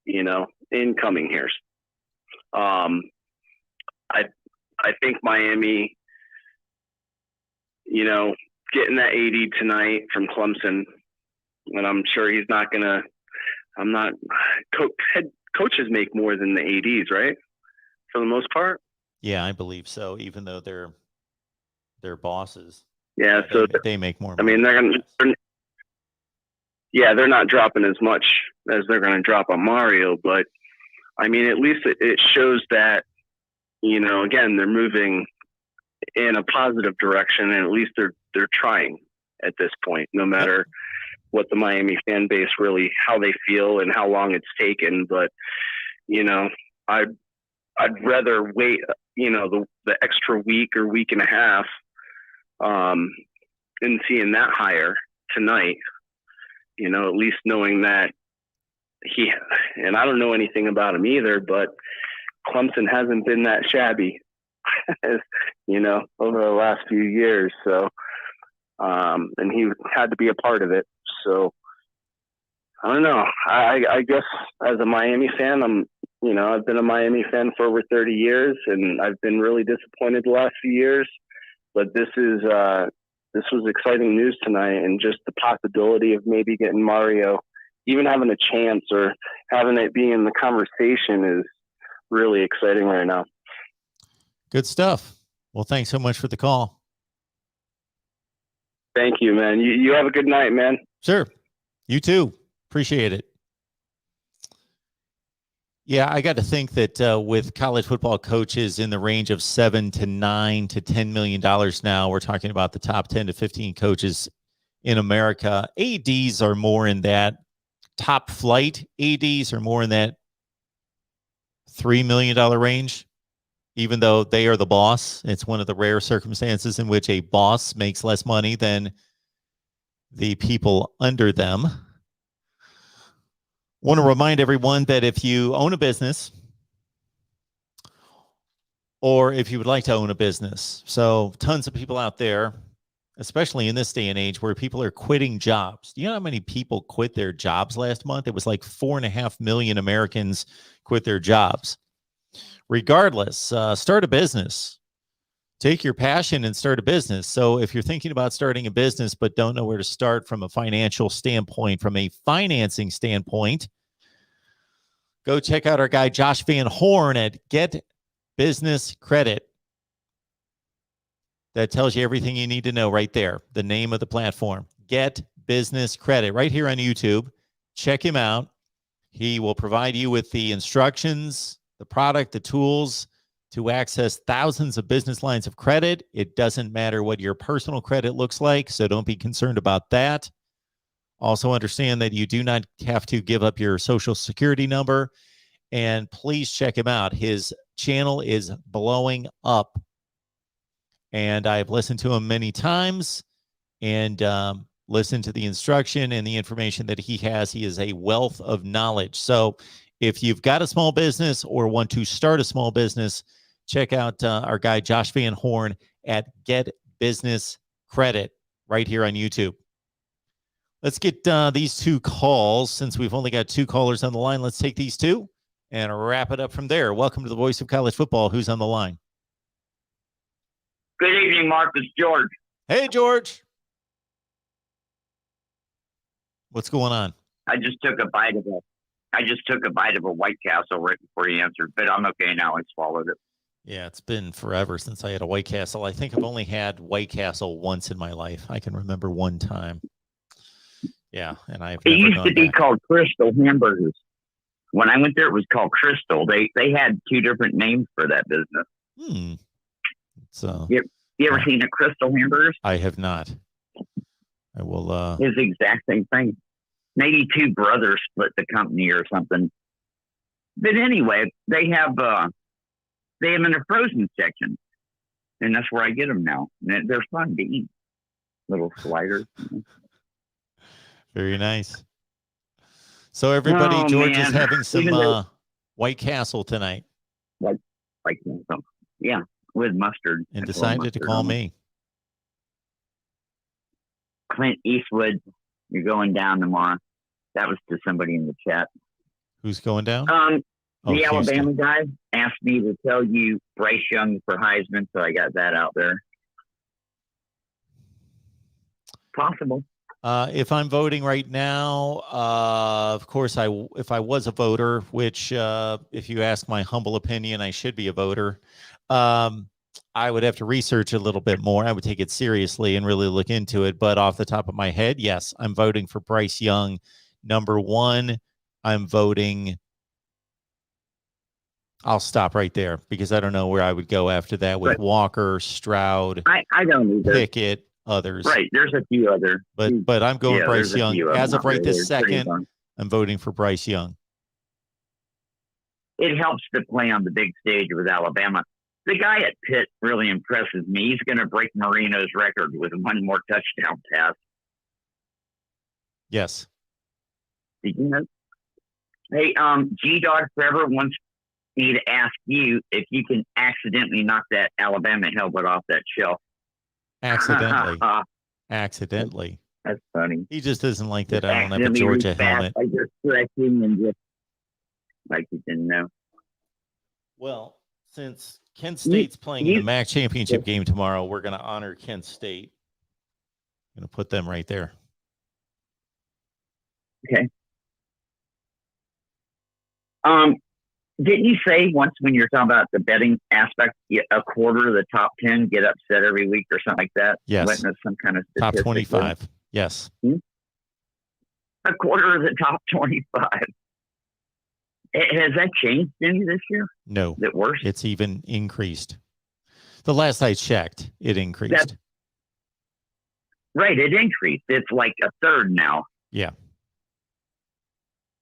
in coming here. I think Miami, getting that AD tonight from Clemson, and I'm sure he's not gonna. Head coaches make more than the ADs, right? For the most part. Yeah, I believe so. Even though they're bosses. Yeah, so they make more. I mean, they're not dropping as much as they're going to drop on Mario, but I mean, at least it shows that, again, they're moving in a positive direction, and at least they're trying at this point, no matter what the Miami fan base really, how they feel and how long it's taken. But, I'd rather wait, the extra week or week and a half, and seeing that hire tonight, at least knowing that and I don't know anything about him either, but Clemson hasn't been that shabby, over the last few years. So, and he had to be a part of it. So I don't know. I guess as a Miami fan, I've been a Miami fan for over 30 years, and I've been really disappointed the last few years. But this was exciting news tonight, and just the possibility of maybe getting Mario, even having a chance or having it be in the conversation, is really exciting right now. Good stuff. Well, thanks so much for the call. Thank you, man. You have a good night, man. Sure. You too. Appreciate it. Yeah, I got to think that with college football coaches in the range of $7 to $9 to $10 million now, we're talking about the top 10 to 15 coaches in America. ADs are more in that top flight. ADs are more in that $3 million range, even though they are the boss. It's one of the rare circumstances in which a boss makes less money than the people under them. Want to remind everyone that if you own a business, or if you would like to own a business, so tons of people out there, especially in this day and age where people are quitting jobs. Do you know how many people quit their jobs last month? It was like 4.5 million Americans quit their jobs. Regardless, start a business. Take your passion and start a business. So if you're thinking about starting a business but don't know where to start from a financial standpoint, from a financing standpoint, go check out our guy Josh Van Horn at Get Business Credit. That tells you everything you need to know right there. The name of the platform, Get Business Credit, right here on YouTube. Check him out. He will provide you with the instructions, the product, the tools to access thousands of business lines of credit. It doesn't matter what your personal credit looks like, so don't be concerned about that. Also understand that you do not have to give up your social security number. And please check him out. His channel is blowing up. And I've listened to him many times and listened to the instruction and the information that he has. He is a wealth of knowledge. So if you've got a small business or want to start a small business, check out our guy, Josh Van Horn at Get Business Credit right here on YouTube. Let's get these two calls. Since we've only got two callers on the line, let's take these two and wrap it up from there. Welcome to the Voice of College Football. Who's on the line? Good evening, Mark. It's George. Hey, George. What's going on? I just took a bite of a White Castle right before you answered, but I'm okay now. I swallowed it. Yeah, it's been forever since I had a White Castle. I think I've only had White Castle once in my life. I can remember one time. Yeah, and I've It never used gone to be back. called Crystal Hamburgers. When I went there, it was called Crystal. They had two different names for that business. So You ever seen a Crystal Hamburgers? I have not. I will. It's the exact same thing. Maybe two brothers split the company or something. But anyway, they have in a frozen section, and that's where I get them now. And they're fun to eat. Little sliders. Very nice. So everybody, Oh, George is man. having some Even though- White Castle tonight Like yeah, with mustard. and I put decided to mustard call on it. me. Clint Eastwood, you're going down tomorrow. That was to somebody in the chat. Who's going down? The Houston. Alabama guy asked me to tell you Bryce Young for Heisman, so I got that out there. Possible. If I'm voting right now, of course, if I was a voter, which if you ask my humble opinion, I should be a voter. I would have to research a little bit more. I would take it seriously and really look into it. But off the top of my head, yes, I'm voting for Bryce Young. Number one, I'm voting. I'll stop right there because I don't know where I would go after that with Right. Walker, Stroud, I don't either. Pickett, others. Right. There's a few other. But I'm going Yeah, Bryce there's a Young. few of As them of out right there. this They're pretty second, fun. I'm voting for Bryce Young. It helps to play on the big stage with Alabama. The guy at Pitt really impresses me. He's going to break Marino's record with one more touchdown pass. Yes. Did you know? Hey, G-Dog Forever wants me to ask you if you can accidentally knock that Alabama helmet off that shelf. Accidentally. Accidentally. That's funny. He just doesn't like that I don't have a Accidentally Georgia reach back helmet. Like you're stretching and just like you didn't know. Well, since Kent State's playing in the MAC championship game tomorrow, we're going to honor Kent State. I'm going to put them right there. Okay. Didn't you say once when you're talking about the betting aspect, a quarter of the top 10 get upset every week or something like that? Yes. Witness some kind of Top statistic 25. Yes. there? A quarter of the top 25. Has that changed any this year? No. Is it worse? It's even increased. The last I checked, it increased. Right. It increased. It's like a third now. Yeah.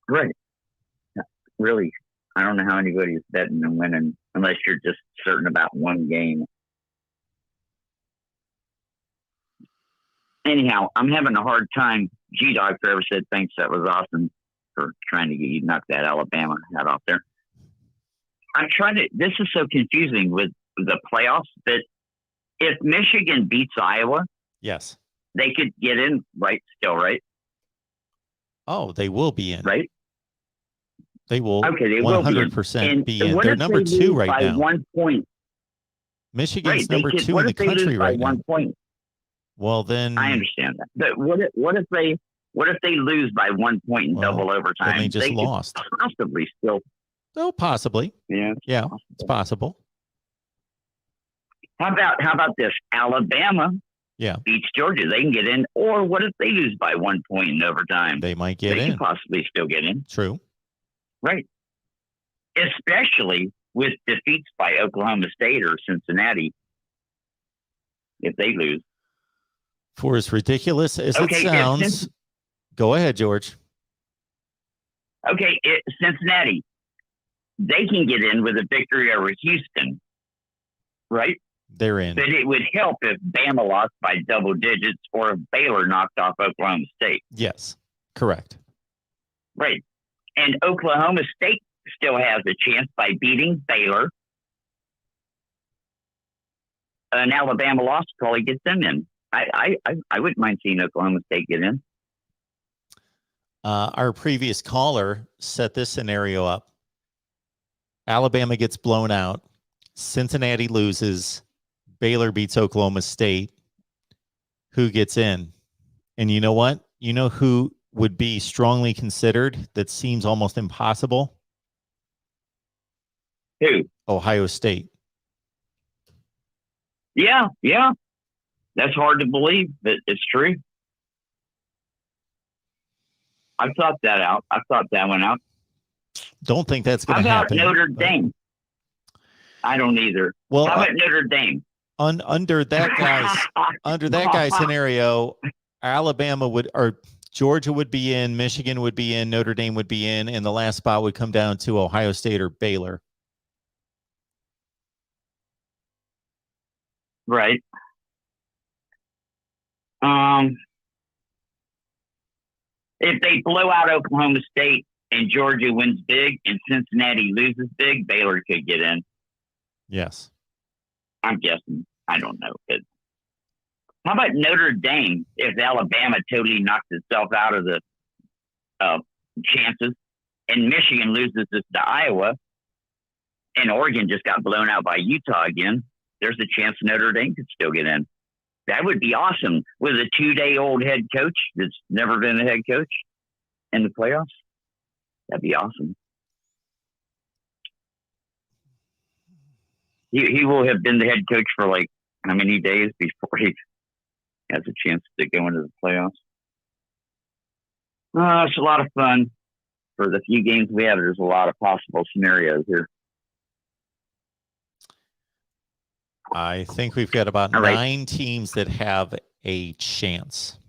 Right. Really, I don't know how anybody's betting and winning unless you're just certain about one game. Anyhow, I'm having a hard time. G-Dog Forever said thanks. That was awesome for trying to get you to knock that Alabama hat off there. I'm trying to. This is so confusing with the playoffs. But if Michigan beats Iowa, Yes. they could get in, right? Still, right? Oh, they will be in. Right? They will Okay, they will be in. 100% be in. what They're if number they 2 lose right by now. 1 point. Michigan's Right, they number could- 2 what in the if they lose country by right now. 1 point? Well, then I understand that. But what if they lose by 1 point in Well, double overtime? then they just could lost. Possibly still. Oh, possibly. Yeah. Yeah, it's possible. How about this? Alabama Yeah. beats Georgia. They can get in. Or what if they lose by 1 point in overtime? They might get They in. could possibly still get in. True. Right. Especially with defeats by Oklahoma State or Cincinnati if they lose. For as ridiculous as it Okay, sounds, go ahead, George. Okay, Cincinnati, they can get in with a victory over Houston, right? They're in. But it would help if Bama lost by double digits or if Baylor knocked off Oklahoma State. Yes, correct. Right. And Oklahoma State still has a chance by beating Baylor. An Alabama loss probably gets them in. I wouldn't mind seeing Oklahoma State get in. Our previous caller set this scenario up. Alabama gets blown out. Cincinnati loses. Baylor beats Oklahoma State. Who gets in? And you know what? You know who would be strongly considered that seems almost impossible? Who? Ohio State. Yeah. That's hard to believe, but it's true. I've thought that out. I've thought that one out. Don't think that's How going to about happen. Notre Dame? I don't either. Well, how about Notre Dame? Under that guy's scenario, Alabama would, or Georgia would be in, Michigan would be in, Notre Dame would be in, and the last spot would come down to Ohio State or Baylor. Right. If they blow out Oklahoma State and Georgia wins big and Cincinnati loses big, Baylor could get in. Yes. I'm guessing. I don't know. But how about Notre Dame if Alabama totally knocks itself out of the chances and Michigan loses this to Iowa and Oregon just got blown out by Utah again? There's a chance Notre Dame could still get in. That would be awesome with a 2-day-old head coach that's never been a head coach in the playoffs. That'd be awesome. He will have been the head coach for like how many days before he has a chance to go into the playoffs? It's a lot of fun. For the few games we have, there's a lot of possible scenarios here. I think we've got about 9 teams that have a chance.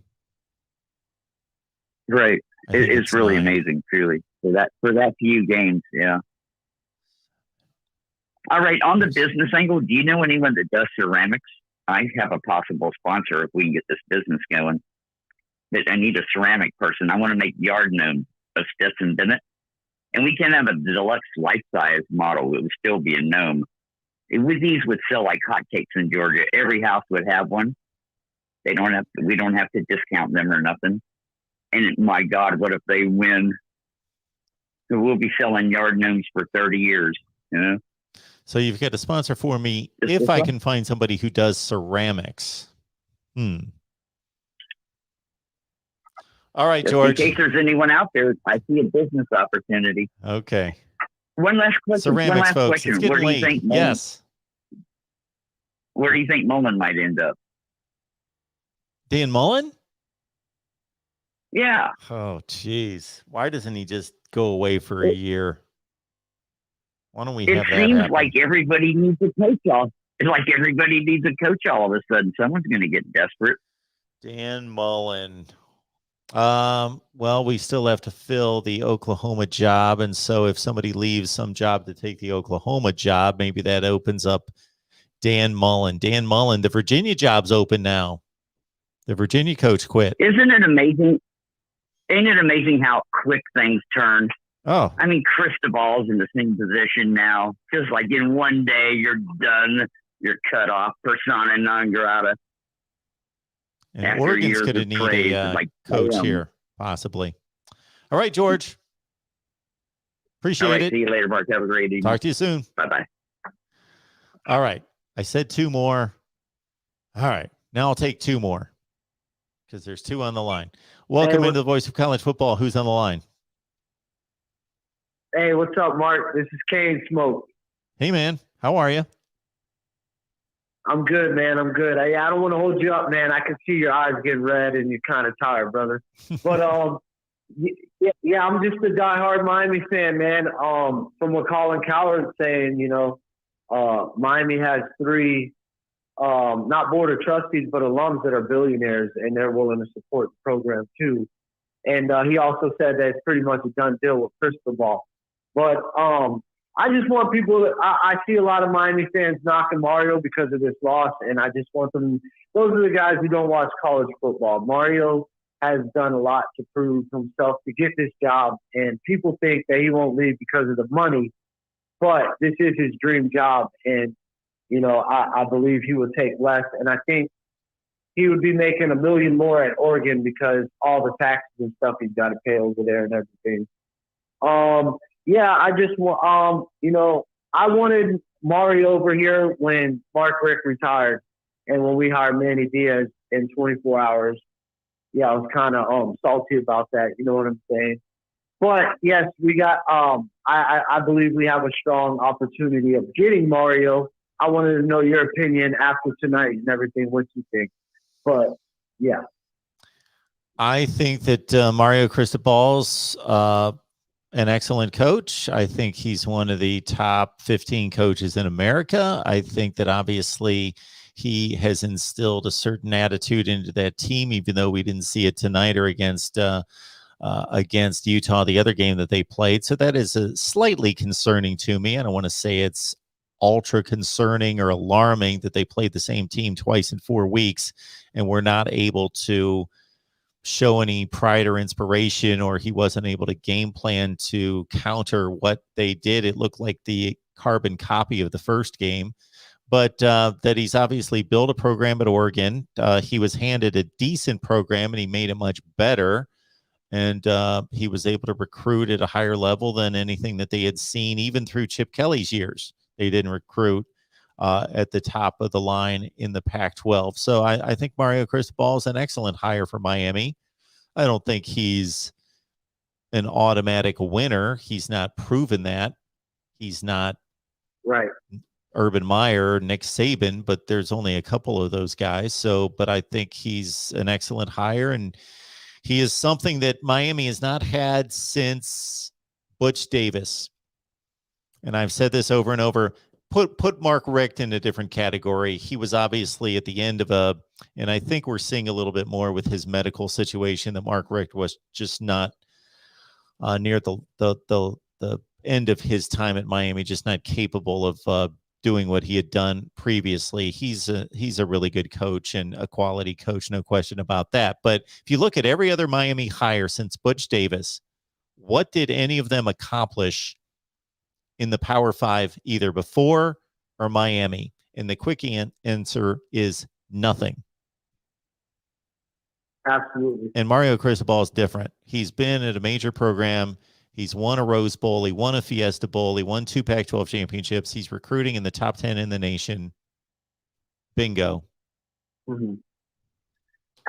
Right. It's really 9. amazing, truly. For that few games, yeah. All right, on the business angle, do you know anyone that does ceramics? I have a possible sponsor if we can get this business going. But I need a ceramic person. I want to make yard gnome of Stetson Bennett. And we can have a deluxe life-size model. It would still be a gnome. These would sell like hotcakes in Georgia. Every house would have one. We don't have to discount them or nothing. And my God, what if they win? So we'll be selling yard gnomes for 30 years, you know? So you've got a sponsor for me if I can find somebody who does ceramics. All right, George. In case there's anyone out there, I see a business opportunity. Okay. One last question. Ceramics, folks. It's getting late. Yes. Where do you think Mullen might end up? Dan Mullen? Yeah. Oh, geez. Why doesn't he just go away for a year? Why don't we have that seems happen? like everybody needs a coach all. It's like everybody needs a coach all of a sudden. Someone's going to get desperate. Dan Mullen. Well, we still have to fill the Oklahoma job. And so if somebody leaves some job to take the Oklahoma job, maybe that opens up Dan Mullen. Dan Mullen, the Virginia job's open now. The Virginia coach quit. Isn't it amazing? Ain't it amazing how quick things turn? Oh, I mean, Cristobal's in the same position now. Just like in one day, you're done. You're cut off. Persona non grata. and after Oregon's years going to of need praise, a like, coach damn. here, possibly. All right, George. Appreciate All right, it. see you later, Mark. Have a great evening. Talk to you soon. Bye-bye. All right. I said 2 more. All right. Now I'll take 2 more because there's 2 on the line. Welcome into the Voice of College Football. Who's on the line? Hey, what's up, Mark? This is Kane Smoke. Hey, man. How are you? I'm good, man. I'm good. I don't want to hold you up, man. I can see your eyes getting red and you're kind of tired, brother. But Yeah, I'm just a diehard Miami fan, man. From what Colin Cowherd's saying, Miami has 3, not board of trustees, but alums that are billionaires, and they're willing to support the program too. And he also said that it's pretty much a done deal with Cristobal. But I just want people – I see a lot of Miami fans knocking Mario because of this loss, and I just want them – those are the guys who don't watch college football. Mario has done a lot to prove himself to get this job, and people think that he won't leave because of the money, but this is his dream job, and, I believe he would take less, and I think he would be making $1 million more at Oregon because all the taxes and stuff he's got to pay over there and everything. Yeah, I just want, I wanted Mario over here when Mark Richt retired and when we hired Manny Diaz in 24 hours. Yeah, I was kind of salty about that. You know what I'm saying? But yes, we got. I believe we have a strong opportunity of getting Mario. I wanted to know your opinion after tonight and everything. What you think? But yeah, I think that Mario Cristobal's an excellent coach. I think he's one of the top 15 coaches in America. I think that obviously he has instilled a certain attitude into that team, even though we didn't see it tonight or against Utah, the other game that they played. So that is slightly concerning to me. I don't want to say it's ultra concerning or alarming that they played the same team twice in 4 weeks and were not able to show any pride or inspiration, or he wasn't able to game plan to counter what they did. It looked like the carbon copy of the first game. But that he's obviously built a program at Oregon. He was handed a decent program, and he made it much better. And he was able to recruit at a higher level than anything that they had seen, even through Chip Kelly's years. They didn't recruit at the top of the line in the Pac-12. So I think Mario Cristobal is an excellent hire for Miami. I don't think he's an automatic winner. He's not proven that. He's not right. Urban Meyer, Nick Saban, but there's only a couple of those guys. So, but I think he's an excellent hire, and he is something that Miami has not had since Butch Davis. And I've said this over and over. Put Mark Richt in a different category. He was obviously at the end of and I think we're seeing a little bit more with his medical situation that Mark Richt was just not near the end of his time at Miami, just not capable of doing what he had done previously. He's a really good coach and a quality coach, no question about that. But if you look at every other Miami hire since Butch Davis, what did any of them accomplish in the Power Five, either before or Miami? And the quick answer is nothing. Absolutely. And Mario Cristobal is different. He's been at a major program. He's won a Rose Bowl. He won a Fiesta Bowl. He won 2 Pac-12 championships. He's recruiting in the top 10 in the nation. Bingo. Mm-hmm.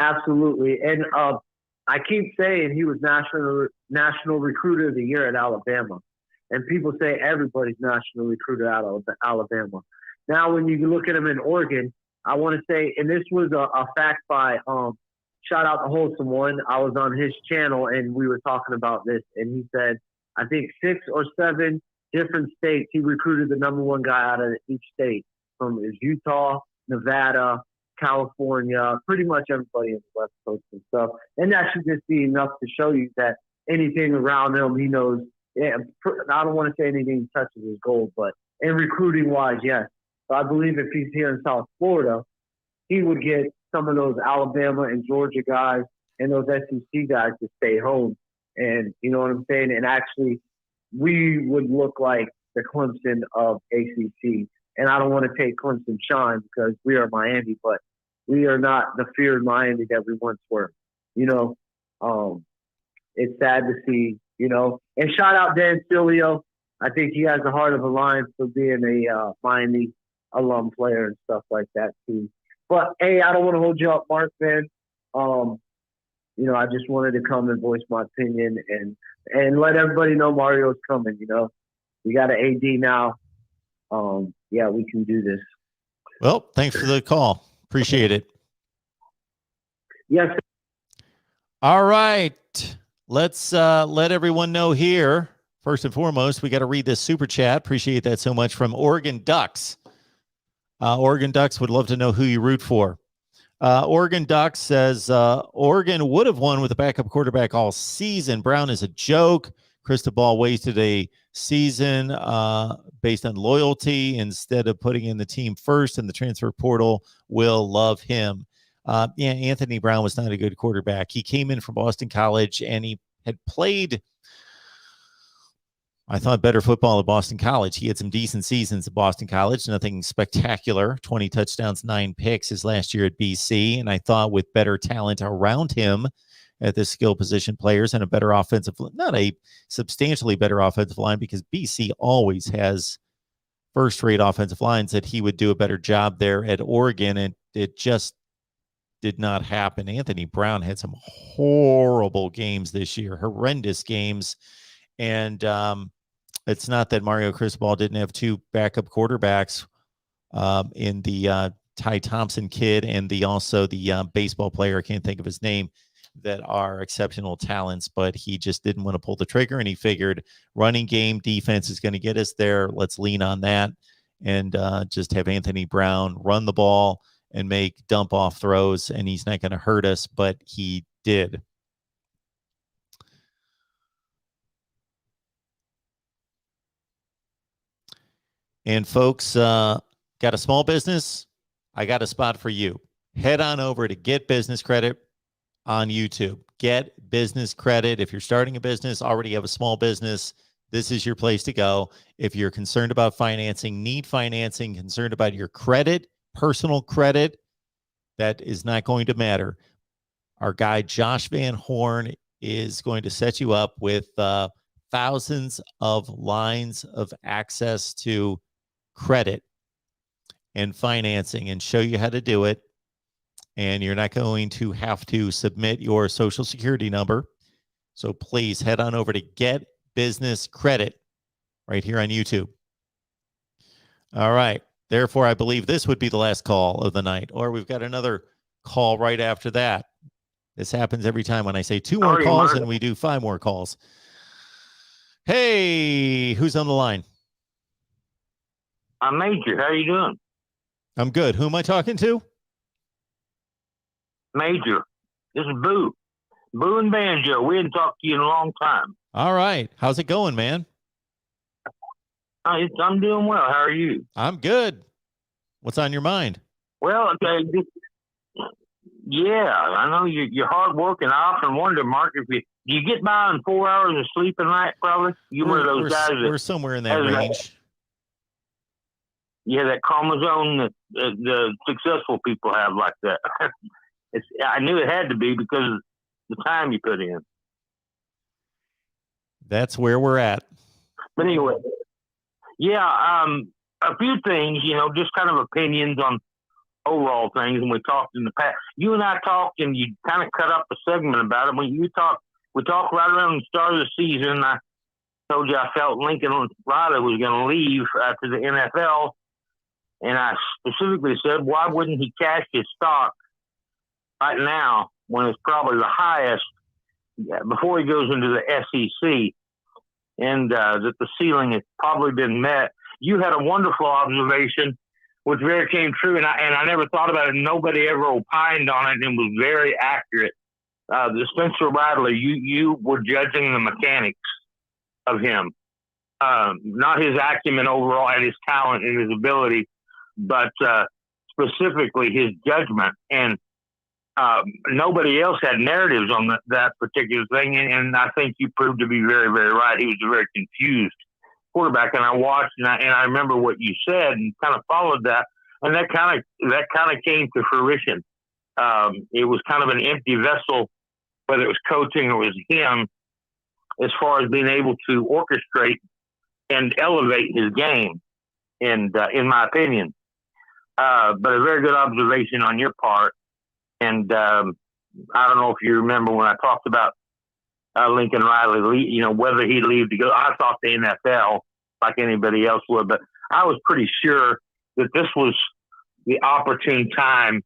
Absolutely. And I keep saying he was national recruiter of the year at Alabama. And people say everybody's national recruiter out of Alabama. Now, when you look at him in Oregon, I want to say, and this was a fact by shout out to Wholesome One. I was on his channel and we were talking about this, and he said, I think 6 or 7 different states he recruited the number 1 guy out of each state, from Utah, Nevada, California, pretty much everybody in the West Coast and stuff. And that should just be enough to show you that anything around him, he knows. Yeah, I don't want to say anything touches his gold, but in recruiting wise, yes. So I believe if he's here in South Florida, he would get some of those Alabama and Georgia guys and those SEC guys to stay home. And you know what I'm saying? And actually, we would look like the Clemson of ACC. And I don't want to take Clemson shine because we are Miami, but we are not the feared Miami that we once were. It's sad to see. And shout out Dan Silio. I think he has the heart of a lion for being a Miami alum player and stuff like that too. But hey, I don't want to hold you up, Mark, man. I just wanted to come and voice my opinion and let everybody know Mario's coming. We got an AD now. Yeah, we can do this. Well, thanks for the call. Appreciate it. Yes. All right. let's let everyone know here. First and foremost, we got to read this super chat. Appreciate that so much from Oregon Ducks. Oregon Ducks would love to know who you root for. Oregon Ducks says Oregon would have won with a backup quarterback all season. Brown is a joke. Cristobal wasted a season based on loyalty instead of putting in the team first, and the transfer portal will love him. Anthony Brown was not a good quarterback. He came in from Boston College, and he had played, I thought, better football at Boston College. He had some decent seasons at Boston College, nothing spectacular. 20 touchdowns, 9 picks his last year at BC. And I thought with better talent around him at the skill position players and a better offensive, not a substantially better offensive line, because BC always has first-rate offensive lines, that he would do a better job there at Oregon. And it just did not happen. Anthony Brown had some horrible games this year, horrendous games. And it's not that Mario Cristobal didn't have 2 backup quarterbacks in the Ty Thompson kid and the baseball player, I can't think of his name, that are exceptional talents, but he just didn't want to pull the trigger, and he figured running game defense is going to get us there. Let's lean on that and just have Anthony Brown run the ball and make dump off throws, and he's not going to hurt us, but he did. And folks, got a small business? I got a spot for you. Head on over to Get Business Credit on YouTube. Get Business Credit. If you're starting a business, already have a small business, this is your place to go. If you're concerned about financing, need financing, concerned about your credit, personal credit, that is not going to matter. Our guy, Josh Van Horn, is going to set you up with thousands of lines of access to credit and financing, and show you how to do it. And you're not going to have to submit your social security number. So please head on over to Get Business Credit right here on YouTube. All right. Therefore, I believe this would be the last call of the night, or we've got another call right after that. This happens every time when I say 2 more calls and we do 5 more calls. Hey, who's on the line? I'm Major. How you doing? I'm good. Who am I talking to? Major. This is Boo. Boo and Banjo. We hadn't talked to you in a long time. All right. How's it going, man? I'm doing well. How are you? I'm good. What's on your mind? Well, okay. Yeah, I know you're hard working. I often wonder, Mark, if do you get by on 4 hours of sleep a night, probably? You're one of those guys that... We're somewhere in that range. Yeah, that chromosome that the successful people have like that. I knew it had to be because of the time you put in. That's where we're at. But anyway, yeah, a few things, just kind of opinions on overall things. And we talked in the past. You and I talked, and you kind of cut up a segment about it. We talked right around the start of the season. I told you I felt Lincoln Riley was going to leave to the NFL. And I specifically said, why wouldn't he cash his stock right now when it's probably the highest before he goes into the SEC, and that the ceiling has probably been met. You had a wonderful observation, which very came true, and I never thought about it. Nobody ever opined on it, and was very accurate. The Spencer Rattler, you were judging the mechanics of him, not his acumen overall and his talent and his ability, but specifically his judgment. And nobody else had narratives on that particular thing, and I think you proved to be very, very right. He was a very confused quarterback, and I watched and I remember what you said and kind of followed that, and that kind of came to fruition. It was kind of an empty vessel, whether it was coaching or it was him, as far as being able to orchestrate and elevate his game, and in my opinion. But a very good observation on your part. And I don't know if you remember when I talked about Lincoln Riley, whether he'd leave to go. I thought the NFL like anybody else would, but I was pretty sure that this was the opportune time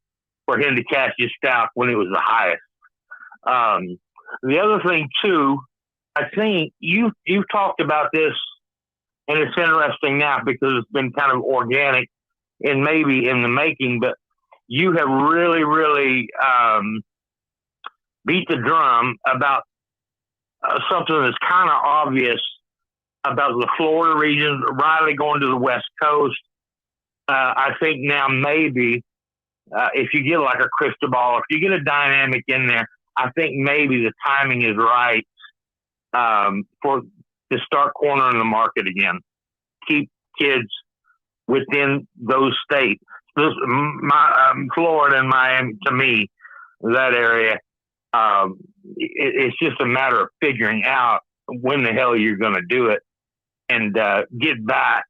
for him to cash his stock when it was the highest. The other thing too, I think you've talked about this, and it's interesting now because it's been kind of organic and maybe in the making, but you have really, really beat the drum about something that's kind of obvious about the Florida region, Riley going to the West Coast. I think now maybe if you get like a crystal ball, if you get a dynamic in there, I think maybe the timing is right to start cornering the market again. Keep kids within those states. Florida and Miami, to me, that area, it's just a matter of figuring out when the hell you're going to do it and get back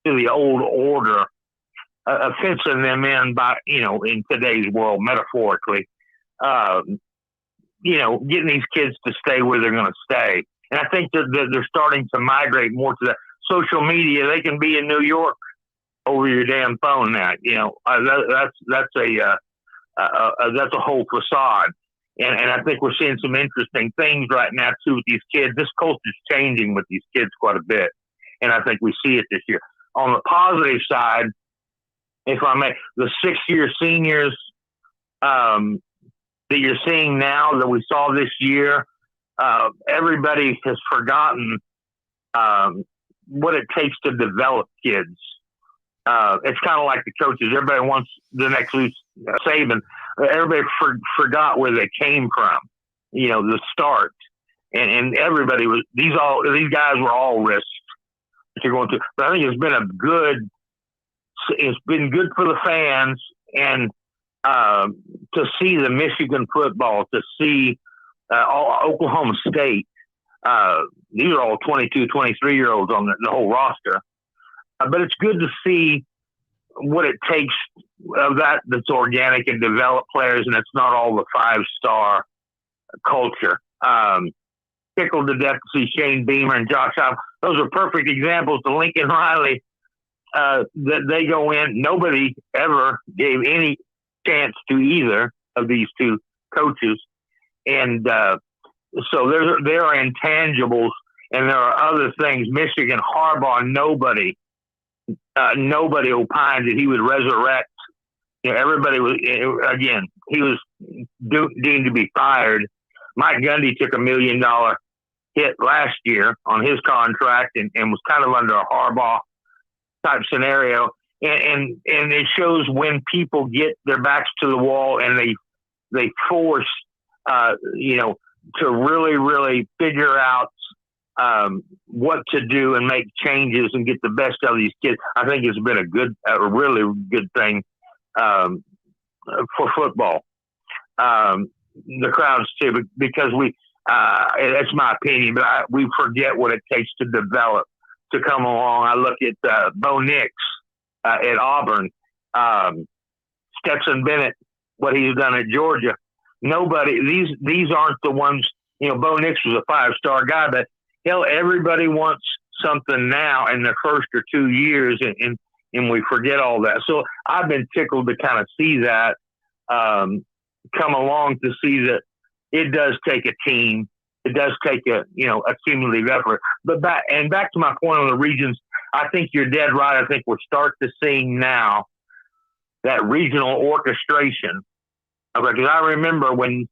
to the old order, fencing them in by, in today's world, metaphorically, getting these kids to stay where they're going to stay. And I think that they're starting to migrate more to that. Social media, they can be in New York over your damn phone now. That's a whole facade. And I think we're seeing some interesting things right now too with these kids. This culture is changing with these kids quite a bit, and I think we see it this year. On the positive side, if I may, the 6-year seniors that you're seeing now that we saw this year, everybody has forgotten what it takes to develop kids. It's kind of like the coaches. Everybody wants the next Saban. Everybody forgot where they came from, the start. And everybody was, these guys were all risks that you're going to. But I think it's been good for the fans and to see the Michigan football, to see Oklahoma State. These are all 22, 23-year-olds on the whole roster. But it's good to see what it takes of that's organic and develop players, and it's not all the 5-star culture. Tickled to death to see Shane Beamer and Josh Allen. Those are perfect examples to Lincoln Riley that they go in. Nobody ever gave any chance to either of these two coaches. And so there are intangibles, and there are other things. Michigan, Harbaugh, nobody opined that he would resurrect. Everybody was, again, he was deemed to be fired. Mike Gundy took $1 million hit last year on his contract and was kind of under a Harbaugh type scenario. And it shows when people get their backs to the wall and they force, to really, really figure out what to do and make changes and get the best out of these kids. I think it's been a really good thing for football. The crowds too, because that's my opinion, but we forget what it takes to develop, to come along. I look at Bo Nix at Auburn, Stetson Bennett, what he's done at Georgia. Nobody, these aren't the ones, Bo Nix was a 5-star guy, but hell, everybody wants something now in their first or 2 years, and we forget all that. So I've been tickled to kind of see that come along, to see that it does take a team. It does take a cumulative effort. But back to my point on the regions, I think you're dead right. I think we're starting to seeing now that regional orchestration. Because I remember when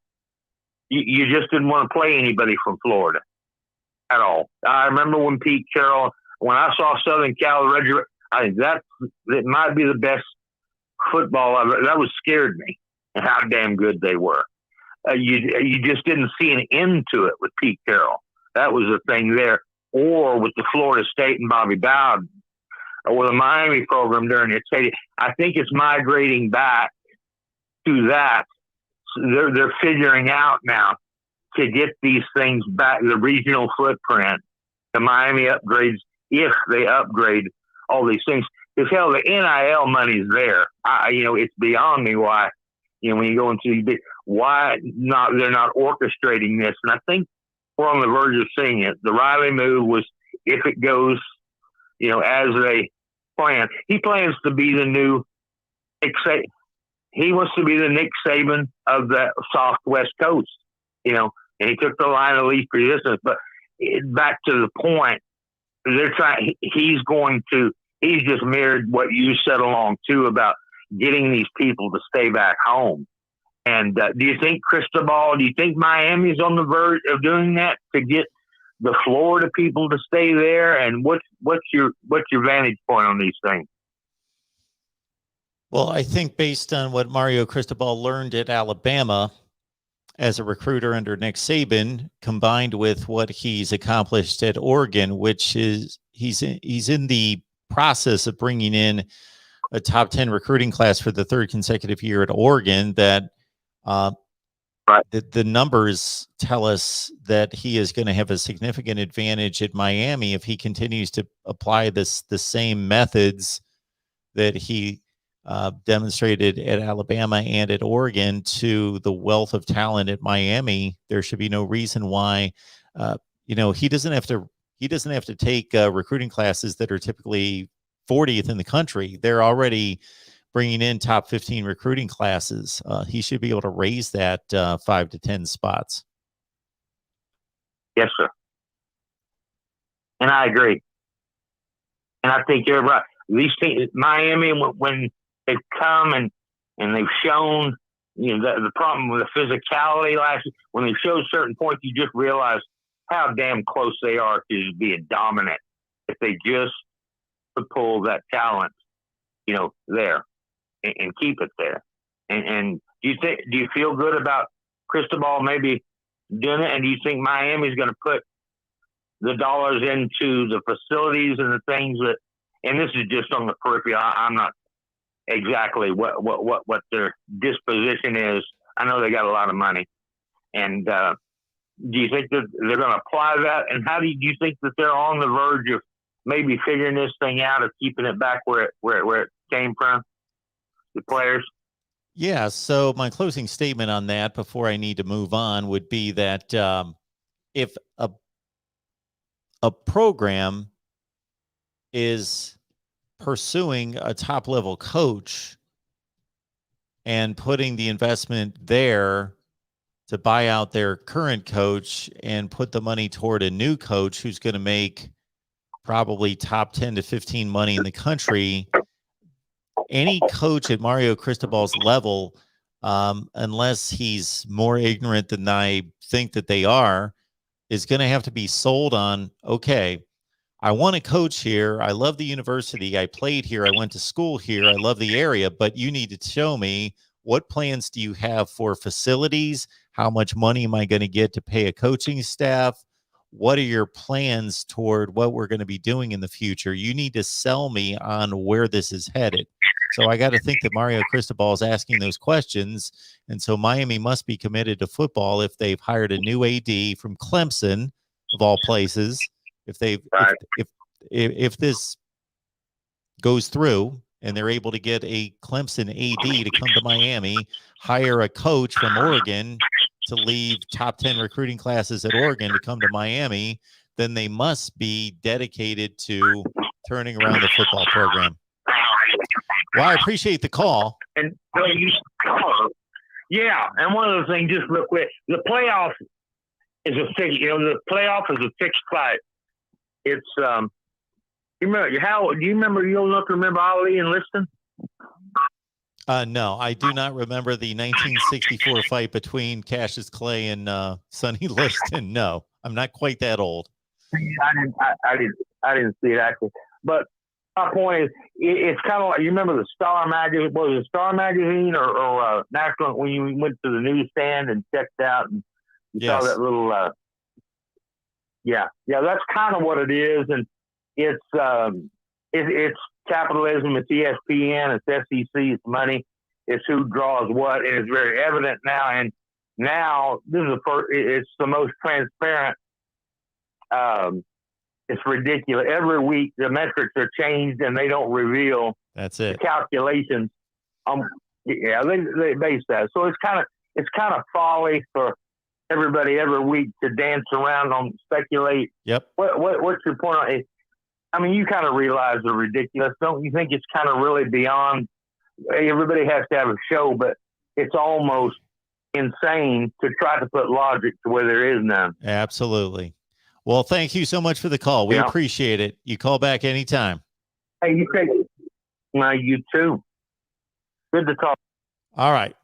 you just didn't want to play anybody from Florida at all. I remember when Pete Carroll, when I saw Southern Cal, I think that might be the best football ever. That was scared me, and how damn good they were. You just didn't see an end to it with Pete Carroll. That was the thing there. Or with the Florida State and Bobby Bowden, or the Miami program during its heyday. I think it's migrating back to that. So they're figuring out now to get these things back, the regional footprint, the Miami upgrades, if they upgrade all these things. Because hell, the NIL money's there. It's beyond me why, when you go into these big, why not? They're not orchestrating this, and I think we're on the verge of seeing it. The Riley move was, if it goes, as they plan. He plans to be the new Nick Saban. He wants to be the Nick Saban of the soft West Coast. and he took the line of least resistance. But back to the point, they're trying. He's just mirrored what you said along too about getting these people to stay back home. And do you think Cristobal? Do you think Miami's on the verge of doing that to get the Florida people to stay there? And what's your vantage point on these things? Well, I think based on what Mario Cristobal learned at Alabama as a recruiter under Nick Saban, combined with what he's accomplished at Oregon, which is he's in the process of bringing in a top 10 recruiting class for the third consecutive year at Oregon, that the numbers tell us that he is going to have a significant advantage at Miami if he continues to apply the same methods that he demonstrated at Alabama and at Oregon to the wealth of talent at Miami. There should be no reason why, he doesn't have to take recruiting classes that are typically 40th in the country. They're already bringing in top 15 recruiting classes. He should be able to raise that 5 to 10 spots. Yes, sir. And I agree. And I think you're right. These teams, Miami, when they've come and they've shown, the problem with the physicality last year, when they show certain points, you just realize how damn close they are to being dominant if they just pull that talent, there and keep it there. And do you feel good about Cristobal maybe doing it? And do you think Miami's going to put the dollars into the facilities and the things that, and this is just on the periphery, I'm not exactly what their disposition is. I know they got a lot of money. And do you think that they're going to apply that? And how do you think that they're on the verge of maybe figuring this thing out, of keeping it back where it came from, the players? Yeah, so my closing statement on that before I need to move on would be that if a program is pursuing a top-level coach and putting the investment there to buy out their current coach and put the money toward a new coach who's going to make probably top 10 to 15 money in the country, any coach at Mario Cristobal's level, unless he's more ignorant than I think that they are, is going to have to be sold on, okay, I want to coach here. I love the university. I played here. I went to school here. I love the area, but you need to show me, what plans do you have for facilities? How much money am I going to get to pay a coaching staff? What are your plans toward what we're going to be doing in the future? You need to sell me on where this is headed. So I got to think that Mario Cristobal is asking those questions. And so Miami must be committed to football if they've hired a new AD from Clemson, of all places. If this goes through and they're able to get a Clemson AD to come to Miami, hire a coach from Oregon to leave top 10 recruiting classes at Oregon to come to Miami, then they must be dedicated to turning around the football program. Well, I appreciate the call. And yeah, and one of the things, just real quick, the playoff is a fixed. The playoff is a fixed fight. It's you remember? You'll not remember Ali enlisting? No, I do not remember the 1964 fight between Cassius Clay and Sonny Liston. No, I'm not quite that old. I didn't see it actually. But my point is, it's kind of like, you remember the Star magazine? Was it Star magazine or National, when you went to the newsstand and checked out and you saw that little? Yeah, that's kind of what it is, and it's capitalism. It's ESPN. It's SEC. It's money. It's who draws what, and it's very evident now. And now this is it's the most transparent. It's ridiculous. Every week the metrics are changed, and they don't reveal the calculations. They base that. So it's kind of folly for everybody every week to dance around on speculate. Yep. What's your point on it? I mean, you kind of realize the ridiculous. Don't you think it's kind of really beyond? Everybody has to have a show, but it's almost insane to try to put logic to where there is none. Absolutely. Well, thank you so much for the call. We Yeah. appreciate it. You call back anytime. Hey, you take you too. Good to talk. All right.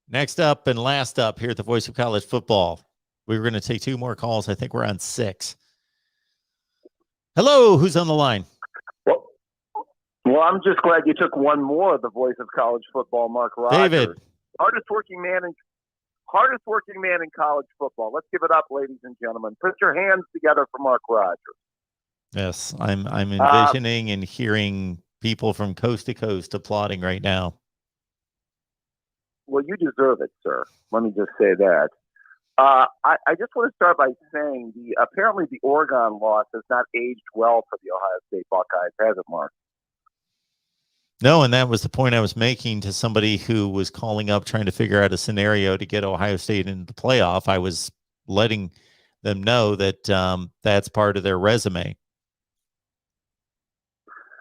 Next up and last up here at the Voice of College Football. We were going to take 2 more calls. I think we're on 6. Hello, who's on the line? Well, I'm just glad you took one more of the Voice of College Football, Mark Rogers. David. Hardest working man in college football. Let's give it up, ladies and gentlemen. Put your hands together for Mark Rogers. Yes, I'm envisioning and hearing people from coast to coast applauding right now. Well, you deserve it, sir. Let me just say that. I just want to start by saying apparently the Oregon loss has not aged well for the Ohio State Buckeyes, has it, Mark? No, and that was the point I was making to somebody who was calling up trying to figure out a scenario to get Ohio State into the playoff. I was letting them know that that's part of their resume.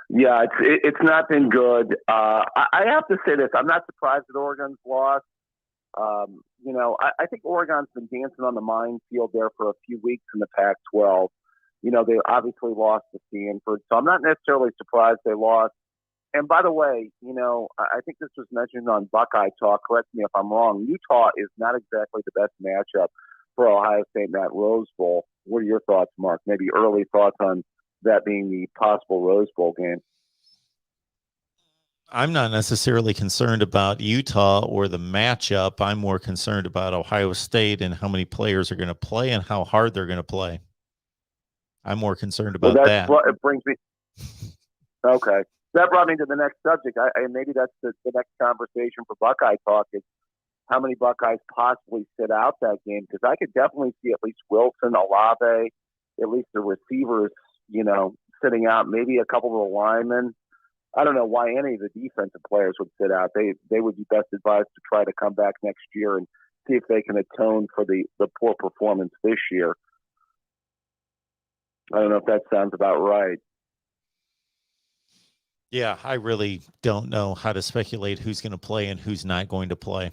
Yeah, it's not been good. I have to say this. I'm not surprised at Oregon's loss. I think Oregon's been dancing on the minefield there for a few weeks in the Pac-12. They obviously lost to Stanford, so I'm not necessarily surprised they lost. And by the way, I think this was mentioned on Buckeye Talk. Correct me if I'm wrong. Utah is not exactly the best matchup for Ohio State in that Rose Bowl. What are your thoughts, Mark? Maybe early thoughts on that being the possible Rose Bowl game. I'm not necessarily concerned about Utah or the matchup. I'm more concerned about Ohio State and how many players are going to play and how hard they're going to play. I'm more concerned about that. It brings me. Okay. That brought me to the next subject. Maybe that's the next conversation for Buckeye Talk is how many Buckeyes possibly sit out that game, because I could definitely see at least Wilson, Olave, at least the receivers, sitting out, maybe a couple of the linemen. I don't know why any of the defensive players would sit out. They would be best advised to try to come back next year and see if they can atone for the poor performance this year. I don't know if that sounds about right. Yeah, I really don't know how to speculate who's going to play and who's not going to play.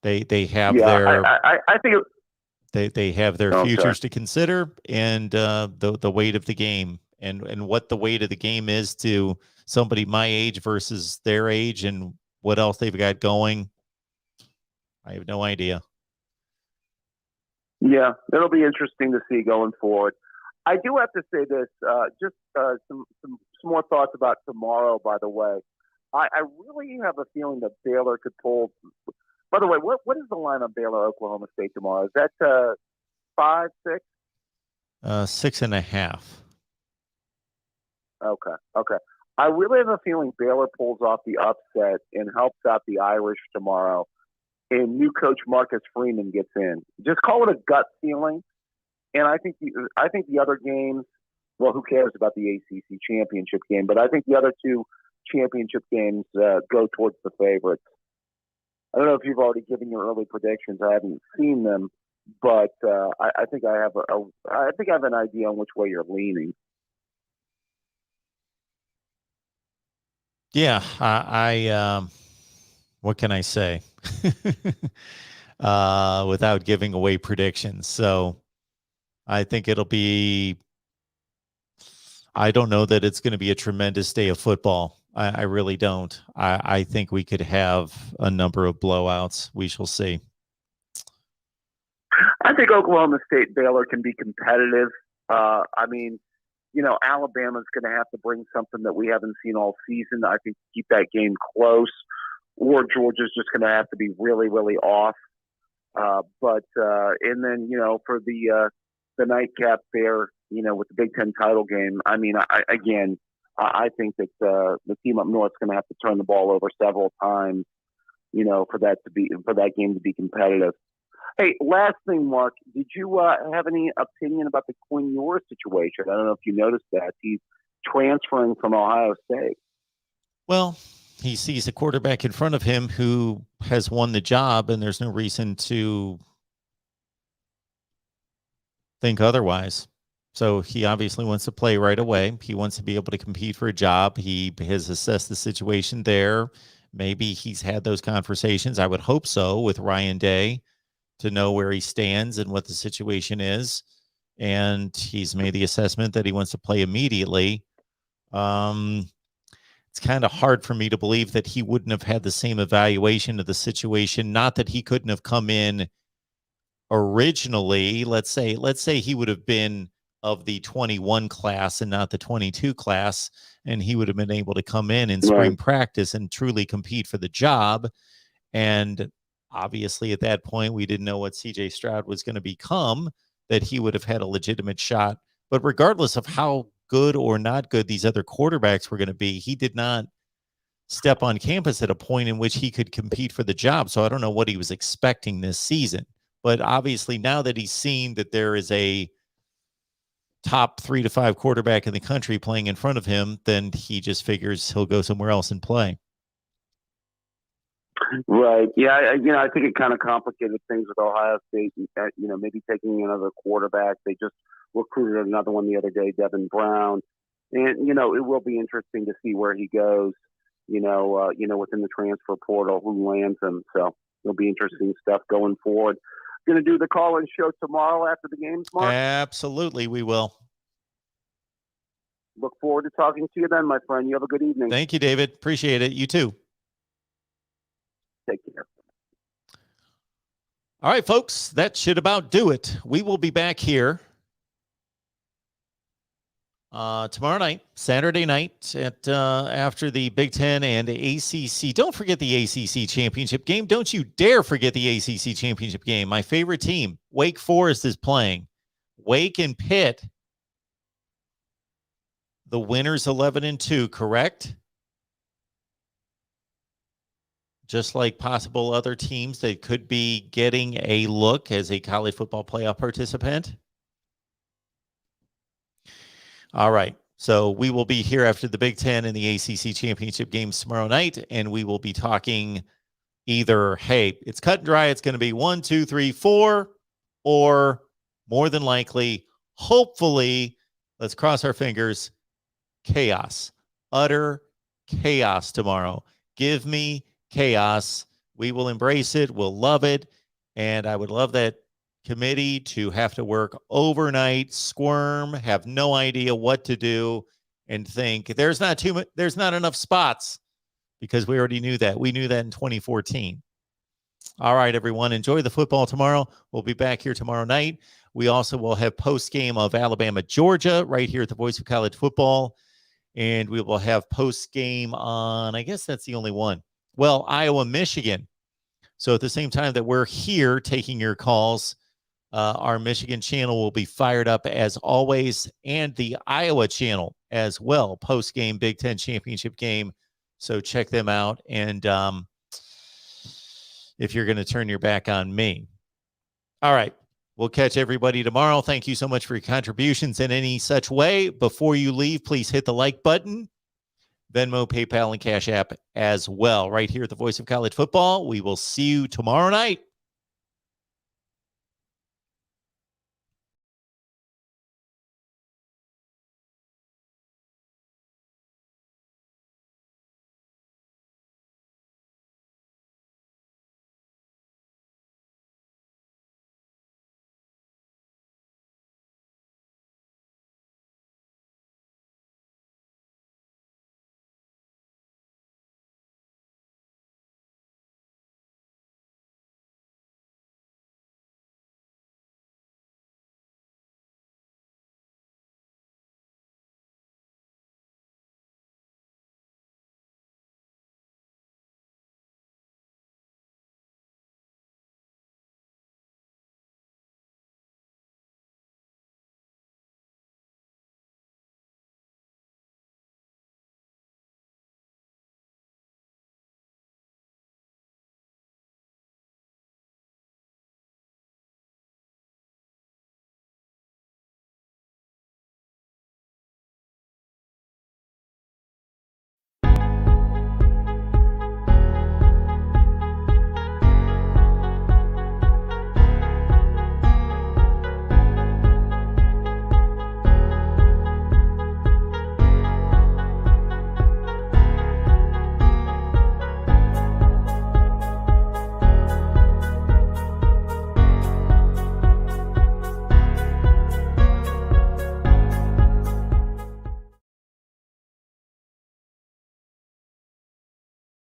They have their I think they have their futures to consider and the weight of the game and what the weight of the game is to somebody my age versus their age and what else they've got going. I have no idea. Yeah, it'll be interesting to see going forward. I do have to say this, just some more thoughts about tomorrow, by the way. I really have a feeling that Baylor could pull. By the way, what is the line on Baylor, Oklahoma State tomorrow? Is that 5, 6? 6.5. Okay. I really have a feeling Baylor pulls off the upset and helps out the Irish tomorrow, and new coach Marcus Freeman gets in. Just call it a gut feeling. And I think the other games, well, who cares about the ACC championship game? But I think the other 2 championship games go towards the favorites. I don't know if you've already given your early predictions. I haven't seen them, but I think I have an idea on which way you're leaning. Yeah, I what can I say without giving away predictions? So I think it'll be. I don't know that it's going to be a tremendous day of football. I really don't. I think we could have a number of blowouts. We shall see. I think Oklahoma State Baylor can be competitive. Alabama's going to have to bring something that we haven't seen all season. I think to keep that game close, or Georgia's just going to have to be really, really off. And then for the nightcap there, with the Big Ten title game. I think that the team up north is going to have to turn the ball over several times, for that game to be competitive. Hey, last thing, Mark, did you have any opinion about the Quinn Ewers situation? I don't know if you noticed that. He's transferring from Ohio State. Well, he sees a quarterback in front of him who has won the job, and there's no reason to think otherwise. So he obviously wants to play right away. He wants to be able to compete for a job. He has assessed the situation there, Maybe he's had those conversations. I would hope so, with Ryan Day, to know where he stands and what the situation is. And he's made the assessment that he wants to play immediately. It's kind of hard for me to believe that he wouldn't have had the same evaluation of the situation. Not that he couldn't have come in originally. Let's say he would have been of the 21 class and not the 22 class, and he would have been able to come in spring practice and truly compete for the job. And obviously at that point, we didn't know what CJ Stroud was going to become, that he would have had a legitimate shot. But regardless of how good or not good these other quarterbacks were going to be, he did not step on campus at a point in which he could compete for the job. So I don't know what he was expecting this season. But obviously now that he's seen that there is a top 3 to 5 quarterback in the country playing in front of him, then he just figures he'll go somewhere else and play. Right. Yeah. I think it kind of complicated things with Ohio State. Maybe taking another quarterback. They just recruited another one the other day, Devin Brown, and it will be interesting to see where he goes. Within the transfer portal, who lands him. So it'll be interesting stuff going forward. Going to do the call-in show tomorrow after the games, Mark? Absolutely, we will. Look forward to talking to you then, my friend. You have a good evening. Thank you, David. Appreciate it. You too. Take care. All right, folks, that should about do it. We will be back here tomorrow night, Saturday night, at after the Big Ten and ACC. Don't forget the ACC championship game. Don't you dare forget the ACC championship game. My favorite team, Wake Forest, is playing. Wake and Pitt. The winner's 11-2, correct? Just like possible other teams that could be getting a look as a college football playoff participant. All right. So we will be here after the Big Ten and the ACC championship games tomorrow night, and we will be talking either, hey, it's cut and dry, it's going to be 1, 2, 3, 4, or more than likely, hopefully, let's cross our fingers, chaos. Utter chaos tomorrow. Give me chaos. We will embrace it. We'll love it. And I would love that committee to have to work overnight, squirm, have no idea what to do, and think there's not enough spots, because we already knew that. We knew that in 2014. All right, everyone, enjoy the football tomorrow. We'll be back here tomorrow night. We also will have post-game of Alabama, Georgia, right here at the Voice of College Football. And we will have post-game on, I guess that's the only one. Well, Iowa, Michigan. So at the same time that we're here taking your calls, our Michigan channel will be fired up as always, and the Iowa channel as well, post-game Big Ten championship game. So check them out. And if you're going to turn your back on me. All right. We'll catch everybody tomorrow. Thank you so much for your contributions in any such way. Before you leave, please hit the like button, Venmo, PayPal, and Cash App as well. Right here at the Voice of College Football. We will see you tomorrow night.